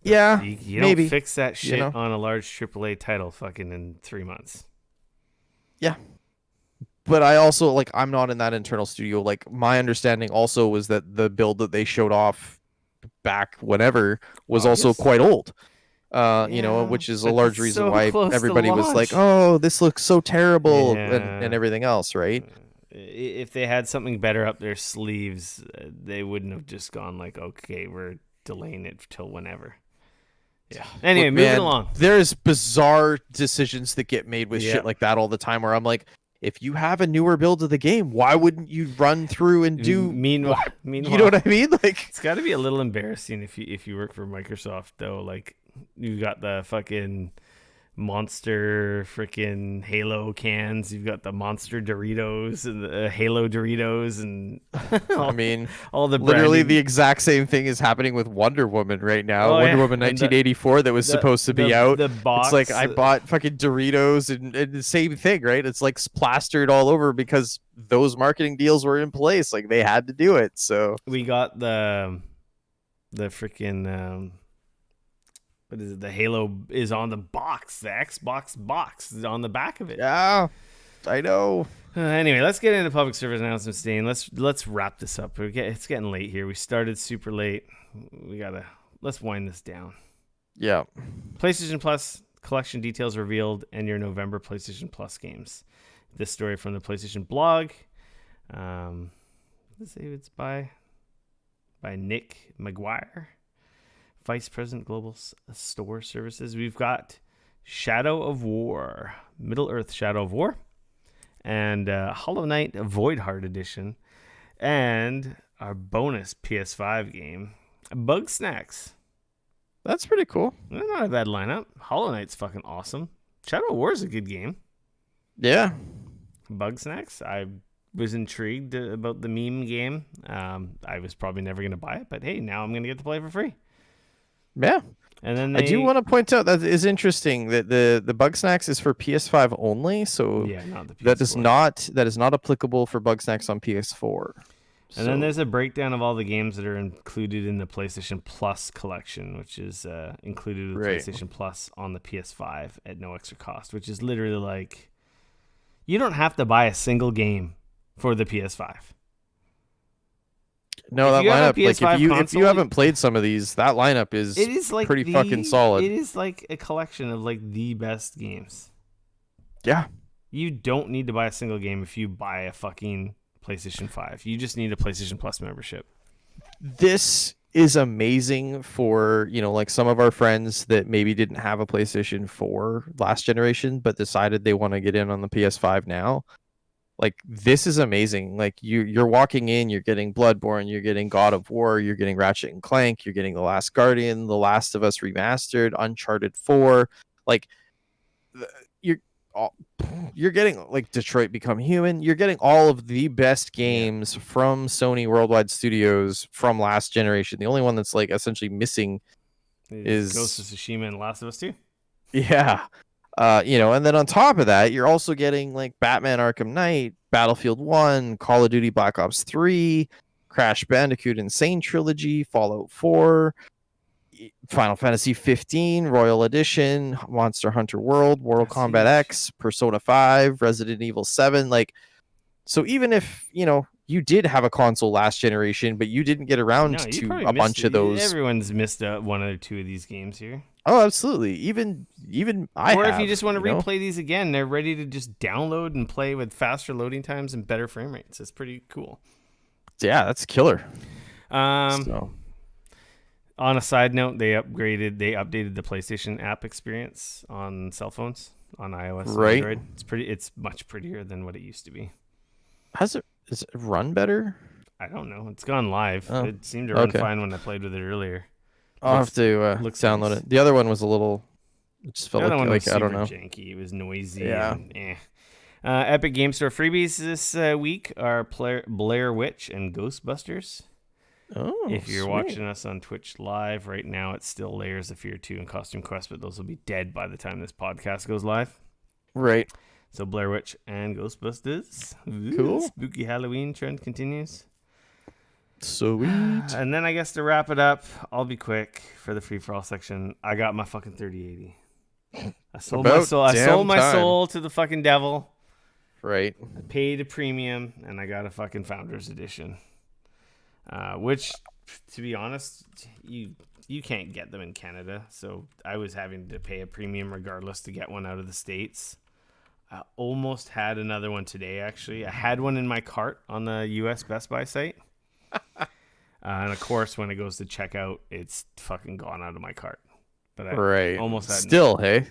But Yeah, you maybe don't fix that shit know? on a large AAA title fucking in 3 months. Yeah. But I also, like, I'm not in that internal studio. Like, my understanding also was that the build that they showed off back whenever was also August? quite old. Yeah, Which is a but large it's reason so why close to everybody was like, launch. "Oh, this looks so terrible," Yeah. and everything else, right? If they had something better up their sleeves, they wouldn't have just gone like, okay, we're delaying it till whenever. Yeah. Anyway, Look, moving man, along. There's bizarre decisions that get made with Yeah. shit like that all the time, where I'm like, if you have a newer build of the game, why wouldn't you run through and do? Meanwhile, You know what I mean? Like, it's got to be a little embarrassing if you work for Microsoft though. Like, you got the fucking monster freaking Halo cans. You've got the monster Doritos and the Halo Doritos, and I mean, all the literally branding. the exact same thing is happening with Wonder Woman right now. Oh, Wonder yeah. Woman And the- 1984 that was supposed to be the- out. The box. It's like, I bought fucking Doritos and the same thing, right? It's like plastered all over because those marketing deals were in place. Like, they had to do it. So We got the freaking what is it? The Halo is on the box. The Xbox box is on the back of it. Yeah, I know. Anyway, let's get into public service announcements, Dane. Let's wrap this up. It's getting late here. We started super late. Let's wind this down. Yeah. PlayStation Plus collection details revealed and your November PlayStation Plus games. This story from the PlayStation blog. Let's see, it's by Nick McGuire, Vice President Global Store Services. We've got Shadow of War, Middle-earth Shadow of War, and Hollow Knight Void Heart Edition, and our bonus PS5 game, Bug Snacks. That's pretty cool. Not a bad lineup. Hollow Knight's fucking awesome. Shadow of War is a good game. Yeah. Bug Snacks, I was intrigued about the meme game. I was probably never going to buy it, but hey, now I'm going to get to play for free. Yeah. And then I do want to point out that is interesting that the Bug Snacks is for PS5 only, so yeah, not the PS4. that is not applicable for Bug Snacks on PS4. And then there's a breakdown of all the games that are included in the PlayStation Plus collection, which is included with PlayStation Plus on the PS5 at no extra cost, which is literally like you don't have to buy a single game for the PS5. No, that lineup, like if you haven't played some of these, that lineup is like pretty fucking solid. It is like a collection of like the best games. Yeah. You don't need to buy a single game if you buy a fucking PlayStation 5. You just need a PlayStation Plus membership. This is amazing for, like some of our friends that maybe didn't have a PlayStation 4 last generation, but decided they want to get in on the PS5 now. Like, this is amazing. Like, you're walking in, you're getting Bloodborne, you're getting God of War, you're getting Ratchet and Clank, you're getting The Last Guardian, The Last of Us Remastered, Uncharted 4. Like, you're getting like Detroit Become Human. You're getting all of the best games from Sony Worldwide Studios from last generation. The only one that's like essentially missing is Ghost of Tsushima and Last of Us 2. Yeah. And then on top of that, you're also getting like Batman Arkham Knight, Battlefield 1, Call of Duty Black Ops 3, Crash Bandicoot Insane Trilogy, Fallout 4, Final Fantasy 15, Royal Edition, Monster Hunter World, Mortal Kombat X, Persona 5, Resident Evil 7. Like, so even if, you did have a console last generation, but you didn't get around to a bunch of those. Everyone's missed one or two of these games here. Oh, absolutely. Even I Or have, if you just want to replay these again, they're ready to just download and play with faster loading times and better frame rates. It's pretty cool. Yeah, that's killer. On a side note, they updated the PlayStation app experience on cell phones on iOS and Android. It's much prettier than what it used to be. Does it run better? I don't know. It's gone live. Oh, it seemed to run fine when I played with it earlier. I'll have to download it. The other one was a little. It just felt like I don't know. Janky. It was noisy. Yeah. Epic Game Store freebies this week are Blair Witch and Ghostbusters. Oh, if you're watching us on Twitch live right now, it's still Layers of Fear 2 and Costume Quest, but those will be dead by the time this podcast goes live. Right. So Blair Witch and Ghostbusters. Cool. Spooky Halloween trend continues. Sweet. And then I guess to wrap it up, I'll be quick for the free for all section. I got my fucking 3080. I sold my soul. I sold my soul to the fucking devil. Right. I paid a premium and I got a fucking Founders Edition. Which, to be honest, you can't get them in Canada, so I was having to pay a premium regardless to get one out of the States. I almost had another one today, actually. I had one in my cart on the U.S. Best Buy site. And, of course, when it goes to checkout, it's fucking gone out of my cart. But I almost had hey?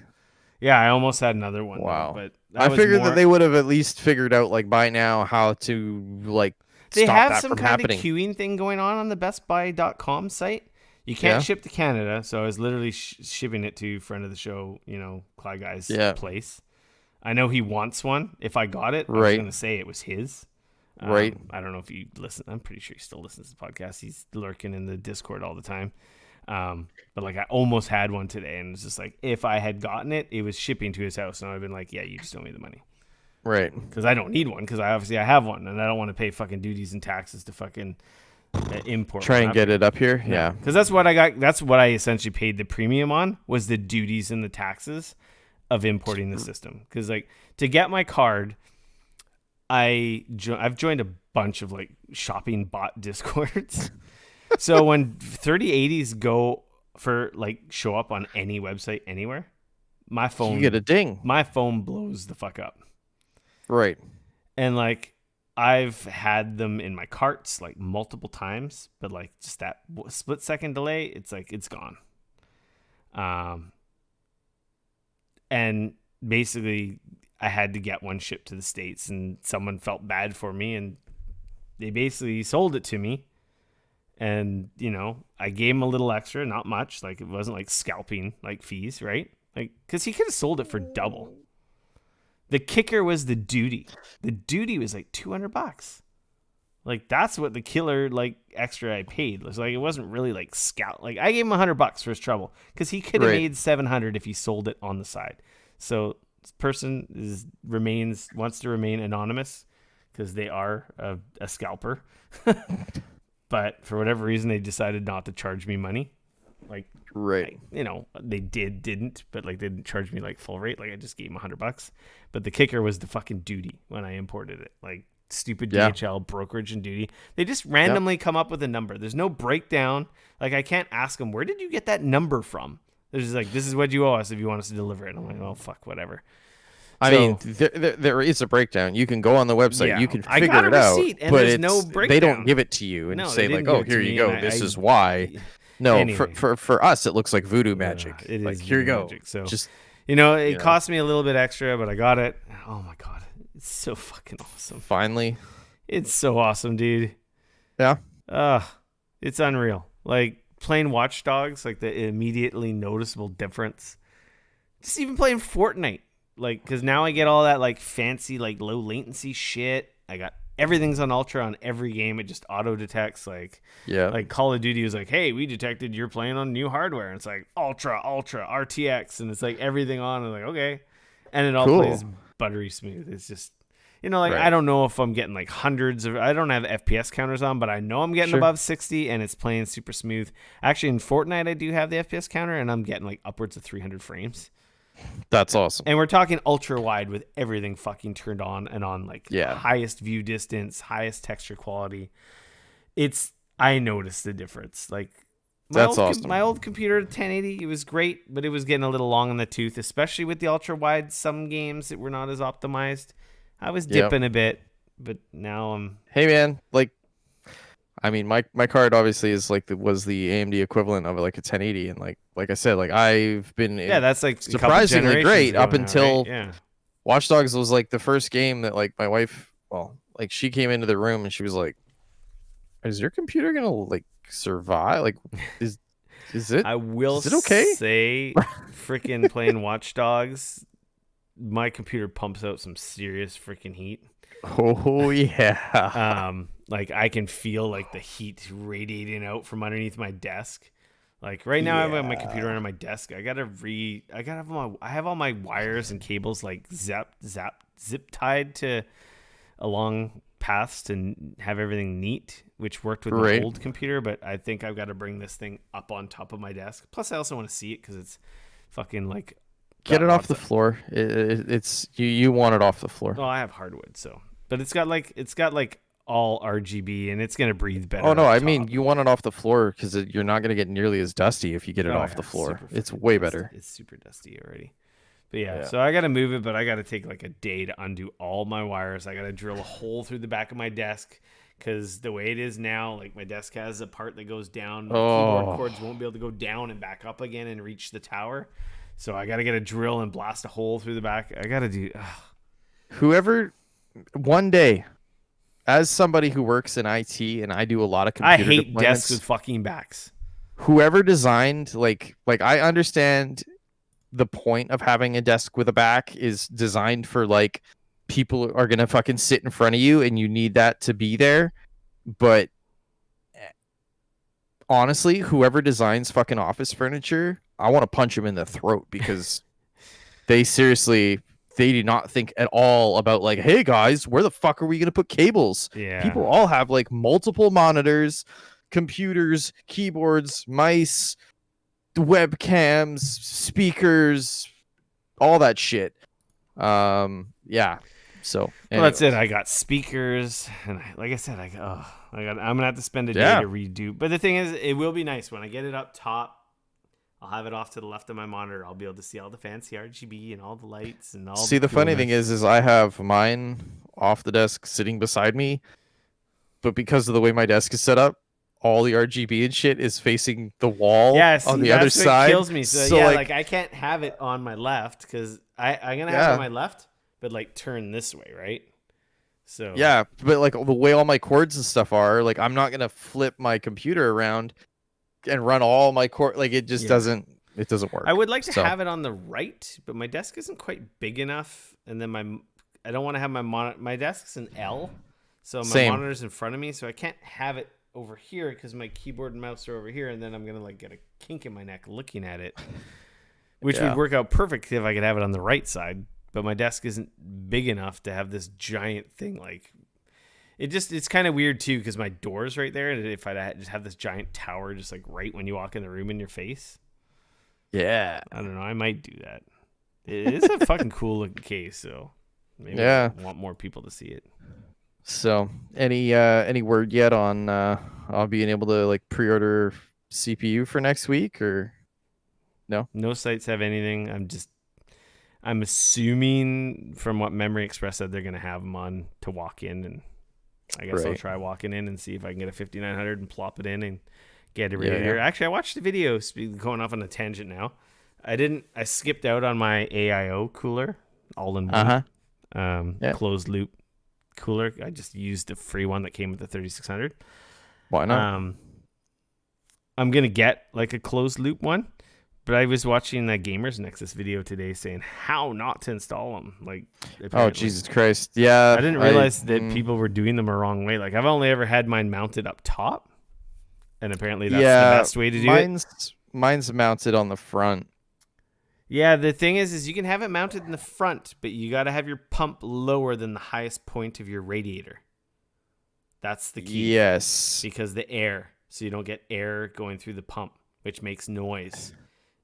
Yeah, I almost had another one. Wow. Though, but I figured that they would have at least figured out, like, by now how to, like, they stop have that some from kind happening. of queuing thing going on the bestbuy.com site. You can't ship to Canada, so I was literally shipping it to friend of the show, Clyde Guy's place. I know he wants one. If I got it, I was going to say it was his. Right. I don't know if you listen. I'm pretty sure he still listens to the podcast. He's lurking in the Discord all the time. But like I almost had one today, and it's just like if I had gotten it, it was shipping to his house, and I'd been like, yeah, you just owe me the money. Right. Because I don't need one, because I have one, and I don't want to pay fucking duties and taxes to fucking import Try one and up get here. it up here. No, Yeah. because that's what I got. That's what I essentially paid the premium on, was the duties and the taxes of importing the system. Because like to get my card, I've joined a bunch of like shopping bot discords. So when 3080s go for like show up on any website anywhere, my You get a ding. phone blows the fuck up. Right. And like I've had them in my carts like multiple times, but like just that split second delay, it's like it's gone. And basically I had to get one shipped to the States, and someone felt bad for me and they basically sold it to me. And, you know, I gave him a little extra, not much. Like, it wasn't like scalping like fees, right? Like, because he could have sold it for double. The kicker was the duty. The duty was like $200. Like, that's what the killer like extra I paid. It was like, it wasn't really like scalp. Like, I gave him $100 for his trouble because he could have made $700 if he sold it on the side. So this person wants to remain anonymous because they are a scalper. But for whatever reason, they decided not to charge me money. Like, right. you know, they didn't, but like they didn't charge me like full rate. Like I just gave them $100. But the kicker was the fucking duty when I imported it. Like stupid DHL brokerage and duty. They just randomly come up with a number. There's no breakdown. Like I can't ask them, where did you get that number from? They're just like, this is what you owe us if you want us to deliver it. And I'm like, oh fuck, whatever. I mean, there is a breakdown. You can go on the website. You can figure it out. And but there's no breakdown. They don't give it to you and say like, "Oh, here you go. This is why." No, anyway. for us, it looks like voodoo magic. It like is here you go. Magic. So just it cost me a little bit extra, but I got it. Oh my god, it's so fucking awesome. Finally, it's so awesome, dude. Yeah. It's unreal. Like playing Watch Dogs, like the immediately noticeable difference. Just even playing Fortnite. Like, because now I get all that like fancy like low latency shit. I got everything's on ultra on every game. It just auto detects. Like Call of Duty was like, hey, we detected you're playing on new hardware, and it's like ultra RTX, and it's like everything on. And like, okay, and it all plays buttery smooth. It's just, I don't know if I'm getting like hundreds of. I don't have FPS counters on, but I know I'm getting above 60, and it's playing super smooth. Actually, in Fortnite, I do have the FPS counter, and I'm getting like upwards of 300 frames. That's awesome. And we're talking ultra wide with everything fucking turned on and on, like highest view distance, highest texture quality. I noticed the difference. Like that's awesome. My old computer 1080, it was great, but it was getting a little long in the tooth, especially with the ultra wide. Some games that were not as optimized. I was dipping a bit, but now I'm. Hey man, like, I mean, my card obviously is like was the AMD equivalent of like a 1080, and like I said, like I've been that's like surprisingly great up until right? Watch Dogs was like the first game that like my wife, like she came into the room and she was like, "Is your computer gonna like survive? Like, is it? I will is it okay?" Say, freaking playing Watch Dogs, my computer pumps out some serious freaking heat. Oh yeah. Like I can feel like the heat radiating out from underneath my desk. Like right now, I have my computer under my desk. I have all my wires and cables like zip tied to along paths to have everything neat, which worked with my old computer. But I think I've got to bring this thing up on top of my desk. Plus, I also want to see it because it's fucking like. Get it off the floor. It's you want it off the floor. Well, I have hardwood, so. But it's got like all RGB, and it's gonna breathe better. Oh no, I mean you want it off the floor because you're not gonna get nearly as dusty if you get it off the floor. It's way better. It's super dusty already. But so I gotta move it, but I gotta take like a day to undo all my wires. I gotta drill a hole through the back of my desk because the way it is now, like my desk has a part that goes down. Keyboard cords won't be able to go down and back up again and reach the tower. So I gotta get a drill and blast a hole through the back. I gotta do. Whoever. One day, as somebody who works in IT and I do a lot of computer I hate desks with fucking backs. Whoever designed like I understand the point of having a desk with a back is designed for like people are gonna fucking sit in front of you and you need that to be there. But honestly, whoever designs fucking office furniture, I want to punch them in the throat because they seriously they did not think at all about like, hey guys, where the fuck are we gonna put cables? Yeah. People all have like multiple monitors, computers, keyboards, mice, webcams, speakers, all that shit. Yeah. So Well, that's it. anyways. I got speakers, and like I said, I'm gonna have to spend a day Yeah. to redo. But the thing is, it will be nice when I get it up top. I'll have it off to the left of my monitor. I'll be able to see all the fancy RGB and all the lights and all. See, the funny thing is I have mine off the desk sitting beside me, but because of the way my desk is set up, all the RGB and shit is facing the wall on the other that's what side. kills me. So yeah, like I can't have it on my left because I'm gonna have it on my left, but like turn this way, right? So yeah, but like the way all my cords and stuff are, like I'm not gonna flip my computer around and run all my cord. Like it just doesn't work. I would like to have it on the right, but my desk isn't quite big enough, and then I don't want to have my desk's an L, so my monitor's in front of me, so I can't have it over here because my keyboard and mouse are over here, and then I'm gonna like get a kink in my neck looking at it, which would work out perfect if I could have it on the right side. But my desk isn't big enough to have this giant thing. Like it's kind of weird too because my door's right there, and if I just have this giant tower just like right when you walk in the room in your face, I don't know. I might do that. It is a fucking cool looking case, so maybe I want more people to see it. So, any word yet on I'll being able to like pre-order CPU for next week or no? No sites have anything. I'm assuming from what Memory Express said they're gonna have them on to walk in, and I guess I'll try walking in and see if I can get a 5900 and plop it in and get a radiator. Actually, I watched the video. Going off on a tangent now. I skipped out on my AIO cooler, all in one, closed loop cooler. I just used the free one that came with the 3600. Why not? I'm gonna get like a closed loop one, but I was watching the Gamers Nexus video today saying how not to install them. Like, oh Jesus Christ! Yeah, I didn't realize that people were doing them a wrong way. Like, I've only ever had mine mounted up top, and apparently that's the best way to do it. Mine's mounted on the front. Yeah, the thing is you can have it mounted in the front, but you got to have your pump lower than the highest point of your radiator. That's the key. Yes. Because the air, so you don't get air going through the pump, which makes noise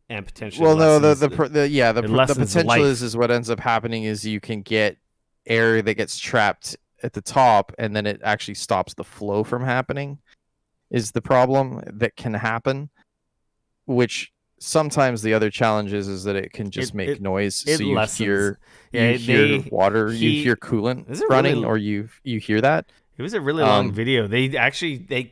and potentially. Well, no, the potential is what ends up happening is you can get air that gets trapped at the top, and then it actually stops the flow from happening. Is the problem that can happen, which. Sometimes the other challenge is that it can just make noise, so you hear water, you hear coolant running, or you hear that. It was a really long video. They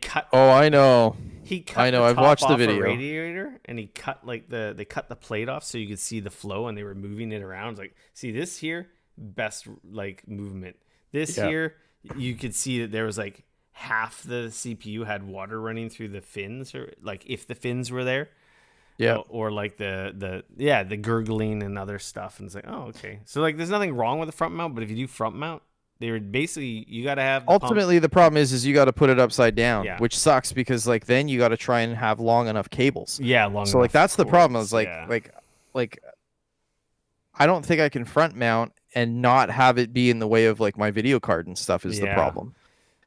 cut. Oh, I know. He cut. I know. I've watched the video. Radiator, and he cut they cut the plate off so you could see the flow, and they were moving it around. It's like, see this here, best like movement. This here, you could see that there was like half the CPU had water running through the fins, or like if the fins were there. Yeah, or like the gurgling and other stuff, and it's like, oh, okay. So like, there's nothing wrong with the front mount, but if you do front mount, they were basically you got to have. Ultimately, the problem is you got to put it upside down, which sucks because like then you got to try and have long enough cables. Yeah, long. So like that's the problem. Is like I don't think I can front mount and not have it be in the way of like my video card and stuff is the problem.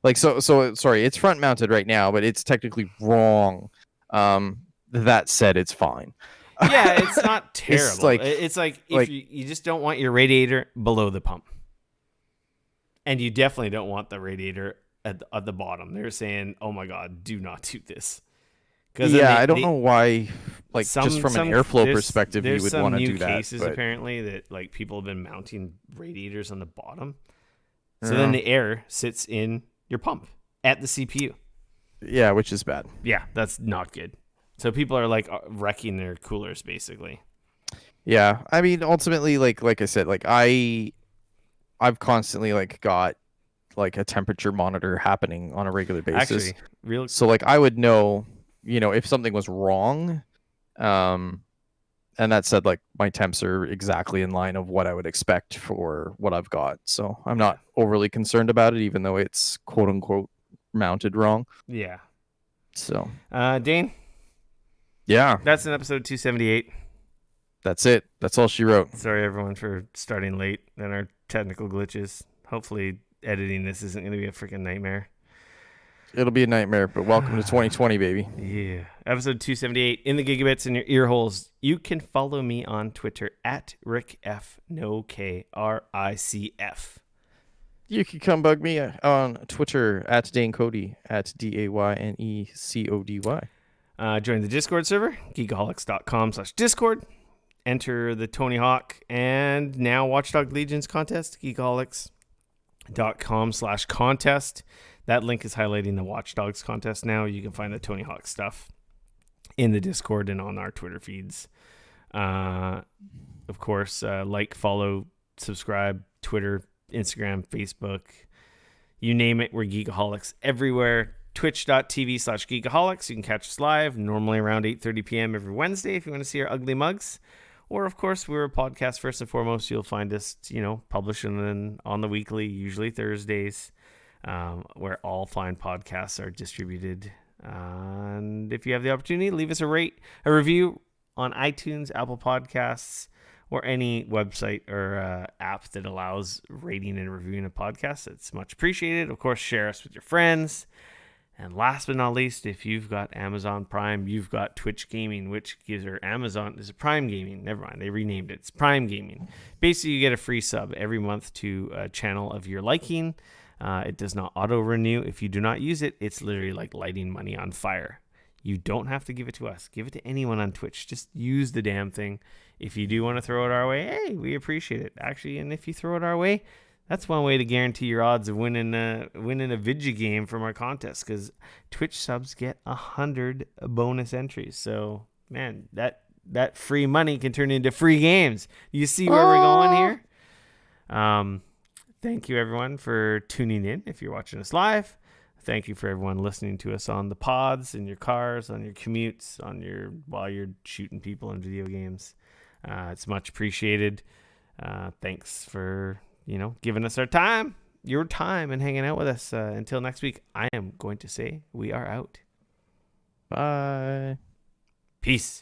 Like so sorry, it's front mounted right now, but it's technically wrong. That said, it's fine. Yeah, it's not terrible. It's like if you just don't want your radiator below the pump. And you definitely don't want the radiator at the bottom. They're saying, oh my God, do not do this. I don't know why, like just from an airflow perspective, you would want to do that. There's some cases apparently that like people have been mounting radiators on the bottom. So then the air sits in your pump at the CPU. Yeah, which is bad. Yeah, that's not good. So people are like wrecking their coolers basically. Yeah, I mean, ultimately, like I said, like I've constantly like got like a temperature monitor happening on a regular basis. Actually, so like I would know, if something was wrong, and that said, like my temps are exactly in line of what I would expect for what I've got. So I'm not overly concerned about it, even though it's quote unquote mounted wrong. Yeah. So, Dane. Yeah. That's an episode 278. That's it. That's all she wrote. Sorry, everyone, for starting late and our technical glitches. Hopefully, editing this isn't going to be a freaking nightmare. It'll be a nightmare, but welcome to 2020, baby. Yeah. Episode 278 in the gigabits in your ear holes. You can follow me on Twitter at RickF, no KRICF. You can come bug me on Twitter at Dane Cody at DAYNECODY. Join the Discord server, Geekoholics.com/Discord. Enter the Tony Hawk and now Watchdog Legions contest, Geekoholics.com/contest. That link is highlighting the Watchdogs contest now. You can find the Tony Hawk stuff in the Discord and on our Twitter feeds. Of course, like, follow, subscribe, Twitter, Instagram, Facebook, you name it. We're Geekoholics everywhere. Twitch.tv/Geekoholics. You can catch us live, normally around 8:30 p.m. every Wednesday if you want to see our ugly mugs. Or, of course, we're a podcast first and foremost. You'll find us, publishing on the weekly, usually Thursdays, where all fine podcasts are distributed. And if you have the opportunity, leave us a review on iTunes, Apple Podcasts, or any website or app that allows rating and reviewing a podcast. It's much appreciated. Of course, share us with your friends. And last but not least, if you've got Amazon Prime, you've got Twitch Gaming, which gives her Amazon is a Prime Gaming. Never mind, they renamed it. It's Prime Gaming. Basically, you get a free sub every month to a channel of your liking. It does not auto-renew. If you do not use it, it's literally like lighting money on fire. You don't have to give it to us. Give it to anyone on Twitch. Just use the damn thing. If you do want to throw it our way, hey, we appreciate it. Actually, and if you throw it our way, that's one way to guarantee your odds of winning a video game from our contest, because Twitch subs get 100 bonus entries. So, man, that free money can turn into free games. You see where we're going here? Thank you, everyone, for tuning in if you're watching us live. Thank you for everyone listening to us on the pods, in your cars, on your commutes, while you're shooting people in video games. It's much appreciated. Thanks for giving us your time, and hanging out with us. Until next week, I am going to say we are out. Bye. Peace.